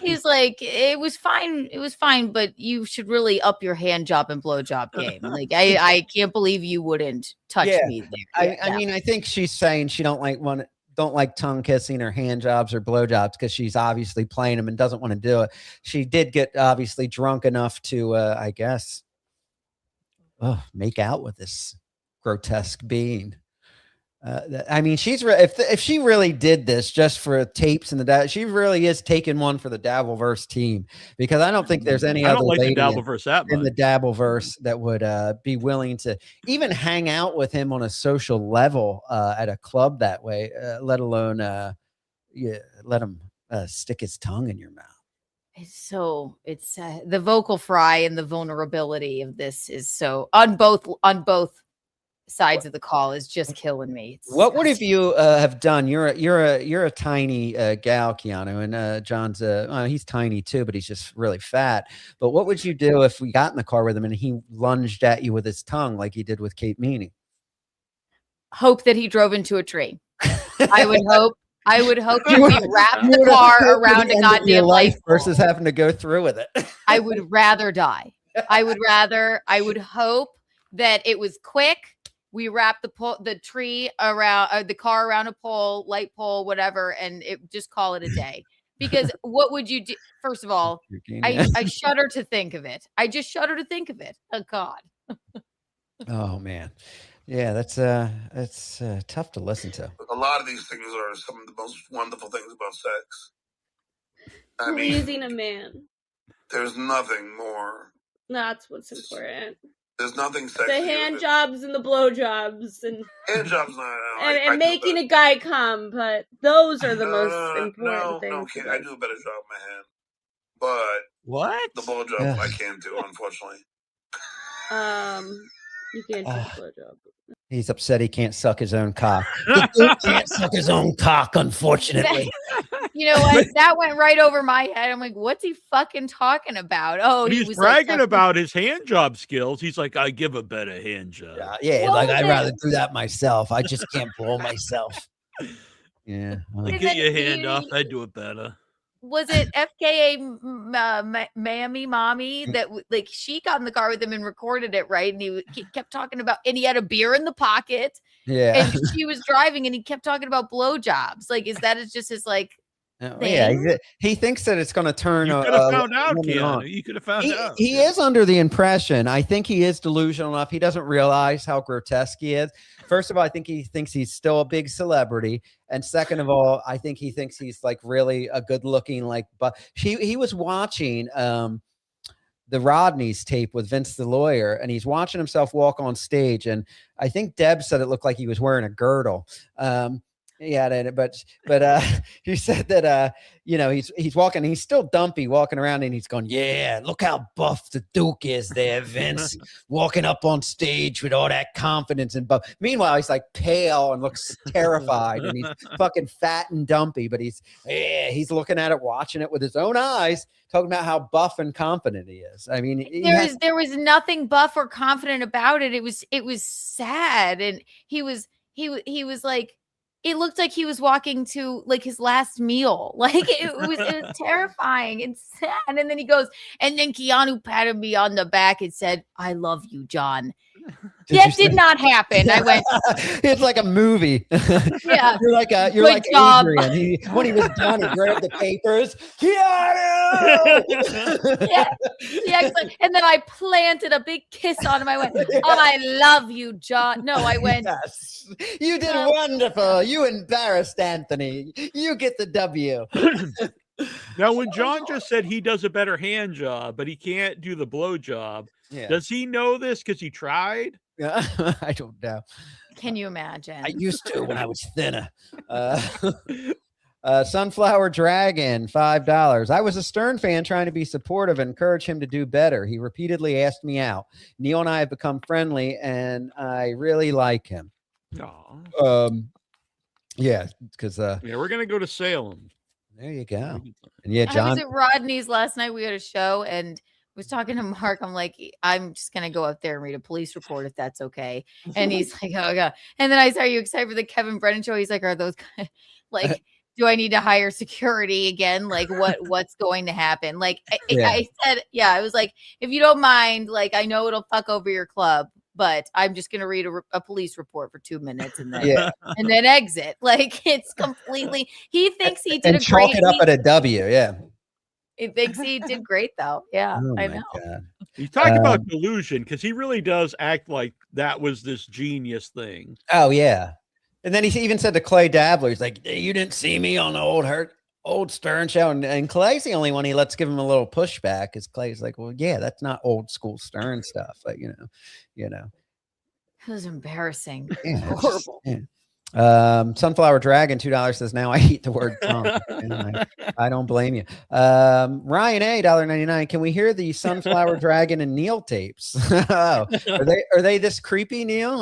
S12: He's like, it was fine, but you should really up your hand job and blow job game. Like, I can't believe you wouldn't touch
S7: Yeah.
S12: me there.
S7: I mean, I think she's saying she don't like tongue kissing or hand jobs or blow jobs because she's obviously playing them and doesn't want to do it. She did get obviously drunk enough to, I guess, make out with this grotesque being. I mean, if she really did this just for tapes and she really is taking one for the Dabbleverse team, because I don't think there's any
S8: I
S7: other
S8: don't like the
S7: lady
S8: Dabbleverse that
S7: in
S8: much.
S7: the Dabbleverse that would be willing to even hang out with him on a social level at a club that way, let alone let him stick his tongue in your mouth.
S12: It's the vocal fry and the vulnerability of this is so on both sides of the call is just killing me.
S7: What would you have done? You're a tiny gal, Keanu, and John's he's tiny too, but he's just really fat. But what would you do if we got in the car with him and he lunged at you with his tongue like he did with Kate Meany?
S12: Hope that he drove into a tree. I would hope that we wrapped the car around a goddamn life
S7: versus having to go through with it.
S12: I would rather die. I would hope that it was quick. We wrapped the tree around the car around a pole, light pole, whatever, and it just call it a day. Because what would you do? First of all, I shudder to think of it. I just shudder to think of it. Oh God.
S7: Oh man. Yeah, that's tough to listen to.
S9: A lot of these things are some of the most wonderful things about sex.
S10: Pleasing a man.
S9: There's nothing more.
S10: That's what's important.
S9: There's nothing sexy.
S10: The hand jobs and the blow jobs and
S9: hand jobs,
S10: and making a guy come, but those are the most important things.
S9: No, I do a better job with my hand, but
S8: what
S9: the blow job I can't do, unfortunately.
S10: You can't do a blow job.
S7: He's upset he can't suck his own cock.
S11: He can't suck his own cock, unfortunately.
S12: You know what? That went right over my head. I'm like, what's he fucking talking about? Oh,
S8: he's
S12: was
S8: bragging about his hand job skills. He's like, I give a better hand job.
S11: Yeah, like I'd rather do that myself. I just can't blow myself.
S7: Yeah.
S8: Like, get your hand off. I do it better.
S12: Was it FKA Mammy Mommy that like she got in the car with him and recorded it, right? And he kept talking about, and he had a beer in the pocket.
S7: Yeah.
S12: And she was driving and he kept talking about blowjobs. Like, is that just his like
S7: yeah, he thinks that it's going to turn.
S8: You could have found out, Keanu. You could have found out.
S7: He is under the impression. I think he is delusional enough. He doesn't realize how grotesque he is. First of all, I think he thinks he's still a big celebrity, and second of all, I think he thinks he's like really a good-looking like. But he was watching the Rodney's tape with Vince the lawyer, and he's watching himself walk on stage, and I think Deb said it looked like he was wearing a girdle. Yeah, but he said that he's walking, he's still dumpy walking around, and he's going, yeah, look how buff the Duke is there, Vince, walking up on stage with all that confidence and buff. Meanwhile, he's like pale and looks terrified, and he's fucking fat and dumpy, but he's looking at it, watching it with his own eyes, talking about how buff and confident he is. I mean,
S12: there was nothing buff or confident about it. It was sad, and he was like. It looked like he was walking to like his last meal. Like it was terrifying and sad. And then he goes, and then Keanu patted me on the back and said, I love you, John. That did not happen. I went.
S7: It's like a movie.
S12: Yeah,
S7: you're like Adrian. When he was done, he grabbed the papers. Keanu.
S12: yeah. And then I planted a big kiss on him. I went, I love you, John. No, I went.
S7: Yes, you did wonderful. You embarrassed Anthony. You get the W.
S8: Now, when John just said he does a better hand job, but he can't do the blow job, does he know this because he tried?
S7: Yeah, I don't know.
S12: Can you imagine?
S11: I used to when I was thinner.
S7: Sunflower Dragon, $5. I was a Stern fan trying to be supportive and encourage him to do better. He repeatedly asked me out. Neil and I have become friendly, and I really like him. Yeah, because
S8: we're gonna go to Salem.
S7: There you go. And yeah, John.
S12: I was at Rodney's last night. We had a show, and was talking to Mark. I'm like, I'm just gonna go up there and read a police report if that's okay. And he's like, oh god. And then I said, are you excited for the Kevin Brennan show? He's like, are those like, do I need to hire security again? Like, what's going to happen? Like, I said, yeah, I was like, if you don't mind, like, I know it'll fuck over your club, but I'm just gonna read a police report for 2 minutes and then and then exit. Like, it's completely. He thinks he did
S7: and
S12: a
S7: chalk
S12: great.
S7: it up at a W. Yeah.
S12: He thinks he did great though. Yeah,
S7: Oh
S12: I
S7: my
S12: know.
S7: God.
S8: You talk about delusion because he really does act like that was this genius thing.
S7: Oh yeah. And then he even said to Clay Dabler, he's like, you didn't see me on the old Stern show. And Clay's the only one he lets give him a little pushback because Clay's like, well, yeah, that's not old school Stern stuff. But you know.
S12: It was embarrassing.
S7: Yeah,
S12: Horrible.
S7: Sunflower Dragon $2 says, now I hate the word Trump. I don't blame you. Ryan A $1.99. Can we hear the Sunflower Dragon and Neal tapes? Oh, are they this creepy, Neal?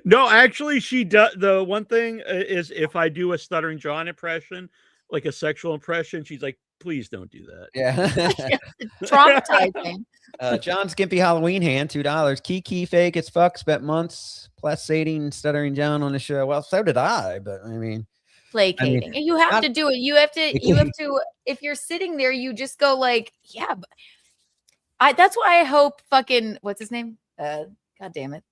S8: No, actually, she does. The one thing is if I do a Stuttering John impression, like a sexual impression, she's like, please don't do that.
S7: Yeah.
S12: Traumatizing.
S7: John Skimpy Halloween hand $2. Kiki fake as fuck. Spent months placating Stuttering John on the show. Well, so did I, but I mean,
S12: placating. And you have to do it. You have to. If you're sitting there, you just go like, yeah. But that's why I hope fucking what's his name? God damn it.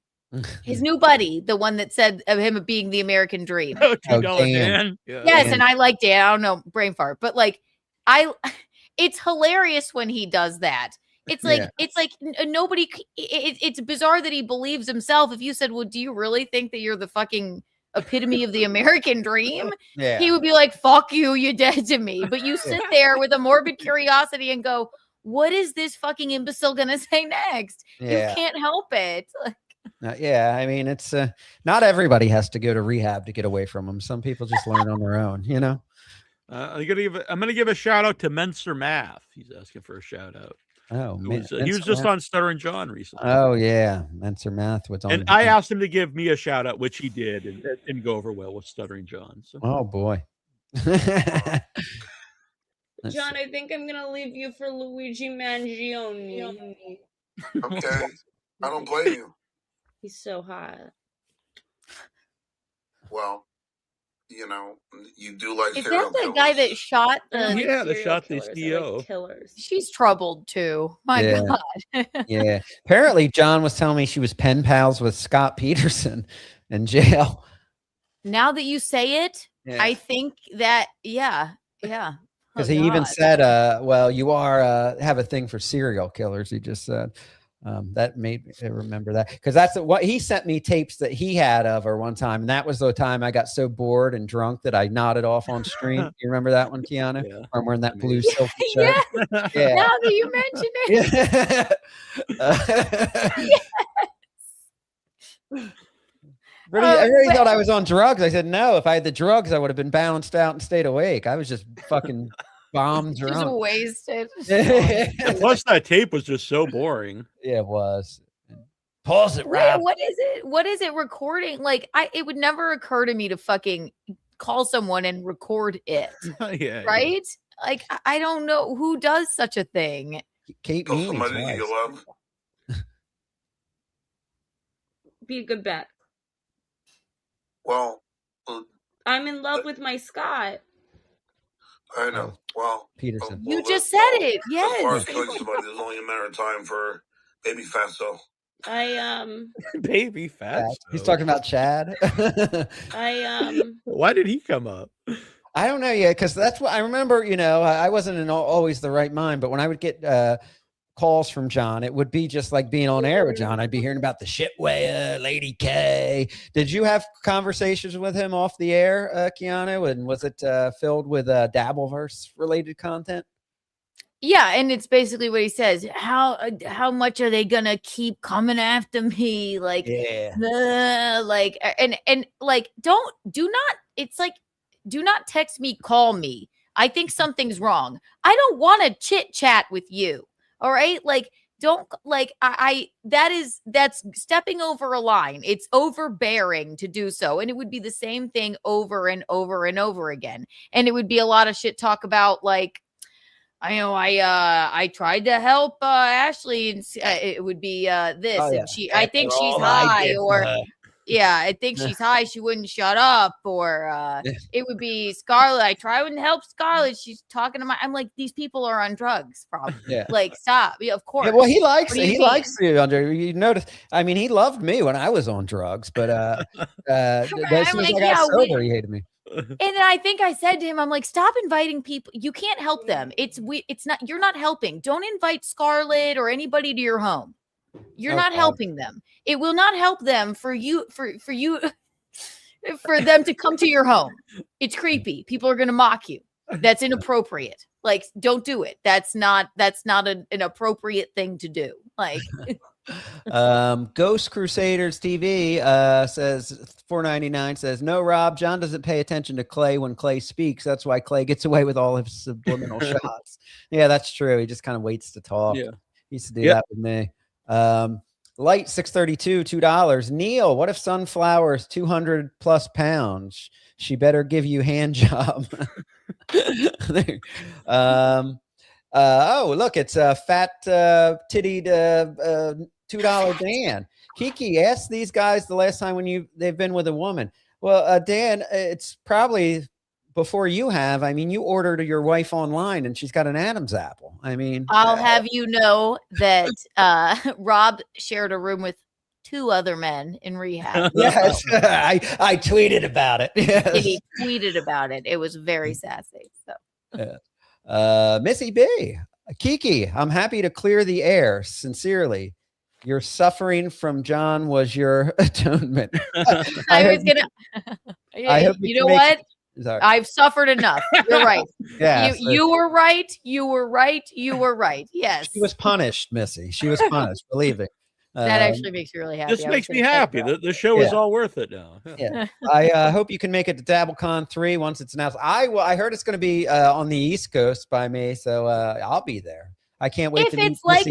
S12: His new buddy, the one that said of him being the American dream.
S8: $2 Dan.
S12: Yes,
S7: Dan.
S12: and I like Dan. I don't know, brain fart, but like it's hilarious when he does that. It's like nobody. It's bizarre that he believes himself. If you said, "Well, do you really think that you're the fucking epitome of the American dream?"
S7: Yeah.
S12: He would be like, "Fuck you, you're dead to me." But you sit there with a morbid curiosity and go, "What is this fucking imbecile gonna say next?"
S7: Yeah.
S12: You can't help it.
S7: Yeah, I mean, it's not everybody has to go to rehab to get away from them. Some people just learn on their own, you know.
S8: I'm gonna give a shout out to Menser Math. He's asking for a shout out.
S7: Oh,
S8: he was just on Stuttering John recently.
S7: Oh yeah, Menser Math was on.
S8: And I asked him to give me a shout out, which he did, and it didn't go over well with Stuttering John. So.
S7: Oh boy.
S10: John, I think I'm gonna leave you for Luigi Mangione.
S9: Okay, I don't blame you.
S10: He's so hot.
S9: Well, you know, you do like
S12: Is
S9: serial
S12: that the
S9: killers.
S12: guy that shot the?
S8: Yeah, the shot the
S10: killers. I
S8: CEO.
S10: like killers.
S12: She's troubled too. My God.
S7: Yeah. Apparently, John was telling me she was pen pals with Scott Peterson in jail.
S12: Now that you say it,
S7: Yeah.
S12: I think that yeah.
S7: Because
S12: Oh,
S7: he even
S12: God.
S7: said, well, you are have a thing for serial killers. He just said. That made me remember that because that's what he sent me tapes that he had of her one time, and that was the time I got so bored and drunk that I nodded off on stream. You remember that one, Kiana?
S8: Yeah.
S7: I'm wearing that blue silky shirt.
S12: Yeah.
S7: Yeah.
S12: Now that you mention it,
S7: Everybody thought I was on drugs. I said no. If I had the drugs, I would have been balanced out and stayed awake. I was just fucking bombed
S12: just
S7: drunk.
S12: wasted.
S8: Plus, that tape was just so boring.
S7: Yeah, it was. Pause it,
S12: Wait,
S7: Rob.
S12: what is it? What is it recording? Like, it would never occur to me to fucking call someone and record it.
S8: Yeah.
S12: Right? Like, I don't know who does such a thing.
S7: Kate
S9: Tell
S7: Meany
S9: somebody that you love.
S10: Be a good bet.
S9: Well,
S10: I'm in love with my Scott.
S9: I know. Well,
S7: Peterson.
S12: You
S9: well,
S12: just
S9: that-
S12: said it.
S9: As far as
S12: Yes.
S9: killing somebody, there's only a matter of time for baby Fatso.
S8: Baby fat.
S7: He's talking about Chad.
S8: Why did he come up?
S7: I don't know yet, because that's what I remember. You know, I wasn't in always the right mind, but when I would get calls from John, it would be just like being on air with John. I'd be hearing about the shitware, Lady K. Did you have conversations with him off the air, Keanu? And was it filled with Dabbleverse related content?
S12: Yeah, and it's basically what he says. How much are they gonna keep coming after me? Like, like, and like, do not. It's like, do not text me, call me. I think something's wrong. I don't want to chit chat with you. All right, like, don't like that's stepping over a line. It's overbearing to do so, and it would be the same thing over and over and over again, and it would be a lot of shit talk about like. I tried to help Ashley, and it would be this,
S7: Oh, yeah.
S12: and I think
S11: After
S12: she's
S11: all I
S12: high,
S11: did for
S12: or
S11: her.
S12: yeah, I think she's high. She wouldn't shut up, or it would be Scarlett. I try and help Scarlett. She's talking to I'm like, these people are on drugs, probably.
S7: Yeah.
S12: Like, stop. Yeah, of course.
S7: Yeah, well, he likes
S12: What do you
S7: he
S12: mean?
S7: likes you under. You notice? I mean, he loved me when I was on drugs, but as soon as
S12: like,
S7: I got
S12: yeah,
S7: sober, he hated me.
S12: And then I think I said to him, I'm like, stop inviting people. You can't help them. It's not, you're not helping. Don't invite Scarlett or anybody to your home. You're not helping them. It will not help them for you for them to come to your home. It's creepy. People are going to mock you. That's inappropriate. Like, don't do it. That's not an appropriate thing to do. Like,
S7: Ghost Crusaders TV says $4.99 says, no, Rob, John doesn't pay attention to Clay when Clay speaks. That's why Clay gets away with all his subliminal shots. Yeah, that's true. He just kind of waits to talk.
S8: Yeah.
S7: He used to do that with me. Light 632, $2. Neil, what if Sunflower's 200 plus pounds? She better give you hand job. Oh, look, it's a fat tittied $2 Dan. Kiki, ask these guys the last time when they've been with a woman. Well, Dan, it's probably before you have. I mean, you ordered your wife online and she's got an Adam's apple. I mean,
S12: I'll have you know that Rob shared a room with 2 other men in rehab.
S11: Yes, I tweeted about it. Yes.
S12: And he tweeted about it. It was very sassy. So.
S7: Yeah. Missy B. Kiki, I'm happy to clear the air. Sincerely, your suffering from John was your atonement.
S12: I was gonna. You know what? I've suffered enough. You're right.
S7: Yeah,
S12: you were right. You were right. You were right. Yes.
S7: She was punished, Missy. She was punished. Believe it.
S12: That actually makes me really happy.
S8: This makes me happy. The show is all worth it now.
S7: Yeah. I hope you can make it to DabbleCon 3 once it's announced. I heard it's going to be on the East Coast by me, so I'll be there. I can't wait.
S12: If it's like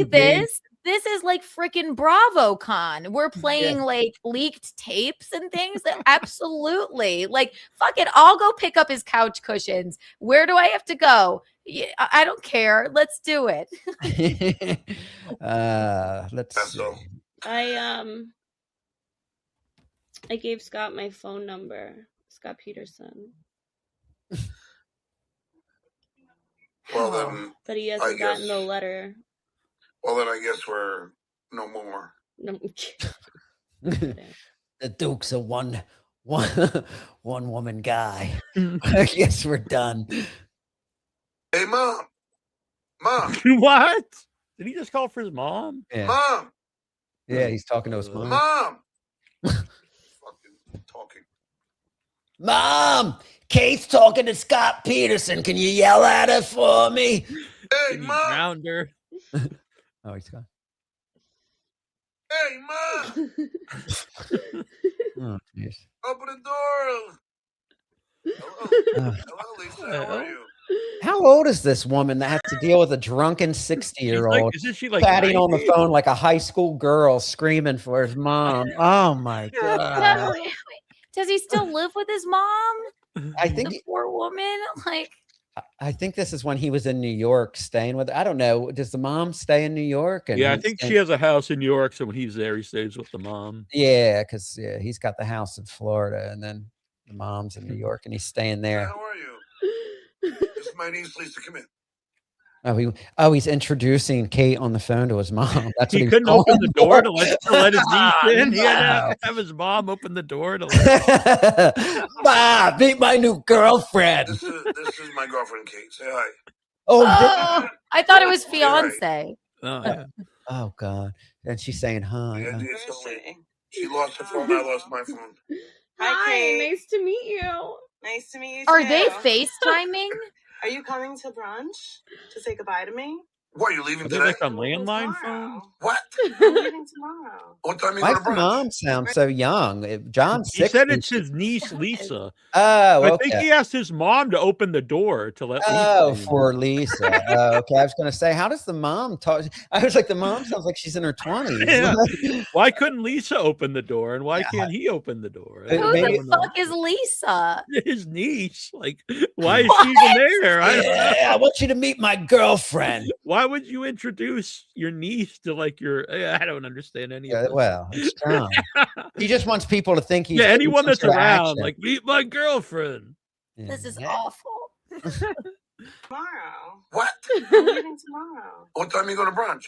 S12: this is like freaking BravoCon. We're playing like leaked tapes and things. That absolutely, like, fuck it. I'll go pick up his couch cushions. Where do I have to go? Yeah, I don't care. Let's do it.
S7: Let's see.
S10: I gave Scott my phone number. Scott Peterson.
S9: Well, then,
S10: but he hasn't gotten the letter.
S9: Well, then I guess we're no more.
S10: No.
S11: The Duke's a one woman guy. I guess we're done.
S9: Hey, Mom.
S8: What? Did he just call for his mom?
S7: Yeah.
S9: Mom.
S7: Yeah, he's talking to his mom.
S9: Mom. Fucking talking.
S11: Mom, Kate's talking to Scott Peterson. Can you yell at her for me?
S9: Hey, Mom.
S8: Ground her.
S7: Oh, he's gone.
S9: Hey, Mom.
S7: Oh, jeez.
S9: Open the door. Hello. Hello, Lisa. How are you?
S7: How old is this woman that has to deal with a drunken 60-year-old
S8: Isn't she like
S7: chatting on the
S8: 90?
S7: phone like a high school girl screaming for his mom? Oh my god!
S12: Does he still live with his mom?
S7: I think
S12: the poor woman. Like,
S7: I think this is when he was in New York staying with. I don't know. Does the mom stay in New York? And
S8: Yeah, I think she has a house in New York, so when he's there, he stays with the mom.
S7: Yeah, because he's got the house in Florida, and then the mom's in New York, and he's staying there.
S9: How are you? This is my niece, Lisa. Come in.
S7: He's introducing Kate on the phone to his mom. That's what
S8: He couldn't open the door to let his niece in. He had to have his mom open the door to let
S11: Bob, meet my new girlfriend.
S9: This is my girlfriend, Kate. Say hi.
S12: oh, I thought it was fiance.
S7: Oh God! And she's saying hi.
S9: She lost her phone. I lost my phone.
S10: Hi, nice to meet you.
S13: Nice to meet you.
S12: Are
S13: too.
S12: they FaceTiming?
S13: Are you coming to brunch to say goodbye to me?
S9: What, are you leaving
S8: Are they
S9: today?
S8: like on landline phone?
S9: What? I'm leaving tomorrow. What time are you
S7: Why
S9: going
S7: does
S9: to
S7: the
S9: brunch?
S7: mom sound so young? John's
S8: He
S7: 60.
S8: said it's his niece Lisa.
S7: Oh,
S8: I
S7: okay.
S8: think he asked his mom to open the door to let
S7: Oh,
S8: Lisa in.
S7: for Lisa. Okay, I was going to say, how does the mom talk? I was like, the mom sounds like she's in her 20s.
S8: Yeah. Why couldn't Lisa open the door, and why can't he open the door?
S7: Who
S12: Who
S7: maybe-
S12: the fuck is Lisa?
S8: His niece. Like, why is she even there? I don't know.
S11: Yeah, I want you to meet my girlfriend.
S8: Why would you introduce your niece to like your? I don't understand any of this.
S7: Well, it's John. He just wants people to think he's
S8: Yeah,
S7: getting
S8: anyone
S7: some
S8: that's
S7: sort of
S8: around,
S7: action.
S8: like meet my girlfriend.
S12: This is awful.
S9: Tomorrow. What? I'm leaving tomorrow. What time are you going to brunch?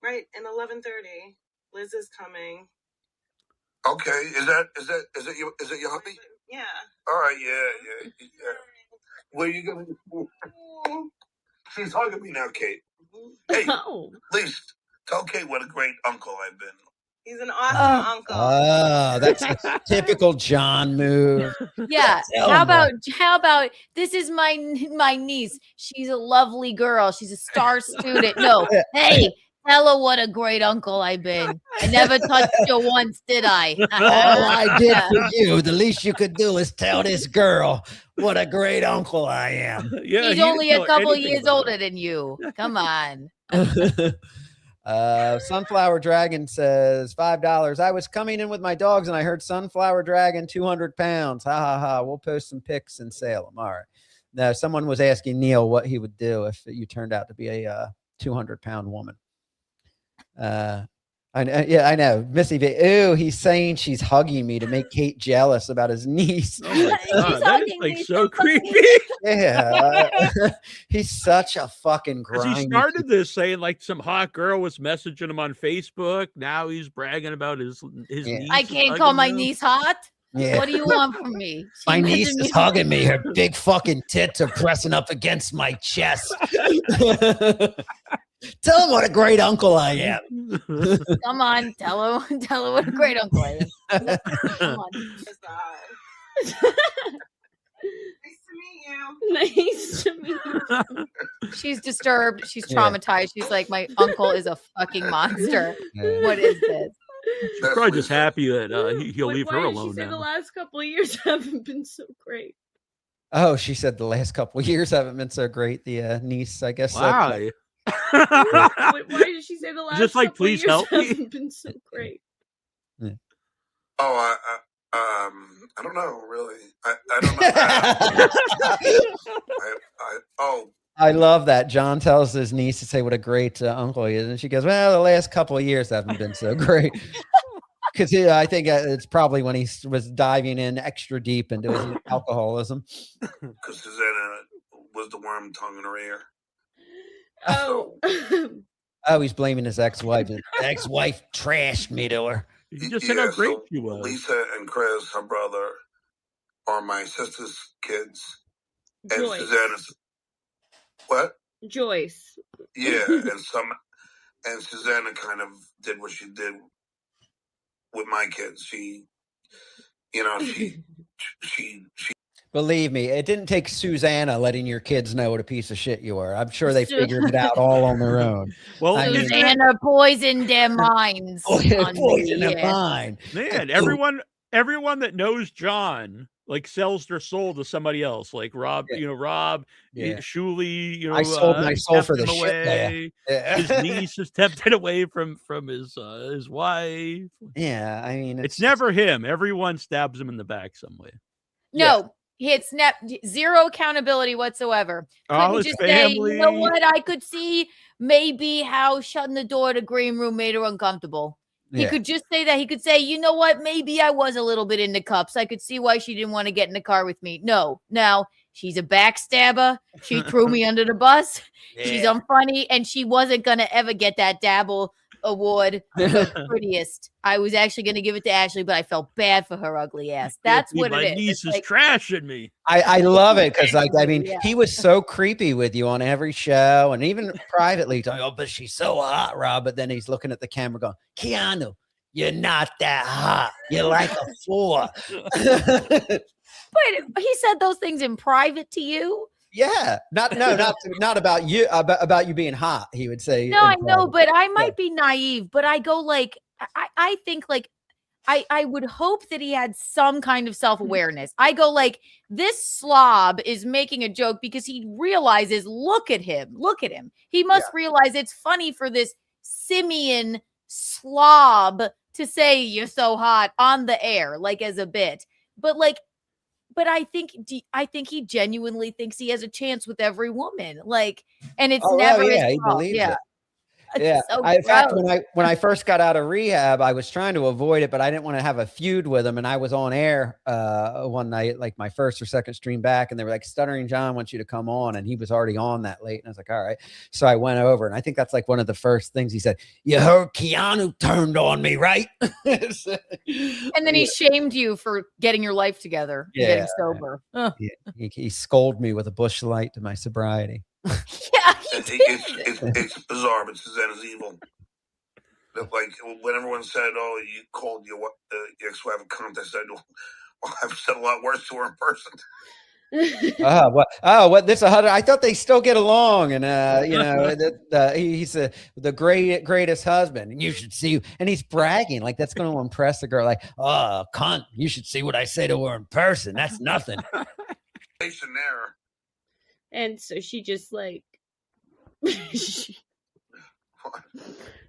S9: Right, in 11:30. Liz is coming. Okay, is it your hubby? Yeah. All right, yeah. Where are you going? She's hugging me now, Kate. Hey, please tell Kate what a great uncle I've been. He's an awesome uncle.
S7: Oh, that's a typical John move.
S12: Yeah.
S7: Tell
S12: How
S7: him
S12: about this is my niece. She's a lovely girl. She's a star student. No. Hey, tell her what a great uncle I've been. I never touched you once, did I?
S11: All I did for you, the least you could do is tell this girl what a great uncle I am.
S8: Yeah,
S12: He's only a couple years older than you. Come on.
S7: Sunflower Dragon says $5. I was coming in with my dogs and I heard Sunflower Dragon 200 pounds. Ha ha ha. We'll post some pics in Salem. All right. Now, someone was asking Neal what he would do if you turned out to be a 200-pound woman. I know. Missy V. Ooh, he's saying she's hugging me to make Kate jealous about his niece.
S8: Oh my God, that is like so creepy.
S7: Yeah. He's such a fucking
S8: Because
S7: grind.
S8: he started this saying like some hot girl was messaging him on Facebook. Now he's bragging about his niece.
S12: I can't
S8: hugging
S12: call my
S8: him.
S12: niece hot.
S11: Yeah.
S12: What do you want from me? She
S11: My
S12: messaged
S11: niece
S12: me-
S11: is hugging me. Her big fucking tits are pressing up against my chest. Tell him what a great uncle I am.
S12: Come on, tell her what a great uncle I am. Come on.
S10: Nice to meet you.
S12: She's disturbed. She's
S7: Yeah.
S12: traumatized. She's like, my uncle is a fucking monster. What is this?
S8: She's probably just happy that he'll
S10: Wait,
S8: leave
S10: why
S8: her
S10: did she
S8: alone
S10: say the
S8: now.
S10: last couple of years haven't been so great?
S7: Oh, she said the last couple of years haven't been so great. The niece, I guess.
S8: Why?
S10: Why did she say the last
S8: Just like,
S10: couple of
S8: please
S10: years
S8: help me.
S10: haven't been so great?
S9: Oh, I don't know, really. I don't know.
S7: I love that. John tells his niece to say what a great uncle he is. And she goes, well, the last couple of years haven't been so great. Because I think it's probably when he was diving in extra deep into his alcoholism.
S9: Because Susanna was the worm tongue in her ear.
S10: Oh.
S7: Oh, he's blaming his ex-wife.
S11: His ex-wife trashed me to her.
S8: You just said how great
S9: so
S8: she was.
S9: Lisa and Chris, her brother, are my sister's kids. And
S10: Joyce.
S9: Susanna's. What?
S10: Joyce.
S9: Yeah, and Susanna kind of did what she did with my kids. She
S7: Believe me, it didn't take Susanna letting your kids know what a piece of shit you were. I'm sure they figured it out all on their own.
S8: Well,
S7: I mean-
S12: Susanna poisoned their minds. on me,
S7: Poison their
S12: yeah.
S7: mind.
S8: Man, everyone that knows John like sells their soul to somebody else. Like Rob, Rob,
S7: Yeah.
S8: Shuley,
S7: I sold my soul for
S8: tempted
S7: the
S8: him
S7: shit there.
S8: away.
S7: Yeah.
S8: His niece is tempted away from his wife.
S7: Yeah, I mean,
S8: It's never him. Everyone stabs him in the back some way.
S12: No, it's zero accountability whatsoever.
S8: All
S12: Couldn't
S8: his
S12: just say, you know
S8: family.
S12: what? I could see maybe how shutting the door to green room made her uncomfortable. He
S7: Yeah.
S12: could just say that. He could say, you know what? Maybe I was a little bit into cups. I could see why she didn't want to get in the car with me. No, now she's a backstabber. She threw me under the bus. She's unfunny, and she wasn't gonna ever get that Dabble award for the prettiest. I was actually gonna give it to Ashley, but I felt bad for her ugly ass. That's what
S8: my
S12: it is.
S8: niece
S12: It's
S8: is
S12: like,
S8: trashing me.
S7: I love it because, like, I mean,
S12: Yeah.
S7: he was so creepy with you on every show and even privately. Talking,
S11: Oh, but she's so hot, Rob.
S7: but then he's looking at the camera going,
S11: Keanu, you're not that hot. You're like a 4.
S12: but he said those things in private to you.
S7: Yeah, not about you, about you being hot. He would say.
S12: No, I know, but I might be naive. But I go like, I think like, I would hope that he had some kind of self-awareness. I go like, this slob is making a joke because he realizes, look at him. He must realize it's funny for this simian slob to say you're so hot on the air, like as a bit. But I think he genuinely thinks he has a chance with every woman. Like, and it's never his
S7: he
S12: fault.
S7: believes
S12: Yeah.
S7: it. Yeah.
S12: So
S7: In fact,
S12: gross.
S7: when I first got out of rehab, I was trying to avoid it, but I didn't want to have a feud with him. And I was on air one night, like my first or second stream back, and they were like, Stuttering John wants you to come on. And he was already on that late. And I was like, all right. So I went over, and I think that's like one of the first things he said. You heard Keanu turned on me, right?
S12: And then he shamed you for getting your life together, and getting sober. Ugh.
S7: He scolded me with a bush light to my sobriety.
S12: Yeah,
S9: it's bizarre, but Suzanne is evil. Like when everyone said, "Oh, you called your ex-wife a cunt," I said, "Well, I've said a lot worse to her in person."
S7: What? This I thought they still get along, and he's the greatest husband, and you should see. And he's bragging like that's going to impress the girl. Like, oh, cunt! You should see what I say to her in person. That's nothing.
S9: There.
S10: And so she just like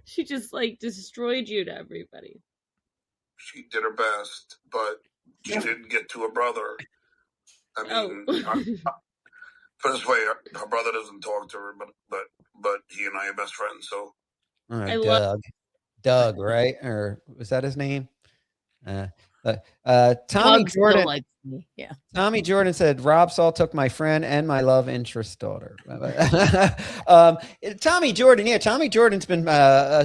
S10: she just like destroyed you to everybody.
S9: She did her best, but she didn't get to her brother. I mean, put it this way, her brother doesn't talk to her, but he and I are best friends. So,
S7: Doug, right? Or was that his name? Tommy Jordan
S12: likes me. Yeah.
S7: Tommy Jordan said Rob Saul took my friend and my love interest daughter. Tommy Jordan's been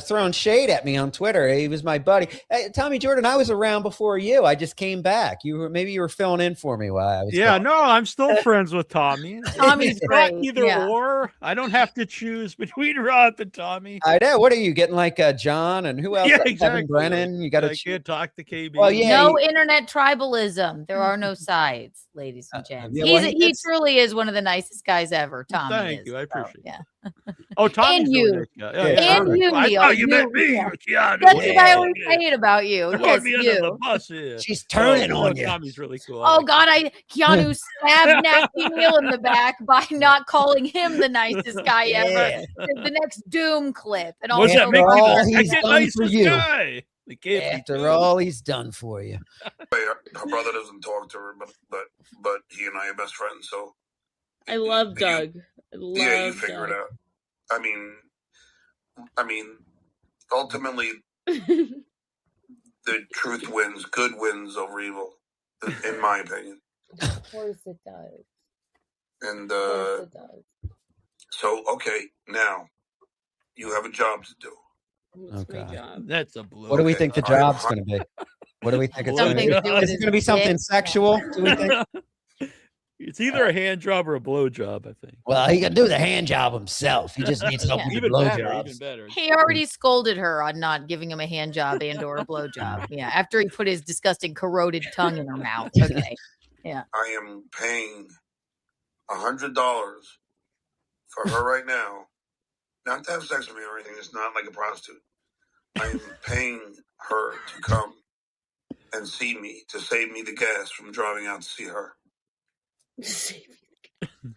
S7: throwing shade at me on Twitter. He was my buddy. Hey, Tommy Jordan, I was around before you. I just came back. Maybe you were filling in for me while I was gone.
S8: No, I'm still friends with Tommy.
S12: Tommy's great.
S8: Either or. I don't have to choose between Rob and Tommy.
S7: I know. What are you getting like John and who else?
S8: Yeah, exactly.
S7: Kevin Brennan. You got to
S8: can't talk to KB.
S7: Well, yeah.
S12: No internet tribalism. There are no sides, ladies and gents. He truly is one of the nicest guys ever. Tommy.
S8: Thank you. I appreciate it.
S12: Yeah.
S8: Oh, Tommy's
S12: and you.
S8: And
S12: you,
S8: I
S12: Neil.
S8: thought you meant me.
S12: Yeah. That's what I always say about you. Yes,
S8: me under the bus here.
S7: She's turning on you.
S8: Tommy's really cool.
S12: Oh God, Keanu stabbed Nasty Neal in the back by not calling him the nicest guy ever. The next Doom clip. And
S8: what's that make me the
S7: he's
S8: second
S7: done
S8: nicest
S7: for you.
S8: guy?
S7: After all he's done for you.
S9: Her brother doesn't talk to her, but he and I are best friends. So
S10: I love Doug.
S9: You figure it out. I mean, ultimately, the truth wins. Good wins over evil, in my opinion.
S10: Of course it does.
S9: And
S10: of course it does.
S9: So, okay, now you have a job to do.
S10: What's my job?
S8: That's a blue.
S7: What do we think the job's going to be? What do we think it's going to be? Is it going to be something sexual? Do we think?
S8: It's either a hand job or a blow job, I think.
S11: Well, he can do the hand job himself. He just needs help with the blow jobs.
S8: Even better.
S12: He already scolded her on not giving him a hand job and or a blow job. Yeah, after he put his disgusting corroded tongue in her mouth. Okay. Yeah.
S9: I am paying $100 for her right now, not to have sex with me or anything. It's not like a prostitute. I am paying her to come and see me, to save me the gas from driving out to see her.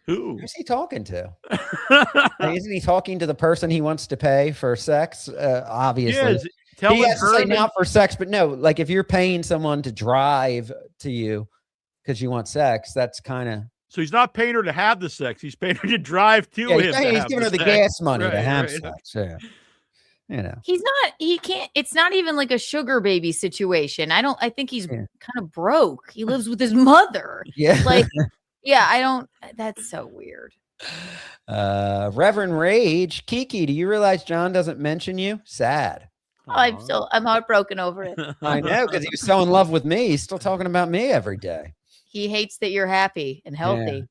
S8: Who?
S7: Who's he talking to? Isn't he talking to the person he wants to pay for sex? Obviously.
S8: Yeah,
S7: he has to say not for sex, but no, like if you're paying someone to drive to you because you want sex, that's kind of.
S8: So he's not paying her to have the sex. He's paying her to drive to him.
S7: He's giving her the gas money to have sex. Yeah. You know,
S12: he can't, it's not even like a sugar baby situation. I think he's kind of broke. He lives with his mother.
S7: Yeah.
S12: Like, yeah, that's so weird.
S7: Reverend Rage, Kiki, do you realize John doesn't mention you? Sad.
S12: Oh, I'm heartbroken over it.
S7: I know, because he was so in love with me. He's still talking about me every day.
S12: He hates that you're happy and healthy.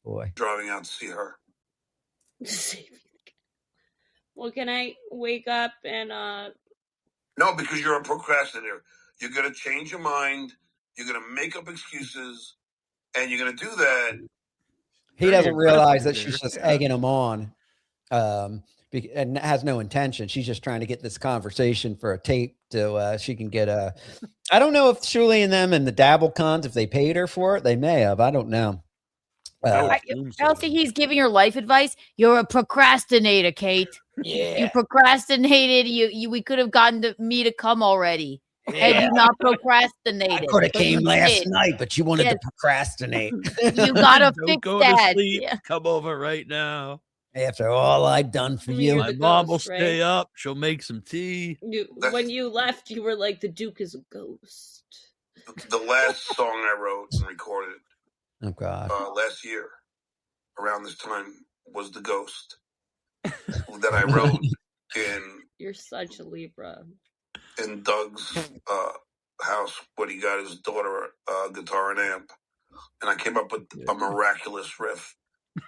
S7: Boy.
S9: Driving out to see her.
S10: Well, can I wake up and
S9: No, because you're a procrastinator. You're gonna change your mind. You're gonna make up excuses, and you're going to do that.
S7: He doesn't realize that she's just egging him on, and has no intention. She's just trying to get this conversation for a tape so she can get a. I don't know if Shuli and them and the Dabble cons, if they paid her for it, they may have. I don't know.
S12: Elsie, he's giving her life advice. You're a procrastinator, Kate.
S11: Yeah.
S12: You procrastinated. We could have gotten me to come already. Had you not procrastinated.
S11: I could have
S12: But
S11: came
S12: you
S11: last
S12: did.
S11: night, but you wanted
S12: Yes.
S11: to procrastinate.
S12: You gotta
S8: Don't
S12: fix
S8: go
S12: that.
S8: to sleep.
S12: Yeah.
S8: Come over right now.
S11: After all I'd done for you.
S8: My mom will stay up. She'll make some tea.
S10: When you left, you were like, the Duke is a ghost.
S9: The last song I wrote and recorded
S7: Oh God.
S9: last year around this time was The Ghost that I wrote
S10: You're such a Libra.
S9: in Doug's house when he got his daughter a guitar and amp, and I came up with a miraculous riff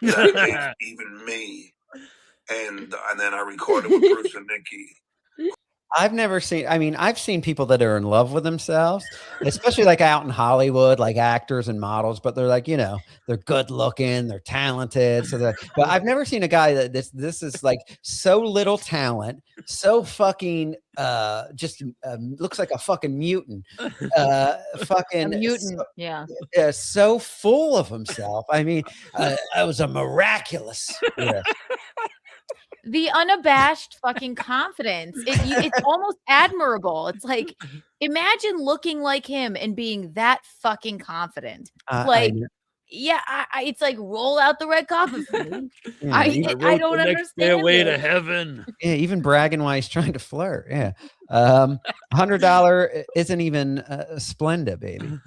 S9: that made even me, and then I recorded with Bruce and Nikki.
S7: I've never seen, I mean, I've seen people that are in love with themselves, especially like out in Hollywood, like actors and models, but they're like, you know, they're good looking, they're talented. But I've never seen a guy that this is like so little talent, so fucking, just looks like a fucking mutant, fucking
S12: A mutant. Yeah.
S7: so full of himself. I mean,
S11: I was a miraculous.
S7: Yeah.
S12: The unabashed fucking confidence. It's almost admirable. It's like, imagine looking like him and being that fucking confident. Like, it's like roll out the red carpet for me.
S7: Yeah,
S12: I
S8: wrote
S12: don't
S8: the next
S12: understand.
S8: Stairway to
S12: it.
S8: Heaven.
S7: Yeah, even bragging while he's trying to flirt. Yeah. $100 isn't even Splenda, baby.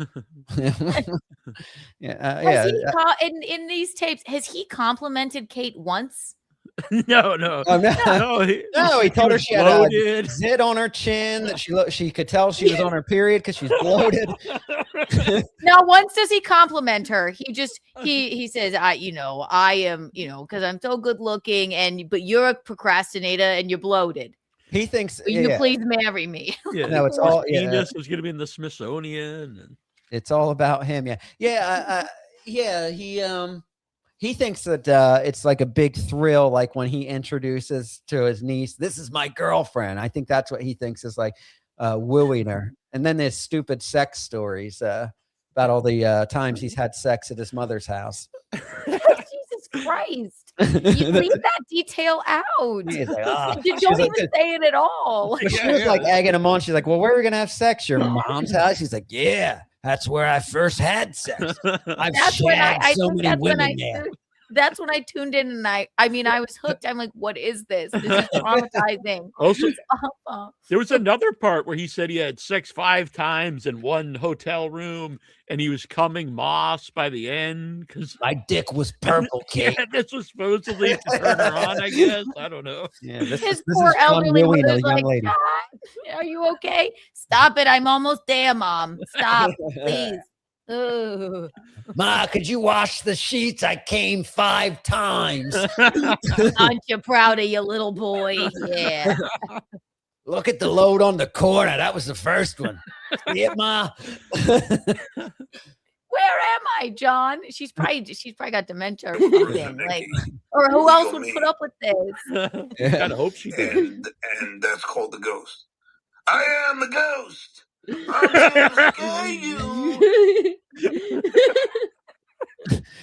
S12: Has he in these tapes, has he complimented Kate once?
S8: No.
S7: Oh, no. He told her she had a
S8: bloated.
S7: zit on her chin, that she could tell she was on her period because she's bloated.
S12: Now, once does he compliment her? He says, I am, because I'm so good looking, but you're a procrastinator and you're bloated.
S7: He thinks
S12: Will you please marry me?
S8: Yeah,
S7: No, it's all
S8: Venus was going to be in the Smithsonian. And...
S7: It's all about him. He thinks that it's like a big thrill, like when he introduces to his niece, "This is my girlfriend." I think that's what he thinks is like wooing her. And then there's stupid sex stories about all the times he's had sex at his mother's house.
S12: Jesus Christ. You leave that detail out.
S7: He's like,
S12: You don't even say it at all.
S7: She was like egging him on. She's like, "Well, where are we gonna have sex? Your mom's house?" She's like, "Yeah,
S11: that's where I first had sex. I've
S12: That's when
S11: shagged so many women there."
S12: That's when I tuned in and I was hooked. I'm like, what is this? This is traumatizing.
S8: Also,
S12: It's awful.
S8: there was another part where he said he had sex 5 times in one hotel room and he was coming moss by the end because
S11: my dick was purple, Kate.
S8: Yeah, this was supposedly to turn her on, I guess. I don't know.
S7: Yeah,
S12: His poor elderly mother's like, "Ah, are you okay? Stop it. I'm almost there, Mom. Stop, please. Ugh.
S11: Ma, could you wash the sheets? I came 5 times.
S12: Aren't you proud of your little boy? Yeah.
S11: Look at the load on the corner. That was the first one. See it, Ma?
S12: Where am I, John? She's probably got dementia or something. Like, or who else would put up with this?
S8: I hope she did.
S9: And that's called The Ghost. I am the ghost. I'm here to scare you.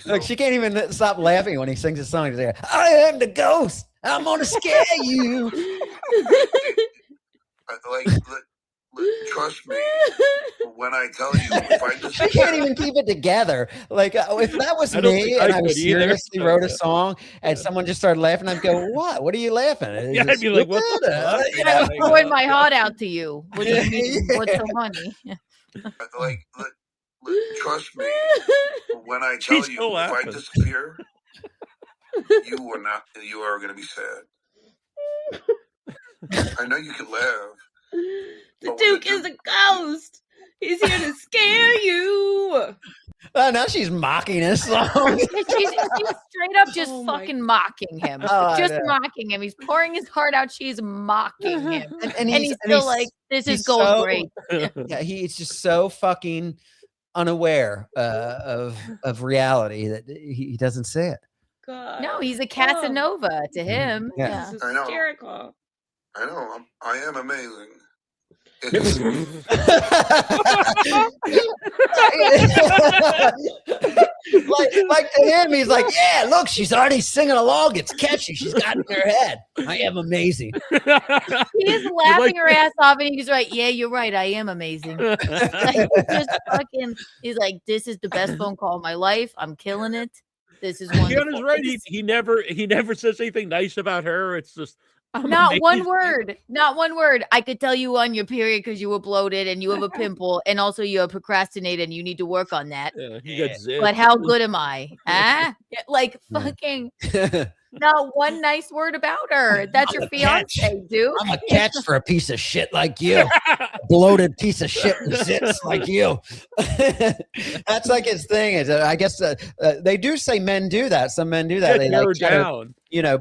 S7: Look, she can't even stop laughing when he sings his song. She's like, "I am the ghost. I'm gonna scare you."
S9: Trust me when I tell you. If I just
S7: She can't even keep it together. Like, if that was
S8: I don't
S7: me
S8: think
S7: and
S8: I
S7: I was
S8: could either.
S7: seriously wrote a song and someone just started laughing, I'd go, "What? What are you laughing at?"
S8: Yeah, I'd be like, "What the fuck?"
S7: You
S12: I
S7: know?
S12: was pouring my heart out to you. What do you mean? What's so funny?
S9: Trust me when I tell
S8: She's
S9: you.
S8: still
S9: If I
S8: laughing.
S9: disappear, you are going to be sad. I know you can laugh.
S10: The Duke is a ghost. He's here to scare you.
S7: Oh, now she's mocking his song.
S12: She's straight up just fucking mocking him.
S7: Oh,
S12: Just
S7: I know.
S12: mocking him. He's pouring his heart out. She's mocking him.
S7: And
S12: And he's still like, this is
S7: he's
S12: going
S7: so-
S12: great.
S7: Yeah, he's just so fucking unaware of reality that he doesn't see it.
S10: God.
S12: No, he's a Casanova to him.
S7: Yeah.
S10: This is
S9: I know.
S10: hysterical.
S9: I know. I am amazing.
S7: like to him, he's like, yeah, look, she's already singing along. It's catchy. She's got it in her head. I am amazing.
S12: He is laughing her ass off, and he's right. Yeah, you're right. I am amazing. Like, just fucking, he's like, this is the best phone call of my life. I'm killing it. This is wonderful.
S8: Fiona's right. He never says anything nice about her. It's just
S12: Not one word. Not one word. I could tell you on your period because you were bloated and you have a pimple, and also you're procrastinating and you need to work on that.
S8: Yeah, he got zipped.
S12: But how good am I? Huh? Like fucking not one nice word about her. That's your fiance, dude.
S11: I'm a catch for a piece of shit like you. Bloated piece of shit who sits like you.
S7: That's like his thing. Is I guess they do say men do that. Some men do that.
S8: Yeah,
S7: They
S8: narrow
S7: like try to,
S8: down.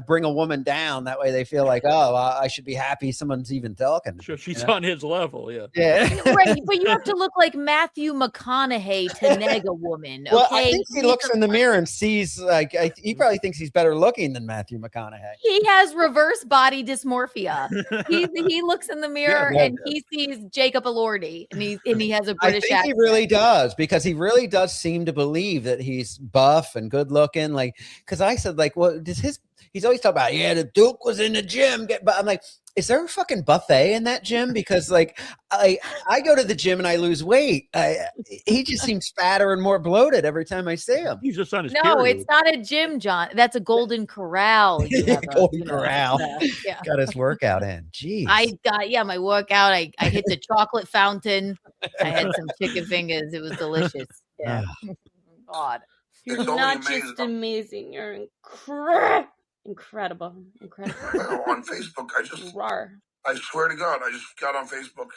S7: bring a woman down. That way they feel like, oh, I should be happy someone's even talking.
S8: Sure, she's on his level. Yeah.
S7: Yeah.
S12: Right, but you have to look like Matthew McConaughey to neg a woman. Okay?
S7: Well, I think he looks in the mirror and sees he probably thinks he's better looking than Matthew McConaughey.
S12: He has reverse body dysmorphia. He looks in the mirror
S7: Yeah,
S12: and he sees Jacob Elordi, and he has a
S7: I
S12: British
S7: think
S12: accent.
S7: he really does, because he really does seem to believe that he's buff and good looking. Like, because I said, like, well, he's always talking about, yeah, the Duke was in the gym. But I'm like, is there a fucking buffet in that gym? Because like I go to the gym and I lose weight. He just seems fatter and more bloated every time I see him.
S8: He's just on his
S12: No,
S8: period.
S12: it's not a gym, John. That's a Golden Corral. You have
S7: Golden Corral.
S12: yeah.
S7: Got his workout in. Jeez.
S12: I got my workout. I hit the chocolate fountain. I had some chicken fingers. It was delicious. Yeah. God.
S10: You're
S9: It's only
S10: not
S9: amazing.
S10: just amazing. You're incredible.
S9: On Facebook,
S10: Rar.
S9: I swear to God, I just got on Facebook,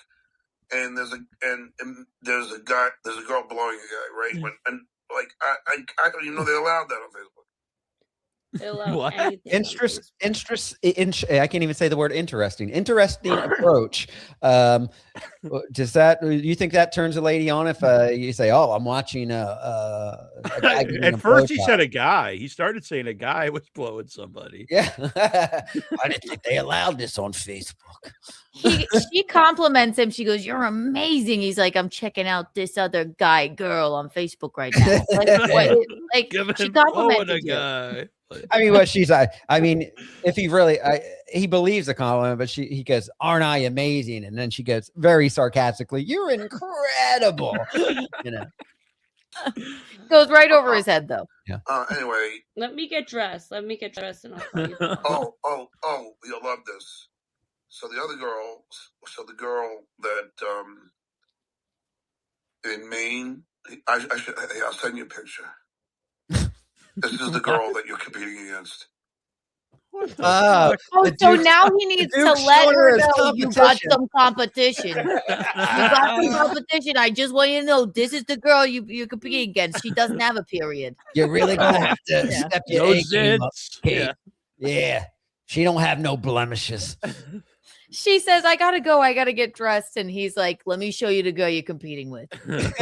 S9: and there's a girl blowing a guy, right? And like I don't even know they allowed that on Facebook.
S10: They allow
S8: What?
S10: anything.
S7: I can't even say the word interesting. Interesting approach. Does that, you think that turns a lady on if you say, "Oh, I'm watching a guy getting a
S8: At first, he
S7: blowjob?"
S8: said a guy. He started saying a guy was blowing somebody.
S7: Yeah.
S11: I didn't think they allowed this on Facebook.
S12: She compliments him. She goes, "You're amazing." He's like, "I'm checking out this other girl on Facebook right now." Like she complimented you.
S8: Guy.
S7: I mean, what she's, I mean, if he really, he believes the compliment, but he goes, "Aren't I amazing?" And then she goes very sarcastically, "You're incredible."
S12: Goes right over his head, though.
S7: Yeah.
S9: Anyway.
S10: Let me get dressed. And I'll call you.
S9: Oh, you'll love this. So the girl that in Maine, I'll send you a picture. This is the girl that you're competing against.
S12: So now he needs to let her know you got some competition. You got some competition. I just want you to know this is the girl you're competing against. She doesn't have a period.
S11: You're really gonna have to step your
S8: No
S11: A game up,
S8: zits.
S11: Kate. Yeah. She don't have no blemishes.
S12: She says, "I gotta go. I gotta get dressed." And he's like, "Let me show you the girl you're competing with."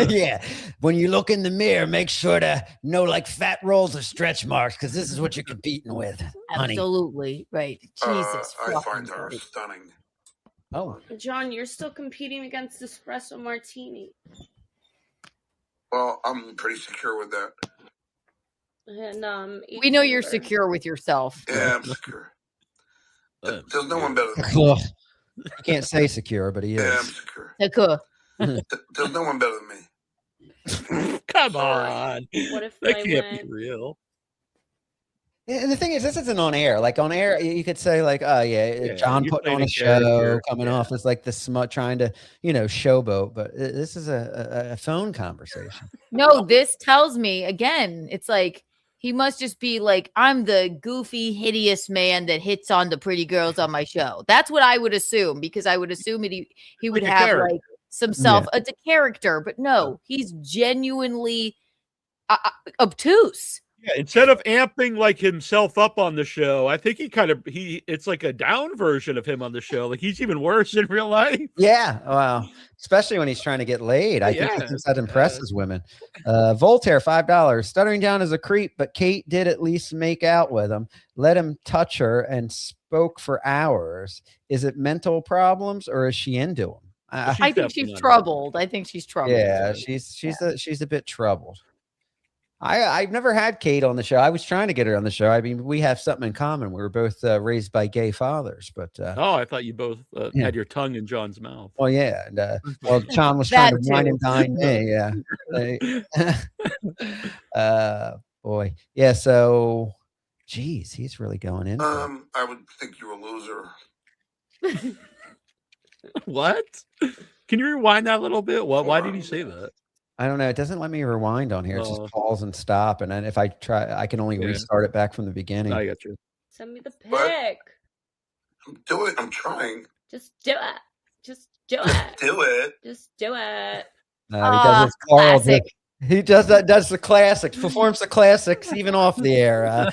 S11: Yeah. When you look in the mirror, make sure to know like fat rolls or stretch marks, because this is what you're competing with, honey.
S12: Absolutely right. Jesus,
S9: I
S12: fucking
S9: find her
S12: Christ.
S9: stunning.
S7: Oh,
S10: John, you're still competing against Espresso Martini.
S9: Well, I'm pretty secure with that.
S10: And
S12: We know you're secure with yourself.
S9: Yeah, I'm secure. There's no one better than me.
S7: I can't say secure, but he is.
S9: Yeah, I'm secure.
S12: Secure.
S9: There's no one better than me.
S8: Come on.
S10: What if
S8: That
S10: I
S8: can't be
S10: went?
S8: real.
S7: Yeah, and the thing is, this isn't on air. Like on air, you could say like, "Oh yeah, John
S8: you're
S7: putting on
S8: playing
S7: a
S8: a
S7: show,
S8: character.
S7: coming
S8: Yeah.
S7: off as like the smut, trying to showboat." But this is a phone conversation.
S12: No, this tells me again, it's like he must just be like, I'm the goofy, hideous man that hits on the pretty girls on my show. That's what I would assume, because I would assume he would
S8: Like a
S12: have
S8: character.
S12: like some self. It's a character, but no, he's genuinely obtuse.
S8: Yeah, instead of amping like himself up on the show, I think it's like a down version of him on the show. Like he's even worse in real life.
S7: Yeah, well, especially when he's trying to get laid. I think he
S8: Yeah,
S7: thinks that impresses women. Voltaire, $5. Stuttering down is a creep, but Kate did at least make out with him, let him touch her, and spoke for hours. Is it mental problems or is she into him?
S12: I think she's troubled. I think she's troubled.
S7: Yeah, she's a bit troubled. I've never had Kate on the show. I was trying to get her on the show. I mean, we have something in common. We were both raised by gay fathers, but
S8: oh, I thought you both had your tongue in John's mouth.
S7: well, yeah. And, well, John was trying to wine and dine me. Yeah. Boy. Yeah. So, geez, he's really going in.
S9: I would think you're a loser.
S8: What? Can you rewind that a little bit? Why did he say that?
S7: I don't know. It doesn't let me rewind on here. It just pause and stop. And then if I try, I can only restart it back from the beginning.
S8: I got you.
S10: Send me the pic.
S9: Do it. I'm trying.
S10: Just do it. Just do it.
S9: Do it.
S10: Just do it.
S7: He does his Carl.
S12: Classic.
S7: He does the classics, performs the classics even off the air.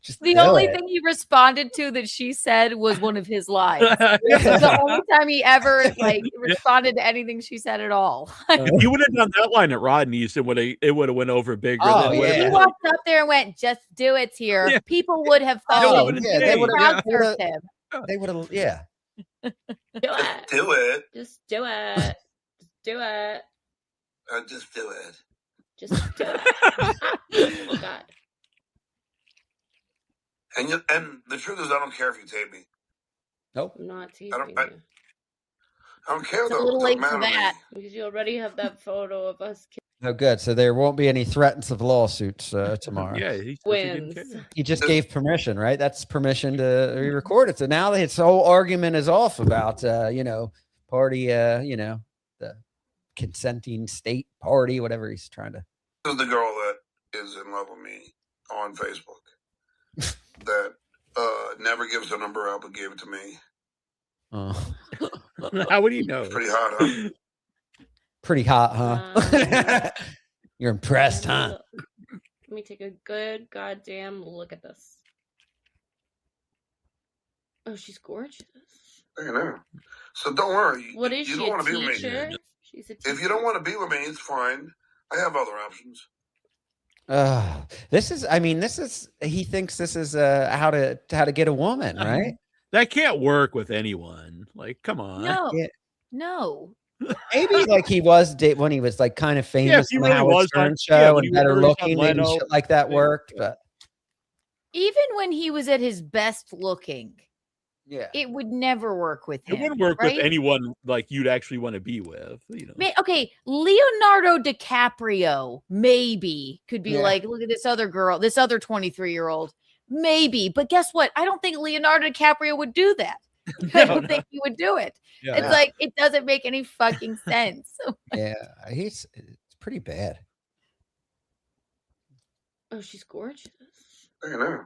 S7: Just
S12: the only thing he responded to that she said was one of his lines. It was the only time he ever responded to anything she said at all.
S8: If you would have done that line at Rodney's, it would have went over bigger.
S12: If he walked up there and went, "Just do it's here," people would have thought
S7: they would have
S12: him.
S7: They would have, yeah.
S10: Do it.
S9: Do it.
S10: Just do it. Just do it.
S9: Just do it.
S10: Just do it. Oh God.
S9: And the truth is, I don't care if you tape me.
S7: Nope.
S10: I'm not taping
S9: I don't care
S12: It's
S9: though.
S12: a little
S9: It
S12: late
S9: doesn't
S12: for
S9: matter to me.
S12: that.
S10: Because you already have that photo of us
S7: Oh, good. So there won't be any threats of lawsuits tomorrow.
S8: Yeah, he
S10: twins.
S7: He just gave permission, right? That's permission to re-record it. So now his whole argument is off about, party, the consenting state party, whatever he's trying to.
S9: This is the girl that is in love with me on Facebook that never gives her number out but gave it to me.
S7: Oh.
S8: How would you know?
S9: It's pretty hot, huh?
S7: Pretty hot, huh? You're impressed, huh?
S10: Let me take a good goddamn look at this. Oh, she's gorgeous.
S9: I know. So don't worry.
S10: What is
S9: you
S10: she,
S9: don't want
S10: a
S9: to be with
S10: teacher?
S9: me.
S10: She's a teacher.
S9: If you don't want to be with me, it's fine. I have other options.
S7: He thinks this is how to get a woman, right?
S8: That can't work with anyone. Like, come on.
S12: No.
S7: Yeah.
S12: No.
S7: Maybe like he was when he was like kind of famous
S8: he
S7: on
S8: really
S7: the Howard
S8: was
S7: Stern
S8: on-
S7: show
S8: when
S7: and
S8: he was
S7: better
S8: really on
S7: looking, maybe
S8: Leno.
S7: shit like that worked. But
S12: Even when he was at his best looking,
S7: yeah,
S12: it would never work with him.
S8: It wouldn't work
S12: right?
S8: with anyone like you'd actually want to be with.
S12: Okay, Leonardo DiCaprio maybe could be
S7: Yeah.
S12: like, look at this other girl, this other 23-year-old. Maybe, but guess what? I don't think Leonardo DiCaprio would do that. I don't think he would do it.
S8: Yeah.
S12: It's like it doesn't make any fucking sense.
S7: yeah, it's pretty bad.
S10: Oh, she's gorgeous.
S9: I know.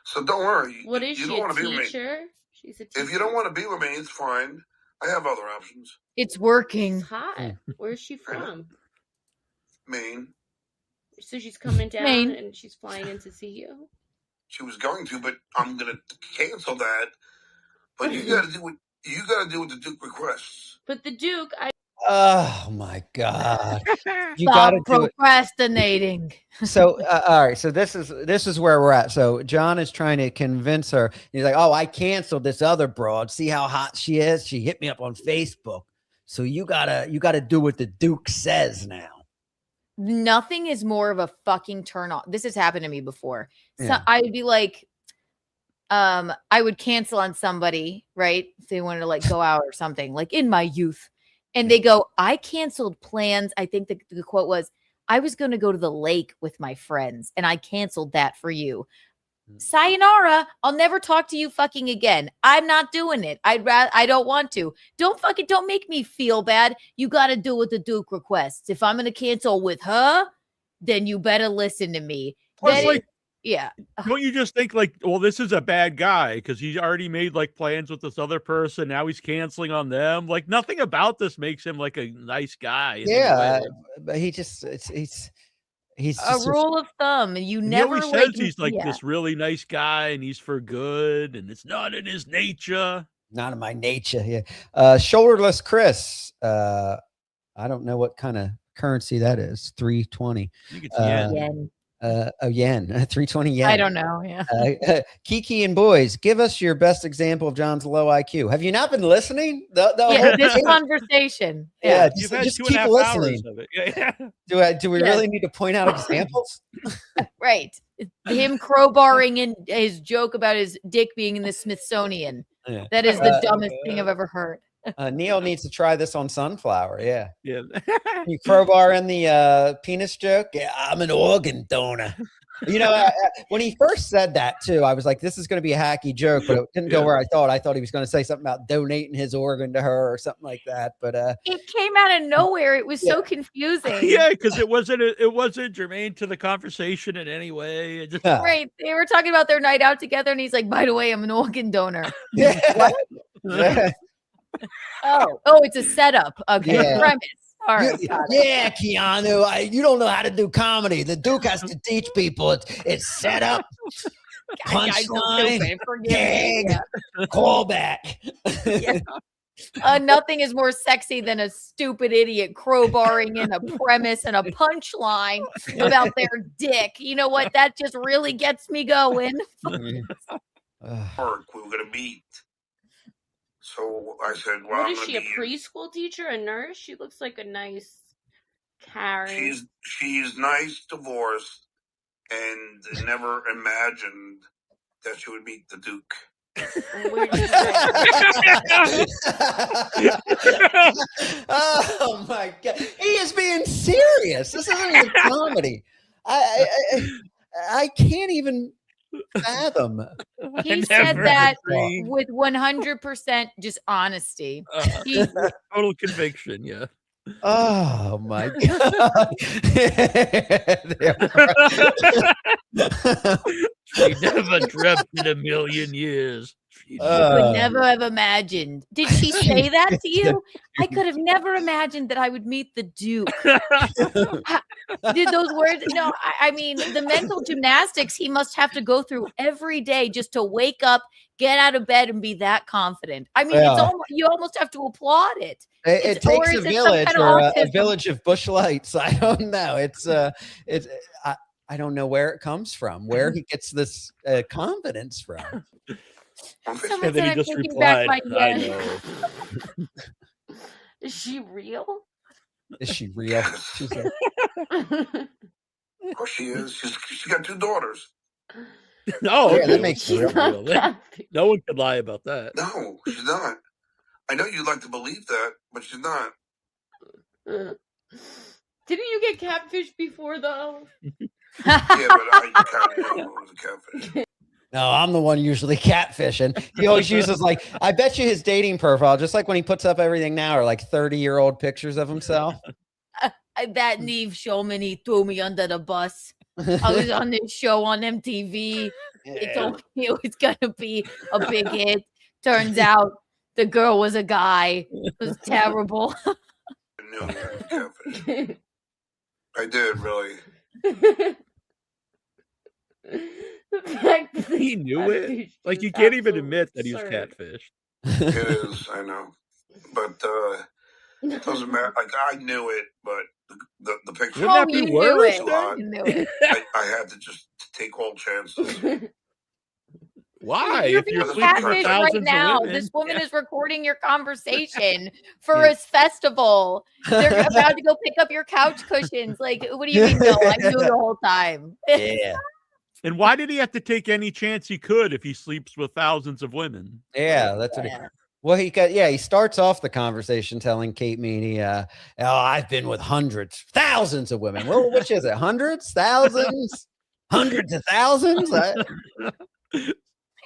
S9: So don't worry.
S10: What is
S9: you
S10: she,
S9: don't
S10: a
S9: want to be with me.
S10: teacher? She's a teacher.
S9: If you don't want to be with me, it's fine. I have other options.
S12: It's working.
S10: She's hot. Where's she from?
S9: Maine.
S10: So she's coming down
S12: Maine.
S10: and she's flying in to see you?
S9: She was going to, but I'm gonna cancel that. But you gotta do what the Duke requests.
S10: But the Duke,
S7: Oh my god, you
S12: Stop
S7: got to do it.
S12: procrastinating.
S7: So all right, so this is where we're at. So John is trying to convince her. He's like, "Oh, I canceled this other broad. See how hot she is? She hit me up on Facebook. So you gotta do what the Duke says now."
S12: Nothing is more of a fucking turn on. This has happened to me before. So
S7: Yeah.
S12: I would be like, I would cancel on somebody, right? If they wanted to like go out or something, like in my youth. And they go, I canceled plans. I think the quote was, I was going to go to the lake with my friends and I canceled that for you. Sayonara. I'll never talk to you fucking again. I'm not doing it. I don't want to. Don't make me feel bad. You got to do what the Duke requests. If I'm going to cancel with her, then you better listen to me.
S8: Plus,
S12: Then
S8: like,
S12: yeah.
S8: don't you just think like, well, this is a bad guy because he's already made like plans with this other person. Now he's canceling on them. Like nothing about this makes him like a nice guy. in any
S7: Yeah,
S8: way.
S7: but he He's
S12: A
S7: just
S12: rule of thumb. You
S8: And
S12: never
S8: he always says
S12: like
S8: he's like
S12: yeah.
S8: this really nice guy and he's for good and it's not in his nature.
S7: not in my nature. Yeah. Shoulderless Chris. I don't know what kind of currency that is. 320.
S8: I think it's yen.
S12: Yen.
S7: A yen. 320 yen.
S12: I don't know. Yeah.
S7: Kiki and boys, give us your best example of John's low IQ. Have you not been listening? The
S12: Yeah,
S7: whole
S12: this
S7: thing?
S12: conversation.
S7: Yeah,
S8: You've had
S7: just
S8: 2.5
S7: keep
S8: hours
S7: listening.
S8: of it. Yeah.
S7: Do we
S12: Yes.
S7: really need to point out examples?
S12: Right. Him crowbarring in his joke about his dick being in the Smithsonian.
S7: Yeah.
S12: That is the dumbest thing I've ever heard.
S7: Neil needs to try this on Sunflower. Yeah.
S8: Yeah.
S7: You crowbar in the penis joke.
S11: Yeah, I'm an organ donor.
S7: You know, when he first said that too, I was like, this is going to be a hacky joke, but it didn't go where I thought. I thought he was going to say something about donating his organ to her or something like that. But
S12: It came out of nowhere. It was so confusing.
S8: Yeah, because it wasn't germane to the conversation in any way. It just,
S12: Right. They were talking about their night out together, and he's like, by the way, I'm an organ donor.
S7: yeah. Yeah.
S12: Oh, it's a setup. Okay.
S7: Yeah.
S12: Premise. All right. got it.
S11: Yeah, Keanu, you don't know how to do comedy. The Duke has to teach people. It's set up,
S12: Guys, so
S11: punchline,
S12: stupid. Forgive me.
S11: gag, callback.
S12: Nothing is more sexy than a stupid idiot crowbarring in a premise and a punchline about their dick. You know what? That just really gets me going.
S9: Work, we were gonna meet. So I said, well,
S10: What
S9: I'm
S10: is she,
S9: gonna
S10: a
S9: be
S10: preschool teacher, a nurse? She looks like a nice Karen.
S9: she's nice, divorced, and never imagined that she would meet the Duke.
S10: Where did you go?
S7: Oh my god, he is being serious. This isn't even comedy. I can't even fathom.
S12: He
S8: I
S12: said
S8: never
S12: that
S8: agree.
S12: with 100% just honesty. He,
S8: Total conviction, yeah.
S7: Oh my god.
S8: She never dreamt in a million years. She
S12: could never have imagined. Did she say that to you? I could have never imagined that I would meet the Duke. Did those words? No, I mean, the mental gymnastics he must have to go through every day just to wake up, get out of bed, and be that confident. I mean, it's almost, you almost have to applaud it.
S7: It
S12: Or
S7: takes
S12: is
S7: a
S12: it some
S7: village
S12: kind of
S7: or a
S12: autism?
S7: village of bush lights. I don't know. It's I don't know where it comes from, where he gets this confidence from.
S12: Someone
S8: And then
S12: said
S8: he
S12: I'm
S8: just
S12: taking back
S8: replied,
S12: my
S8: I
S12: yes.
S8: know.
S10: Is she real?
S7: Is she real? She's like,
S9: Of course she is. She's got 2 daughters.
S8: No,
S7: yeah, that makes
S8: real.
S7: it real.
S8: No one could lie about that.
S9: No, she's not. I know you'd like to believe that, but she's not.
S10: Didn't you get catfished before, though?
S9: Yeah, but I kind of knew it was a catfish.
S7: no, I'm the one usually catfishing. He always uses like, I bet you his dating profile, just like when he puts up everything now, are like 30-year-old pictures of himself.
S12: That Neve Showman, he threw me under the bus. I was on this show on MTV. It told me it was going to be a big hit. Turns out the girl was a guy. It was terrible.
S9: I knew it was a catfish. I did, really.
S10: The fact that
S8: He knew it.
S10: catfish
S8: Like,
S10: is
S8: you can't even
S10: absolutely
S8: admit that he was
S10: absurd.
S8: catfished.
S9: It is, I know. But it doesn't matter. Like, I knew it, but the picture.
S8: Wouldn't that be
S12: you knew
S8: worse?
S12: it.
S9: then?
S12: You knew it.
S9: I had to just take all chances.
S8: Why?
S12: You're
S8: If you're
S12: being
S8: sleeping with
S12: catfished
S8: thousands
S12: right
S8: of
S12: now.
S8: women.
S12: This woman
S8: Yeah.
S12: is recording your conversation for
S7: Yeah.
S12: a festival. They're about to go pick up your couch cushions. Like, what do you mean? No, I knew the whole time.
S7: Yeah.
S8: And why did he have to take any chance he could if he sleeps with thousands of women?
S7: Yeah, that's what well, he starts off the conversation telling Kate Meany, oh, I've been with hundreds, thousands of women. Well, which is it? Hundreds, thousands, hundreds of thousands?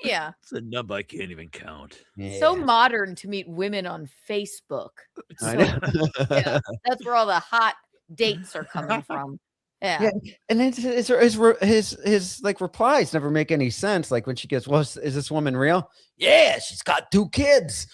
S12: Yeah.
S8: It's a number I can't even count.
S12: So modern to meet women on Facebook. It's
S7: I
S12: so-
S7: know.
S12: yeah, that's where all the hot dates are coming from. Yeah.
S7: Yeah, and then his like replies never make any sense. Like when she goes, "Well, is this woman real?" Yeah, she's got 2 kids.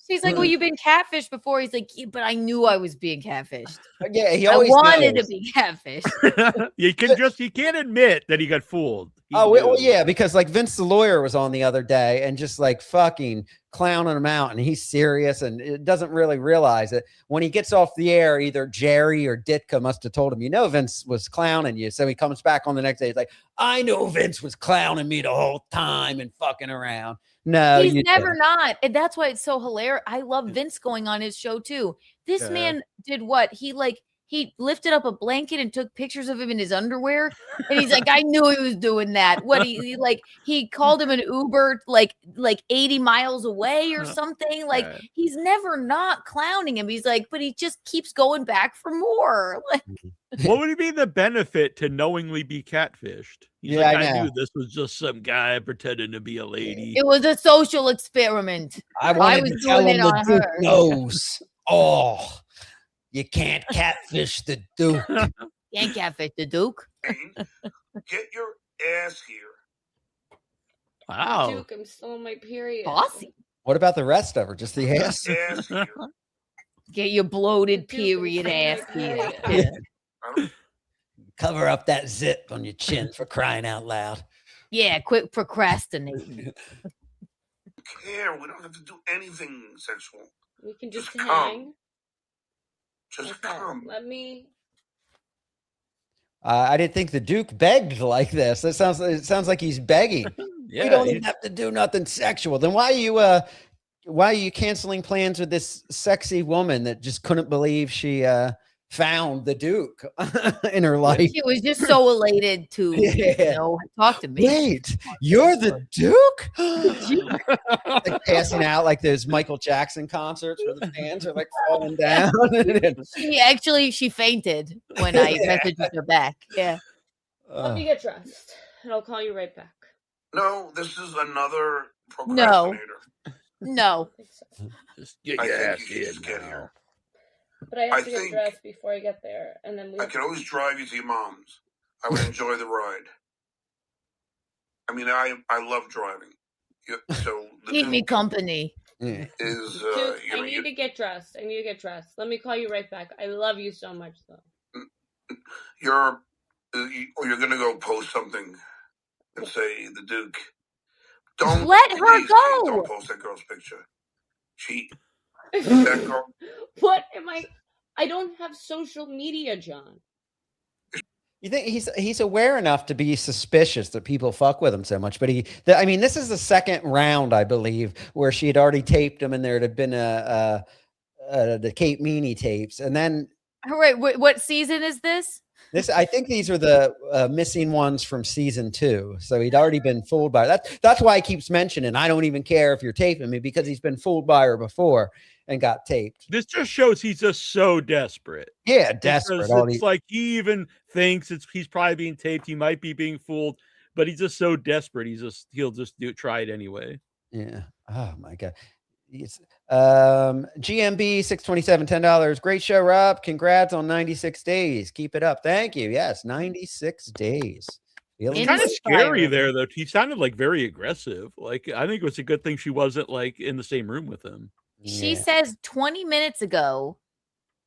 S12: She's like, well, you've been catfished before. He's like, yeah, but I knew I was being catfished.
S7: Yeah, he
S12: I
S7: always
S12: wanted
S7: knows.
S12: to be catfished.
S8: You can't admit that he got fooled. He
S7: Oh, well,
S8: knew.
S7: yeah, because like Vince the lawyer was on the other day and just like fucking clowning him out, and he's serious and it doesn't really realize it. When he gets off the air, either Jerry or Ditka must have told him, Vince was clowning you. So he comes back on the next day. He's like, I know Vince was clowning me the whole time and fucking around. No,
S12: He's
S7: you
S12: never
S7: didn't.
S12: not. And that's why it's so hilarious. I love Vince going on his show too. This
S8: Yeah.
S12: man did what? He lifted up a blanket and took pictures of him in his underwear. And he's like, I knew he was doing that. What he called him an Uber like 80 miles away or something. Like he's never not clowning him. He's like, but he just keeps going back for more. Like,
S8: What would be the benefit to knowingly be catfished? He's
S7: Yeah,
S8: like,
S7: I
S8: I
S7: know.
S8: knew this was just some guy pretending to be a lady.
S12: it was a social experiment.
S11: I wanted
S12: was
S11: to tell
S12: doing
S11: him
S12: it
S11: the
S12: on
S11: Duke
S12: her.
S11: knows. Oh, you can't catfish the Duke.
S12: Can't catfish the Duke.
S9: Get your ass here.
S8: Wow.
S10: Duke, I'm still on my period.
S12: Bossy.
S7: What about the rest of her? Just the ass?
S9: Ass here.
S12: Get your bloated period ass here. Yeah.
S11: Cover up that zip on your chin for crying out loud.
S12: Yeah, quit procrastinating.
S9: Care. We don't have to do anything sexual.
S10: We can just
S9: Just
S10: hang.
S9: Just
S10: Okay,
S9: come.
S10: let me.
S7: I didn't think the Duke begged like this. It sounds like he's begging.
S8: Yeah,
S7: we don't even have to do nothing sexual. Then why are you canceling plans with this sexy woman that just couldn't believe she found the Duke in her life?
S12: She was just so elated to talk to me.
S7: Wait, you're the Duke? Like passing out like those Michael Jackson concerts where the fans are like falling down.
S12: She fainted when I messaged her back. Yeah.
S10: Let me get dressed, and I'll call you right back.
S9: No, this is another procrastinator.
S12: No.
S8: Just get
S9: I
S8: your
S9: think
S8: ass
S9: you should
S8: here
S9: just get
S8: now.
S9: here.
S10: But I have
S9: I
S10: to get
S9: think-
S10: dressed before I get there, and then we.
S9: I can always drive you to your mom's. I would enjoy the ride. I mean, I love driving. So the
S12: Keep me
S9: Duke
S12: company.
S7: Yeah.
S9: is
S10: Duke,
S9: you know,
S10: I need to get dressed. Let me call you right back. I love you so much, though.
S9: you're gonna go post something and say the Duke. Don't
S12: Let her
S9: please,
S12: go.
S9: Don't post that girl's picture. That girl.
S10: What am I? I don't have social media, John.
S7: You think he's aware enough to be suspicious that people fuck with him so much, but this is the second round, I believe, where she had already taped him, and there had been the Kate Meany tapes, and then
S12: All right. What season is this?
S7: I think these are the missing ones from season 2. So he'd already been fooled by that. That's why he keeps mentioning, I don't even care if you're taping me, because he's been fooled by her before and got taped.
S8: This just shows he's just so desperate.
S7: Yeah, desperate.
S8: Because it's like he even thinks he's probably being taped. He might be being fooled, but he's just so desperate. He'll just try it anyway.
S7: Yeah. Oh my God. It's GMB 627 $10. Great show, Rob. Congrats on 96 days. Keep it up. Thank you. Yes, 96 days.
S8: It's kind of scary there, though. He sounded like very aggressive. Like, I think it was a good thing she wasn't like in the same room with him.
S12: She says 20 minutes ago,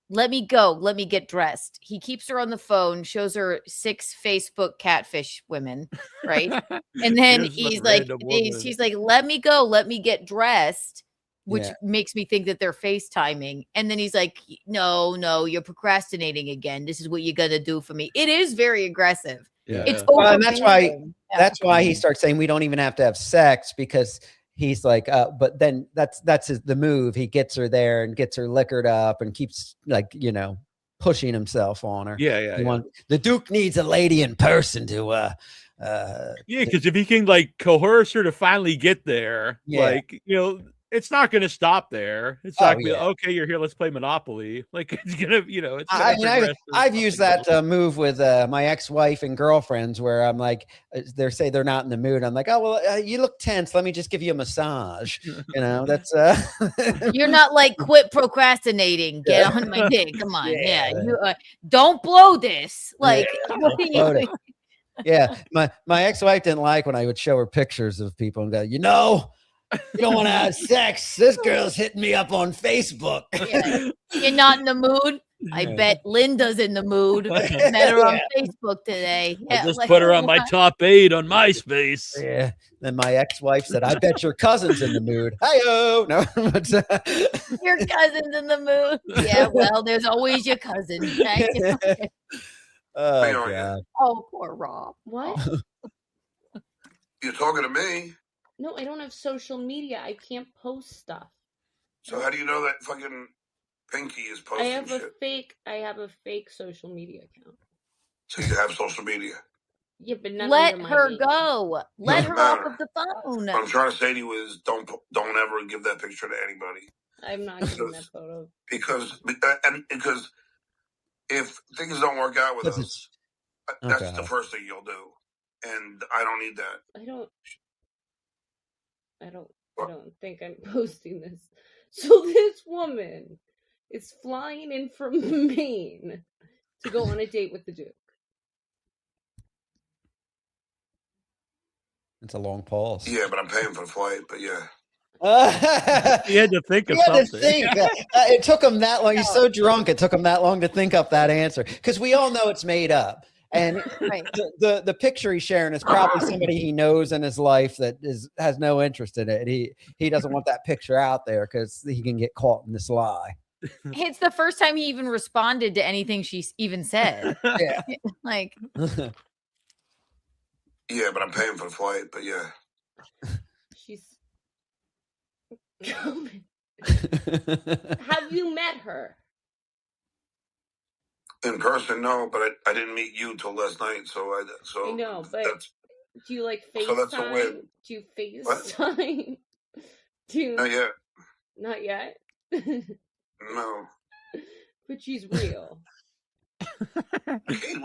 S12: let me go. Let me get dressed. He keeps her on the phone, shows her 6 Facebook catfish women, right? And then she's like, let me go. Let me get dressed, which makes me think that they're FaceTiming. And then he's like, no, you're procrastinating again. This is what you're going to do for me. It is very aggressive.
S8: Yeah.
S12: It's
S7: and that's why he starts saying we don't even have to have sex, because he's like, but then that's the move. He gets her there and gets her liquored up and keeps pushing himself on her.
S11: The Duke needs a lady in person to
S8: because if he can like coerce her to finally get there, it's not going to stop there. It's not gonna be, okay, you're here, let's play Monopoly. Like, it's gonna, it's
S7: I've used that move with my ex-wife and girlfriends, where I'm like, they say they're not in the mood. I'm like, oh, well, you look tense. Let me just give you a massage. That's
S12: you're not like, quit procrastinating. Get on my dick. Come on. Yeah. You don't blow this. Like, what are you?
S7: Yeah. My ex-wife didn't like when I would show her pictures of people and go,
S11: You don't want to have sex. This girl's hitting me up on Facebook.
S12: Yeah. You're not in the mood. I bet Linda's in the mood. Met her on Facebook today.
S8: I
S12: Yeah,
S8: just
S12: like,
S8: put her on my
S12: what?
S8: top 8 on MySpace.
S7: Yeah. Then my ex-wife said, "I bet your cousin's in the mood." Hi-yo. No.
S12: Your cousin's in the mood. Yeah, well, there's always your cousin.
S7: Oh God.
S12: Oh, poor Rob.
S10: What?
S9: You're talking to me.
S10: No, I don't have social media. I can't post stuff.
S9: So how do you know that fucking Pinky is
S10: I
S9: posting
S10: have
S9: shit?
S10: I have a fake social media account.
S9: So you have social media.
S10: Yeah, but not
S12: Let
S10: under my
S12: her
S10: name.
S12: go. Let her off of the phone.
S9: What I'm trying to say to you is don't ever give that picture to anybody.
S10: I'm not giving that photo.
S9: Because if things don't work out with us, that's the first thing you'll do. And I don't need that.
S10: I don't think I'm posting this. So this woman is flying in from Maine to go on a date with the Duke.
S7: It's a long pause.
S9: Yeah, but I'm paying for the flight. But yeah.
S8: He had to think of
S7: He had to
S8: something.
S7: think. It took him that long. He's so drunk. It took him that long to think up that answer because we all know it's made up. And the picture he's sharing is probably somebody he knows in his life that has no interest in it. He doesn't want that picture out there because he can get caught in this lie.
S12: It's the first time he even responded to anything she even said.
S7: Yeah.
S12: Like,
S9: Yeah, but I'm paying for the flight. But yeah.
S10: She's coming. Have you met her?
S9: In person, no, but I didn't meet you till last night. So
S10: I know, but do you like FaceTime?
S9: So that's a win.
S10: Do you FaceTime?
S9: Not yet.
S10: Not yet?
S9: No.
S10: But she's real.
S9: Kate,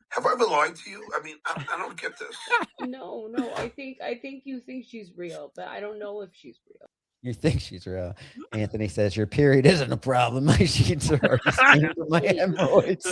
S9: have I ever lied to you? I mean, I don't get this.
S10: No. I think you think she's real, but I don't know if she's real.
S7: You think she's real. Anthony says, your period isn't a problem. My sheets are already stained with my hemorrhoids.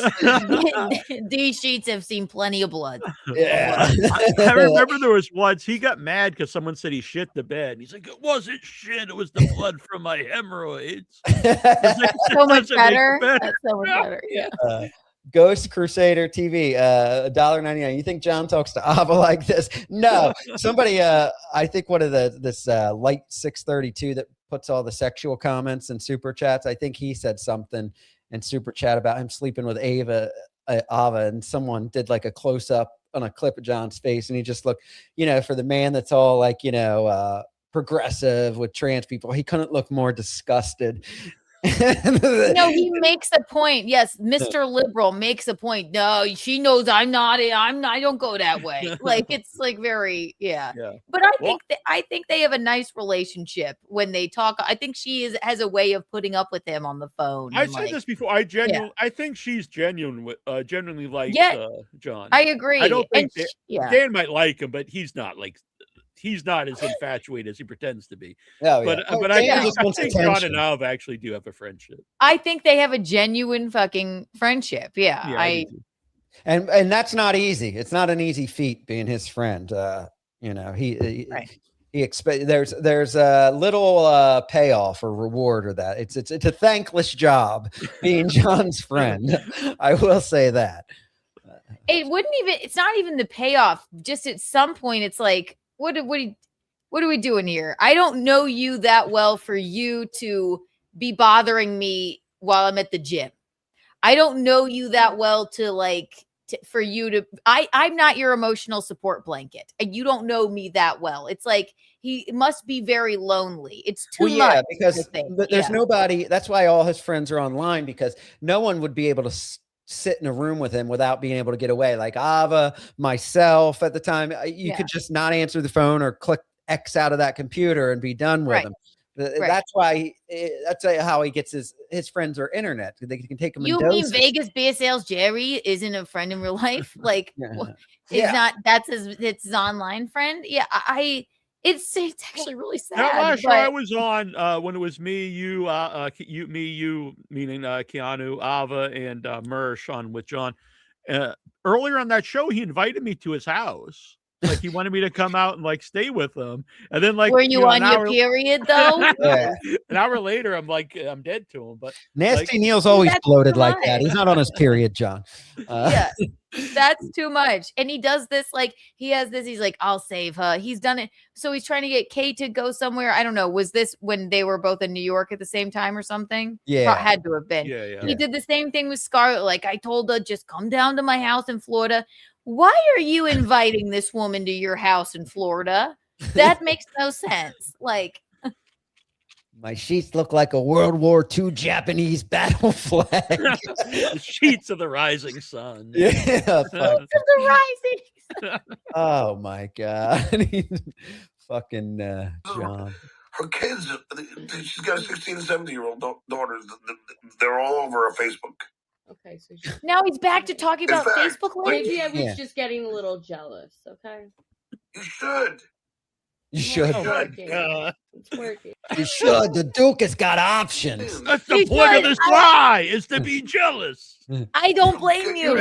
S12: These sheets have seen plenty of blood.
S7: Yeah.
S8: I remember there was once he got mad because someone said he shit the bed. And he's like, it wasn't shit. It was the blood from my hemorrhoids.
S12: So much better. That's so much better. Yeah.
S7: Ghost Crusader TV, $1.99. You think John talks to Ava like this? No. Somebody, I think one of this Light 632 that puts all the sexual comments and super chats. I think he said something in super chat about him sleeping with Ava, and someone did like a close up on a clip of John's face, and he just looked, for the man that's all like, progressive with trans people, he couldn't look more disgusted.
S12: No, he makes a point. Yes, Mr. Liberal makes a point. No, she knows I'm not. I don't go that way. Like it's like very, yeah. But I think they have a nice relationship when they talk. I think she has a way of putting up with him on the phone.
S8: I said this before. I think she's genuinely like John.
S12: I agree.
S8: I don't think
S12: and
S8: Dan might like him, but he's not as infatuated as he pretends to be.
S7: Oh,
S8: but
S7: yeah.
S8: I think John and Alva actually do have a friendship.
S12: I think they have a genuine fucking friendship. Yeah,
S7: and that's not easy. It's not an easy feat being his friend. He expect there's a little payoff or reward or that. It's a thankless job being John's friend. I will say that.
S12: It's not even the payoff. Just at some point, it's like, what are we doing here? I don't know you that well for you to be bothering me while I'm at the gym. I don't know you that well for you to, I'm not your emotional support blanket. And you don't know me that well. It's like, he must be very lonely. It's too much.
S7: Because there's nobody, that's why all his friends are online, because no one would be able to sit in a room with him without being able to get away. Like Ava, myself at the time, you could just not answer the phone or click X out of that computer and be done with him. That's why that's how he gets his friends are internet. They can take him.
S12: You mean Vegas beer sales Jerry isn't a friend in real life? Like it's his online friend. Yeah. It's actually really sad.
S8: That last show I was on, when it was me, you, meaning Keanu, Ava, and Mersh on with John. Earlier on that show, he invited me to his house. Like he wanted me to come out and like stay with him. And then like
S12: Were you
S8: know,
S12: on your period though?
S7: Yeah.
S8: An hour later, I'm like, I'm dead to him. But
S7: Nasty
S8: like,
S7: Neal's always
S12: That's
S7: bloated
S12: too
S7: like that.
S12: much.
S7: He's not on his period, John.
S12: Yeah, that's too much. And he does this like he has this. He's like, I'll save her. He's done it. So he's trying to get Kate to go somewhere. I don't know. Was this when they were both in New York at the same time or something?
S7: Yeah.
S12: Had to have been.
S8: Yeah.
S12: He did the same thing with Scarlett. Like I told her, just come down to my house in Florida. Why are you inviting this woman to your house in Florida? That makes no sense. Like.
S7: My sheets look like a World War II Japanese battle flag.
S8: The sheets of the rising sun.
S7: Yeah, fuck.
S12: The rising.
S7: Oh my god. Fucking John.
S9: Her kids, she's got a 16 and 17-year-old daughters. They're all over her Facebook.
S10: Okay, so
S12: Now he's back to talking about
S9: fact,
S12: Facebook.
S10: maybe I was
S7: Yeah.
S10: just getting a little jealous. Okay,
S9: You should.
S7: You should.
S10: It's working. It's working.
S11: You should. The Duke has got options.
S8: That's the
S12: He
S8: point of
S12: does.
S8: this lie, is to be jealous.
S12: I don't blame you.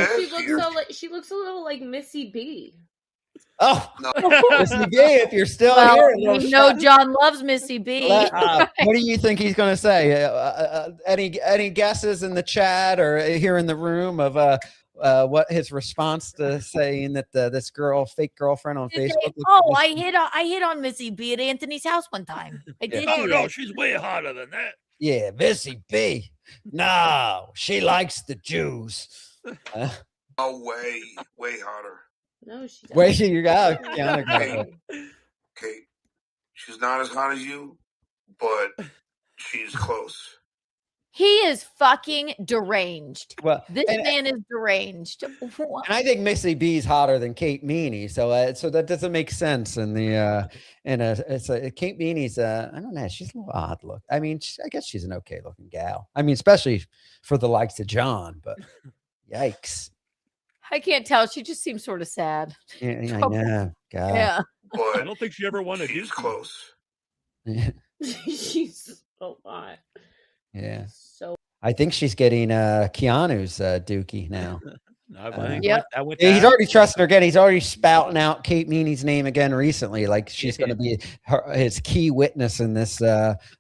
S10: She looks a little like Missy B.
S7: Oh,
S9: No.
S7: Missy B, if you're still
S12: Well,
S7: here,
S12: we know John loves Missy B.
S7: what do you think he's going to say? Any guesses in the chat or here in the room of what his response to saying that this fake girlfriend on
S12: Just
S7: Facebook?
S12: say, oh, I hit on Missy B at Anthony's house one time. I did.
S8: Oh
S12: do
S8: no,
S12: that.
S8: she's way hotter than that.
S11: Yeah, Missy B. No, she likes the Jews.
S9: Oh, way hotter.
S10: No, she doesn't.
S7: Wait, you got Kiana.
S9: Kate, she's not as hot as you, but she's close.
S12: He is fucking deranged.
S7: Well,
S12: This
S7: and-
S12: man is deranged.
S7: And I think Missy B's hotter than Kate Meany, so that doesn't make sense. In the Kate Meany's I don't know, she's a little odd look. I mean, I guess she's an okay looking gal. I mean, especially for the likes of John, but yikes.
S12: I can't tell. She just seems sort of sad.
S7: Yeah, I know. God.
S12: Yeah.
S9: But
S8: I don't think she ever wanted to do
S9: she's close.
S10: She's so hot.
S7: Yeah.
S10: So
S7: I think she's getting Keanu's Dookie now.
S8: I think
S12: Yep.
S8: I went
S7: Yeah, he's
S8: to-
S7: already trusting her again. He's already spouting out Kate Meany's name again recently. Like she's going to be his key witness in this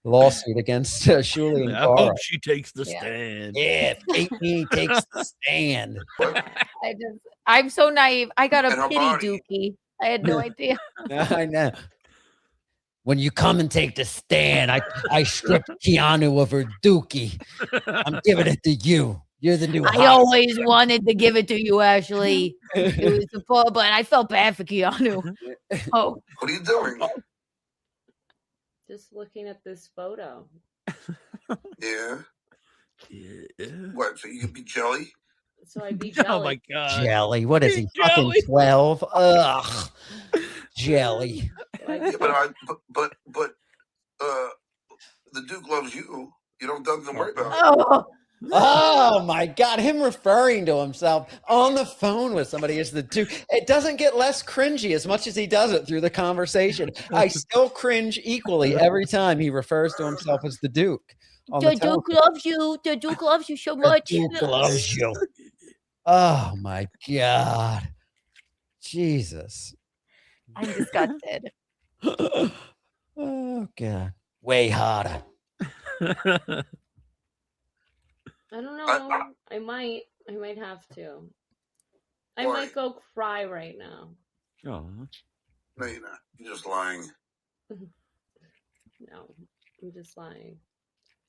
S7: lawsuit against Shuli and
S8: I
S7: Cara.
S8: hope she takes the
S12: Yeah.
S8: stand.
S11: Yeah, if Kate Meany takes the stand.
S12: I'm so naive. I got a
S9: And her
S12: pity
S9: body.
S12: Dookie. I had no idea.
S7: I know.
S11: When you come and take the stand, I stripped Keanu of her Dookie. I'm giving it to you. You're the new.
S12: I
S11: hot.
S12: always wanted to give it to you, Ashley. It was support, but I felt bad for Keanu. Oh,
S9: What are you doing?
S10: just looking at this photo.
S9: Yeah.
S8: Yeah.
S9: What? So you can be jelly?
S10: So I'd be jealous.
S8: Oh my god.
S7: Jelly. What is he? Fucking
S8: Jelly.
S7: 12? Ugh. Jelly.
S9: Yeah, but the Duke loves you. You don't have to worry about it.
S12: oh,
S7: Oh my God. Him referring to himself on the phone with somebody as the Duke. It doesn't get less cringy as much as he does it through the conversation. I still cringe equally every time he refers to himself as the Duke. On
S12: the
S7: the
S12: Duke
S7: telephone.
S12: loves you. The Duke loves you so
S11: The
S12: much.
S11: Duke loves you.
S7: Oh my God. Jesus.
S12: I'm disgusted.
S7: Oh God.
S11: Way harder.
S10: I don't know. I might have to. I
S9: Why?
S10: might go cry right now.
S8: Oh.
S9: No, you're not. You're just lying.
S10: No, I'm just lying.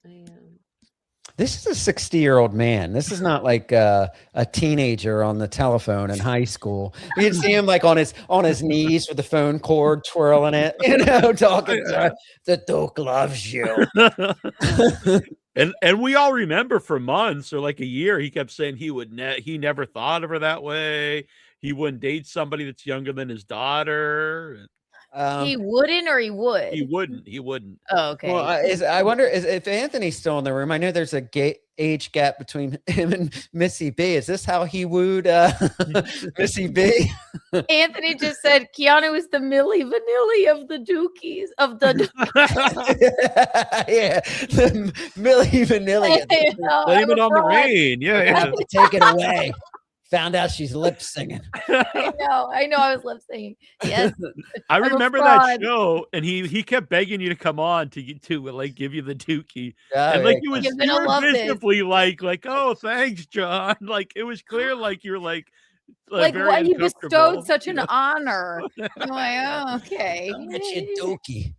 S10: I am.
S7: This is a 60-year-old man. This is not like a teenager on the telephone in high school. You can see him like on his knees with the phone cord twirling it, talking to her.
S11: The Duke loves you.
S8: And we all remember for months or like a year, he kept saying he never thought of her that way. He wouldn't date somebody that's younger than his daughter.
S12: He wouldn't, or he would.
S8: He wouldn't.
S12: Oh, okay.
S7: Well, I wonder if Anthony's still in the room. I know there's a age gap between him and Missy B. Is this how he wooed Missy B?
S12: Anthony just said Keanu is the Milli Vanilli of the Dookies of the.
S7: Yeah, the Milli Vanilli.
S8: Blame it on the rain. Yeah.
S11: Take it away. Found out she's lip singing.
S12: I know. I was lip singing. Yes.
S8: I
S12: I'm a
S8: remember that
S12: fraud.
S8: show, and he kept begging you to come on to like give you the dookie,
S7: Oh,
S8: and like
S7: yeah.
S8: it was
S12: You're
S8: you
S12: gonna
S8: were
S12: love this.
S8: visibly like oh thanks John, like it was clear like you're like
S12: Like
S8: very
S12: why you
S8: uncomfortable,
S12: bestowed such
S8: you
S12: an
S8: know?
S12: honor. I'm like, oh, okay.
S11: I'll get you a dookie.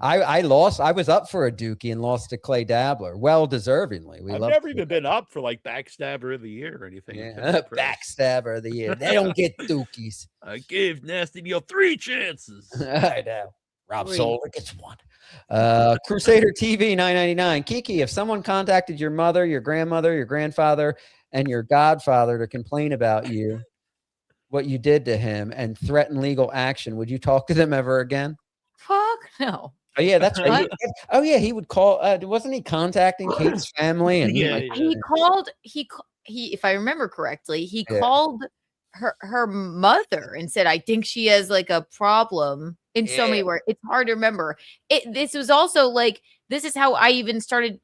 S7: I lost. I was up for a dookie and lost to Clay Dabbler. Well, deservingly.
S8: I've never even been up for like backstabber of the year or anything.
S7: Yeah, backstabber of the year. They don't get dookies.
S8: I gave Nasty Neal 3 chances.
S7: I know. Rob
S11: Three.
S7: Zoller gets one. Crusader TV $9.99. Kiki, if someone contacted your mother, your grandmother, your grandfather, and your godfather to complain about you, what you did to him, and threaten legal action, would you talk to them ever again?
S12: Fuck no.
S7: Oh yeah, that's right.
S12: What?
S7: Oh yeah, he would call. Wasn't he contacting Kate's family? And
S8: Yeah,
S12: He called if I remember correctly, he
S7: Yeah.
S12: called her mother and said, I think she has like a problem in so many words. It's hard to remember. This was also like, this is how I even started,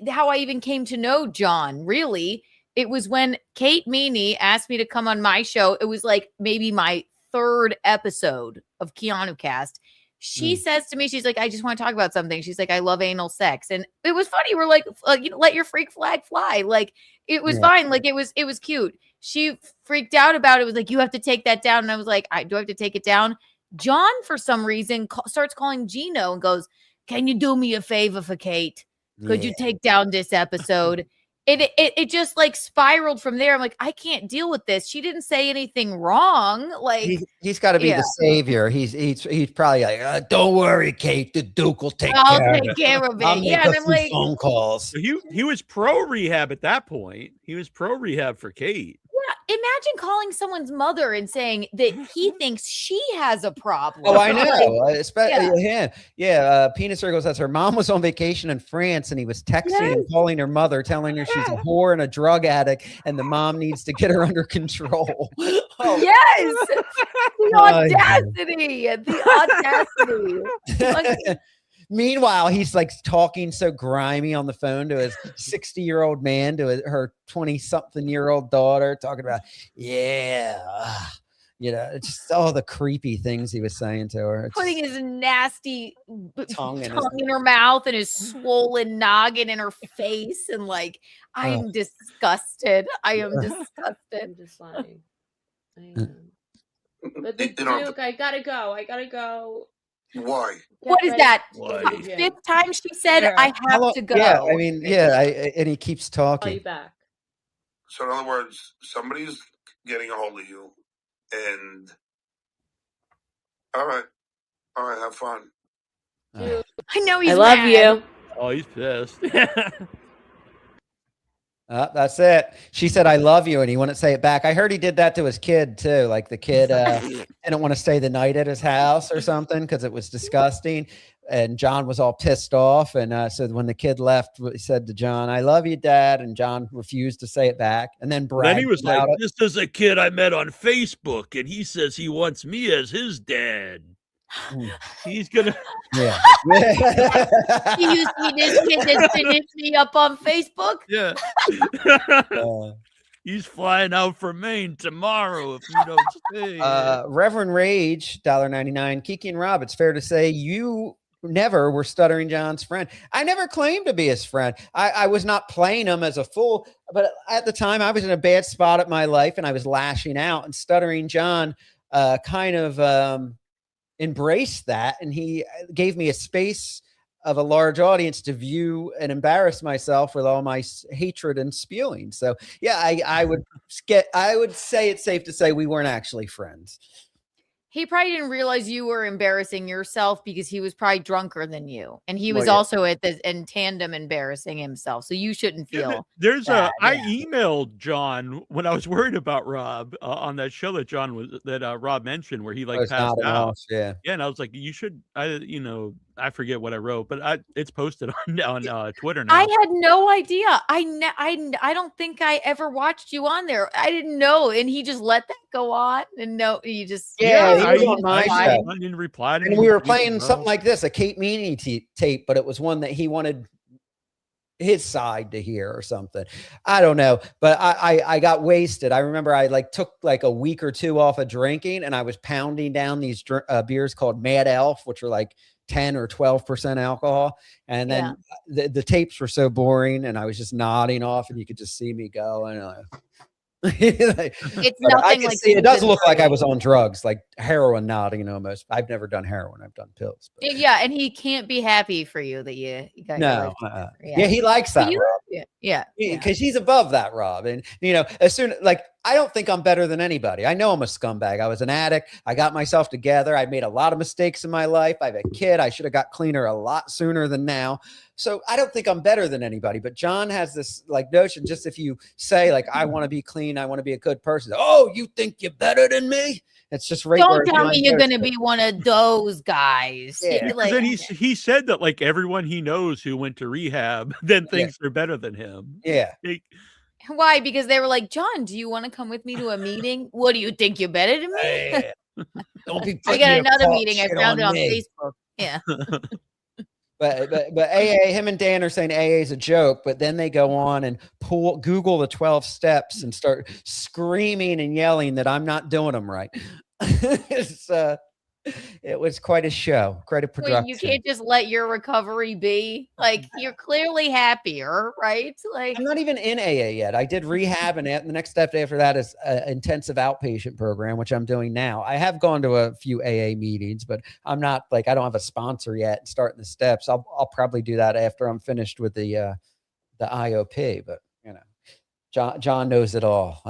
S12: how I even came to know John, really. It was when Kate Meany asked me to come on my show. It was like maybe my 3rd episode of Keanu Cast. She says to me, she's like, I just want to talk about something. She's like, I love anal sex. And it was funny. We're like, you know, let your freak flag fly. Like, it was fine. Like, it was cute. She freaked out about it. It was like, you have to take that down. And I was like, do I have to take it down? John, for some reason, starts calling Gino and goes, can you do me a favor for Kate? Could you take down this episode? It just like spiraled from there. I'm like, I can't deal with this. She didn't say anything wrong. Like
S7: he's got to be the savior. He's probably like, don't worry, Kate. The Duke will take
S12: I'll
S7: care
S12: take
S7: of
S12: care of it.
S7: I'll make
S12: Yeah,
S7: a
S12: and I'm
S7: few
S12: like,
S7: phone calls.
S8: So he was pro rehab at that point. He was pro rehab for Kate.
S12: yeah, imagine calling someone's mother and saying that he thinks she has a problem.
S7: Oh, I know. Especially
S12: Yeah.
S7: him. Yeah. Penis Circle says her mom was on vacation in France and he was texting and calling her mother, telling her she's a whore and a drug addict, and the mom needs to get her under control.
S12: Yes, the audacity, the audacity.
S7: Meanwhile, he's like talking so grimy on the phone to his 60-year-old man, to her 20-something-year-old daughter, talking about, you know, it's just all the creepy things he was saying to her. It's
S12: Putting his nasty
S7: tongue
S12: in her mouth and his swollen noggin in her face, and like, I am disgusted. I am disgusted.
S10: I'm just lying. But the Duke, I gotta go.
S9: Why?
S12: What is that?
S8: Why?
S12: 5th time she said I have to go.
S7: Yeah, I mean, and he keeps
S10: Call
S7: talking.
S10: you back.
S9: So in other words, somebody's getting a hold of you, and all right, have fun.
S12: I know he's
S10: I love
S12: mad.
S10: you.
S8: Oh, he's pissed.
S7: That's it. She said, I love you. And he wouldn't say it back. I heard he did that to his kid too. Like the kid didn't want to stay the night at his house or something because it was disgusting. And John was all pissed off. And so when the kid left, he said to John, I love you, Dad. And John refused to say it back. And then bragged
S8: he was
S7: about
S8: like,
S7: it.
S8: this is a kid I met on Facebook, and he says he wants me as his dad. He's gonna
S7: Yeah.
S12: He used to be this kid that finished me up on Facebook.
S8: Yeah. He's flying out for Maine tomorrow if you don't stay.
S7: Reverend Rage, $1.99. Kiki and Rob, it's fair to say you never were Stuttering John's friend. I never claimed to be his friend. I was not playing him as a fool, but at the time I was in a bad spot at my life and I was lashing out, and Stuttering John kind of embraced that, and he gave me a space of a large audience to view and embarrass myself with all my hatred and spewing. So yeah, I would say it's safe to say we weren't actually friends.
S12: He probably didn't realize you were embarrassing yourself because he was probably drunker than you. And he was
S7: Well, yeah.
S12: also in tandem embarrassing himself. So you shouldn't feel.
S8: There's
S12: bad,
S8: I emailed John when I was worried about Rob on that show that Rob mentioned where he like
S7: Oh, it's
S8: passed
S7: not
S8: out.
S7: off, yeah.
S8: Yeah, and I was like, you should, I forget what I wrote, but it's posted on Twitter now.
S12: I had no idea. I don't think I ever watched you on there. I didn't know. And he just let that go on. And no, you just.
S7: Yeah,
S8: I
S7: he was on my show.
S8: didn't reply to
S7: And
S8: him.
S7: we were playing something like this, a Kate Meany tape, but it was one that he wanted his side to hear or something. I don't know, but I got wasted. I remember I like took like a week or two off of drinking, and I was pounding down these beers called Mad Elf, which are like 10 or 12% alcohol. And then the tapes were so boring, and I was just nodding off, and you could just see me go. And
S12: It's
S7: but I
S12: nothing
S7: can
S12: like
S7: see it does
S12: season
S7: look like I
S12: 3.
S7: was on drugs, like heroin nodding almost. I've never done heroin. I've done pills. But.
S12: Yeah, and he can't be happy for you that you got
S7: No,
S12: your
S7: yeah, he likes
S12: But
S7: that,
S12: you-
S7: Rob.
S12: yeah,
S7: Because he's above that, Rob. And, you know, as soon like, I don't think I'm better than anybody. I know I'm a scumbag. I was an addict. I got myself together. I made a lot of mistakes in my life. I have a kid. I should have got cleaner a lot sooner than now. So I don't think I'm better than anybody. But John has this like notion, just if you say like, I want to be clean, I want to be a good person. Oh, you think you're better than me? It's just right.
S12: Don't tell me you're gonna be one of those guys.
S7: Yeah.
S8: Because then he said that like everyone he knows who went to rehab then thinks they're better than him.
S7: Yeah.
S12: Why? Because they were like, John, do you want to come with me to a meeting? What do you think? You're better than me?
S11: Don't be
S12: I
S11: putting
S12: got
S11: your
S12: another
S11: talk
S12: meeting. I
S11: shit
S12: found it on
S11: me.
S12: Facebook. Yeah.
S7: But AA, him and Dan are saying AA is a joke, but then they go on and Google the 12 steps and start screaming and yelling that I'm not doing them right. It was quite a show, quite a production.
S12: Wait, you can't just let your recovery be like you're clearly happier, right? Like
S7: I'm not even in AA yet. I did rehab, and the next step after that is an intensive outpatient program, which I'm doing now. I have gone to a few AA meetings, but I'm not like I don't have a sponsor yet. Starting the steps, I'll probably do that after I'm finished with the IOP. But you know, John knows it all.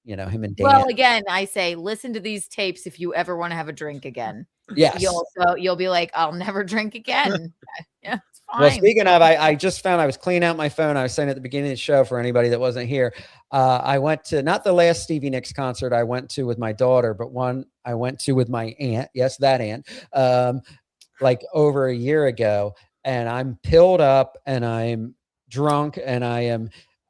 S7: You know, him and Dan.
S12: Well, again, I say listen to these tapes if you ever want to have a drink again.
S7: Yes.
S12: You'll be like, I'll never drink again. Yeah, it's fine.
S7: Well, speaking of, I just found I was cleaning out my phone. I was saying at the beginning of the show for anybody that wasn't here, I went to not the last Stevie Nicks concert I went to with my daughter, but one I went to with my aunt. Yes, that aunt. Like over a year ago, and I'm pilled up and I'm drunk and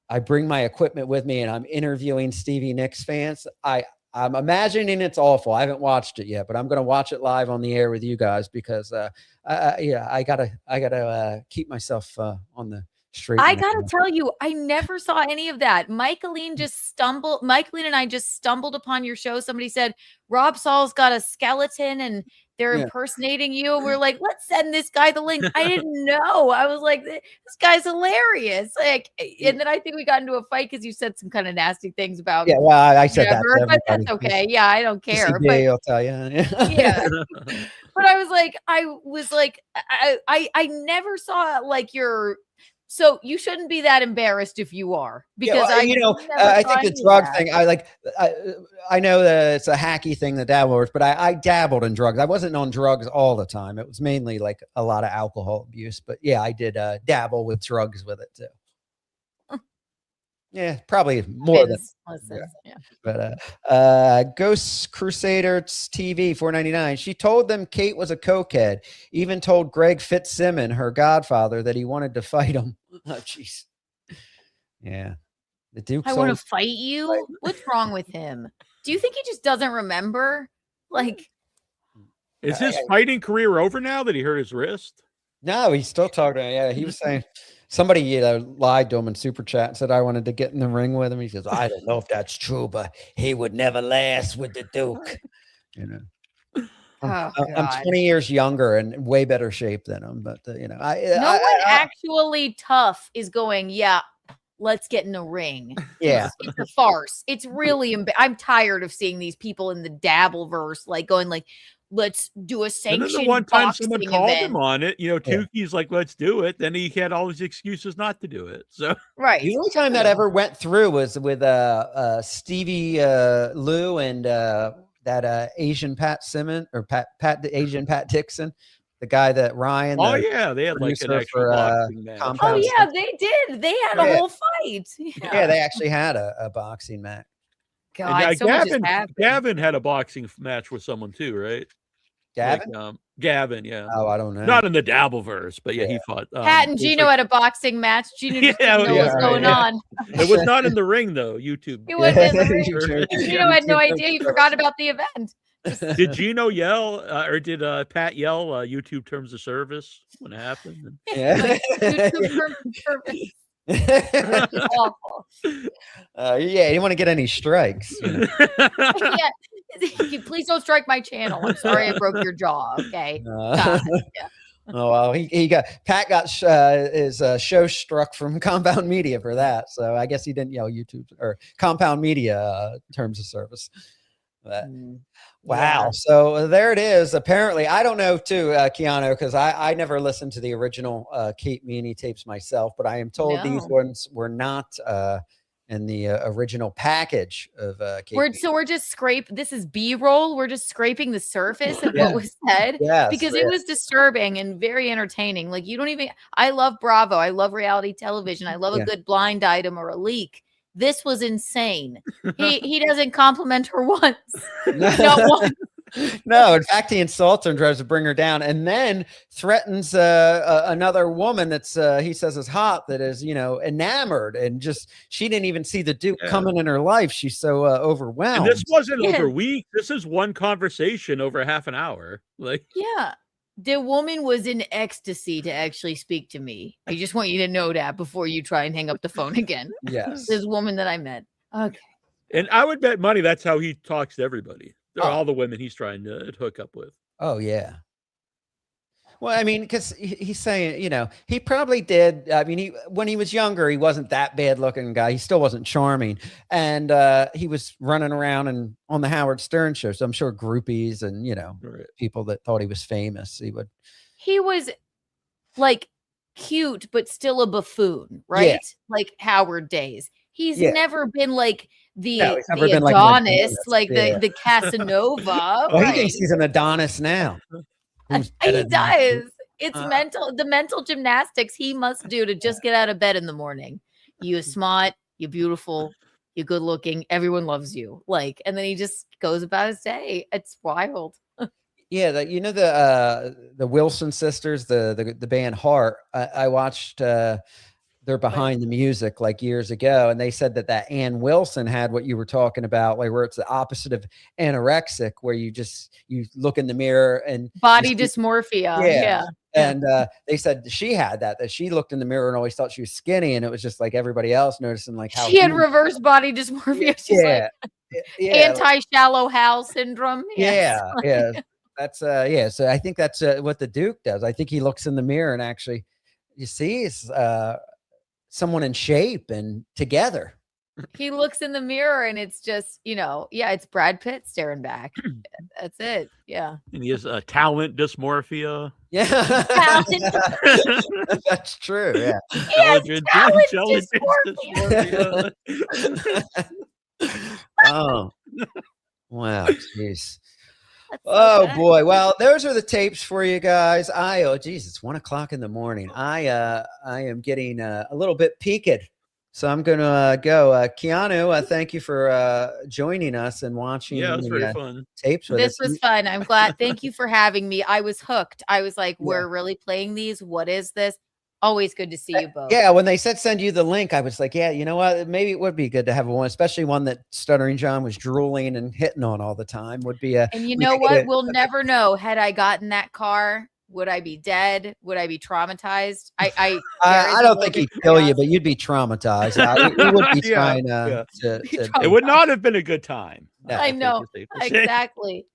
S7: I bring my equipment with me and I'm interviewing Stevie Nicks fans. I'm imagining it's awful. I haven't watched it yet, but I'm going to watch it live on the air with you guys because, I gotta keep myself on the straight.
S12: I gotta tell you, I never saw any of that. Michaeline and I just stumbled upon your show. Somebody said Rob Saul's got a skeleton and they're impersonating you. And we're like, let's send this guy the link. I didn't know. I was like, this guy's hilarious. Like, and then I think we got into a fight because you said some kind of nasty things about.
S7: Yeah, well, I said
S12: whatever,
S7: that.
S12: But that's okay. Yeah, I don't care. But
S7: I'll tell you.
S12: yeah. But I was like, I never saw like your. So you shouldn't be that embarrassed if you are, because
S7: I think the drug thing, I know that it's a hacky thing, the dabblers, but I dabbled in drugs. I wasn't on drugs all the time. It was mainly like a lot of alcohol abuse, but yeah, I did dabble with drugs with it too. Yeah, probably more than.
S12: Yeah.
S7: But Ghost Crusader TV $4.99. She told them Kate was a cokehead. Even told Greg Fitzsimmons, her godfather, that he wanted to fight him. Oh, jeez. Yeah, the Duke.
S12: I want to fight you. What's wrong with him? Do you think he just doesn't remember? Like,
S8: is his fighting career over now that he hurt his wrist?
S7: No, he's still talking. Yeah, he was saying. Somebody lied to him in Super Chat and said I wanted to get in the ring with him. He says, I don't know if that's true, but he would never last with the Duke. You know, I'm 20 years younger and way better shape than him. But, you know,
S12: no one actually tough is going, yeah, let's get in the ring.
S7: Yeah.
S12: It's a farce. It's really, I'm tired of seeing these people in the Dabbleverse, like going like, let's do a sanctioned.
S8: And then the one time someone called
S12: event.
S8: him on it, you know, Tukey's like, let's do it. Then he had all these excuses not to do it. So
S12: right.
S7: The only time that ever went through was with Stevie Lou and that Asian Pat Simmons or the Asian Pat Dixon, the guy that Ryan.
S8: Oh yeah, they had like an actual boxing match.
S12: Oh yeah, they did. They had a whole fight.
S7: Yeah, they actually had a boxing match.
S12: God, so
S8: Gavin had a boxing match with someone too, right?
S7: Gavin?
S8: Like, Gavin, yeah.
S7: Oh, I don't know.
S8: Not in the Dabbleverse, but yeah, he fought.
S12: Pat and
S8: it was
S12: Gino had a boxing match. Gino just didn't know what was going on.
S8: It was not in the ring though. YouTube.
S12: He wasn't in the ring. And Gino had no idea. He forgot about the event.
S8: Did Gino yell or did Pat yell YouTube terms of service when it happened?
S7: Yeah.
S12: YouTube terms of service. Awful.
S7: Yeah, you didn't want to get any strikes.
S12: Yeah. Please don't strike my channel. I'm sorry I broke your jaw. Okay. Yeah.
S7: Oh well, Pat got his show struck from Compound Media for that. So I guess he didn't yell YouTube or Compound Media terms of service. But, wow.
S12: Yeah.
S7: So there it is. Apparently, I don't know too, Keanu, because I never listened to the original Kate Meany tapes myself, but I am told these ones were not in the original package of Kate Meany.
S12: So we're just this is B-roll. We're just scraping the surface of what was said because it was disturbing and very entertaining. Like I love Bravo. I love reality television. I love a good blind item or a leak. This was insane. He doesn't compliment her once. Not once.
S7: No, in fact, he insults her and tries to bring her down, and then threatens another woman that's he says is hot, that is enamored, and just she didn't even see the Duke coming in her life. She's so overwhelmed.
S8: And this wasn't over weeks. This is one conversation over half an hour. Like
S12: the woman was in ecstasy to actually speak to me. I just want you to know that before you try and hang up the phone again.
S7: Yes,
S12: this woman that I met. Okay,
S8: and I would bet money that's how he talks to everybody. They're all the women he's trying to hook up with.
S7: Oh, yeah. Well, I mean, because he's saying, he probably did. I mean, when he was younger, he wasn't that bad looking guy. He still wasn't charming. And he was running around and on the Howard Stern show. So I'm sure groupies and, people that thought he was famous,
S12: he was like cute, but still a buffoon, right?
S7: Yeah.
S12: Like Howard days. He's never been like the
S7: been
S12: Adonis, like the Casanova.
S7: Well, he thinks he's an Adonis now.
S12: He does. It's the mental gymnastics he must do to just get out of bed in the morning. You're smart, you're beautiful, you're good looking, everyone loves you. And then he just goes about his day. It's wild.
S7: Yeah, the Wilson sisters, the band Heart. I watched they're behind the music years ago, and they said that Ann Wilson had what you were talking about, where it's the opposite of anorexic, where you look in the mirror and
S12: body dysmorphia. Yeah.
S7: And they said she had that she looked in the mirror and always thought she was skinny, and it was just like everybody else noticing how
S12: she had reverse body dysmorphia. She's anti-shallow Hal syndrome.
S7: Yeah. That's so I think that's what the Duke does. I think he looks in the mirror and actually you see someone in shape and together.
S12: He looks in the mirror and it's just, it's Brad Pitt staring back. That's it. Yeah.
S8: And he has talent dysmorphia.
S7: Yeah. That's true. Yeah.
S12: Talent dysmorphia.
S7: Oh, wow. Jeez. Oh boy. Well, those are the tapes for you guys. It's 1 o'clock in the morning. I am getting a little bit peaked. So I'm going to go. Keanu, thank you for joining us and watching.
S8: Yeah, it was very fun.
S7: Tapes with
S12: us. This was fun. I'm glad. Thank you for having me. I was hooked. I was like, we're really playing these. What is this? Always good to see you both.
S7: Yeah, when they said send you the link, I was like, yeah, you know what? Maybe it would be good to have one, especially one that Stuttering John was drooling and hitting on all the time. Would be a.
S12: And you know what? We'll never know. Had I gotten that car, would I be dead? Would I be traumatized? I
S7: don't think he'd kill you, but you'd be traumatized. He would be trying to.
S8: It would not have been a good time.
S7: No,
S12: I know exactly.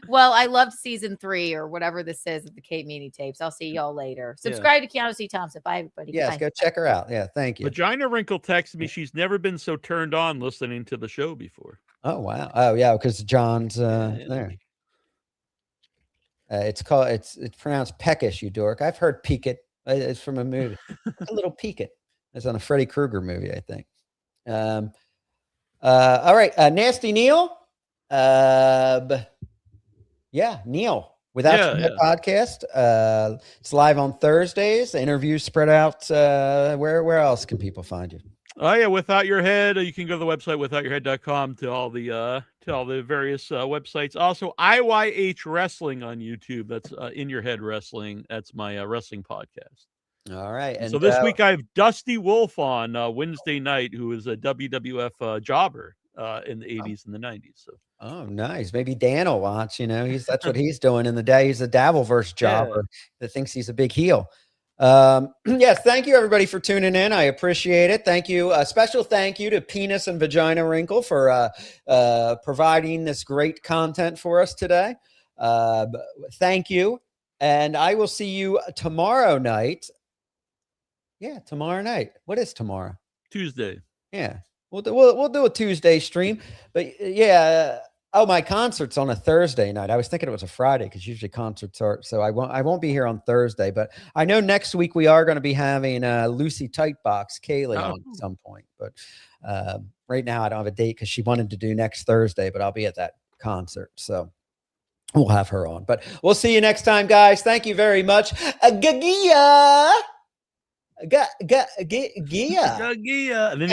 S12: Well, I loved season 3 or whatever this is of the Kate Meany tapes. I'll see y'all later. Subscribe to Keanu C. Thompson. Bye, everybody.
S7: Yes,
S12: Bye.
S7: go check her out. Yeah, thank you.
S8: Vagina Wrinkle texted me. She's never been so turned on listening to the show before.
S7: Oh wow! Oh yeah, because John's there. It's pronounced peckish, you dork. I've heard peak it. It's from a movie. A little peak it. It's on a Freddy Krueger movie, I think. All right, Nasty Neal. Neal Without Your Head podcast. It's live on Thursdays. The interviews spread out. Where else can people find you?
S8: Oh yeah, Without Your Head. You can go to the website withoutyourhead.com to all the to all the various websites. Also, IYH Wrestling on YouTube. That's In Your Head Wrestling. That's my wrestling podcast.
S7: All right. And
S8: so this week I have Dusty Wolf on Wednesday night, who is a WWF jobber in the 80s and the 90s. So.
S7: Oh, nice. Maybe Dan will watch. That's what he's doing in the day. He's a Dabbleverse jobber that thinks he's a big heel. Yes, thank you everybody for tuning in. I appreciate it. Thank you. A special thank you to Penis and Vagina Wrinkle for providing this great content for us today. Thank you. And I will see you tomorrow night. Yeah, tomorrow night. What is tomorrow?
S8: Tuesday.
S7: Yeah. We'll do a Tuesday stream. But yeah, my concert's on a Thursday night. I was thinking it was a Friday because usually concerts are. So I won't be here on Thursday. But I know next week we are going to be having Lucy Tightbox Kaylee on at some point. But right now I don't have a date because she wanted to do next Thursday. But I'll be at that concert, so we'll have her on. But we'll see you next time, guys. Thank you very much. Gia.
S8: And then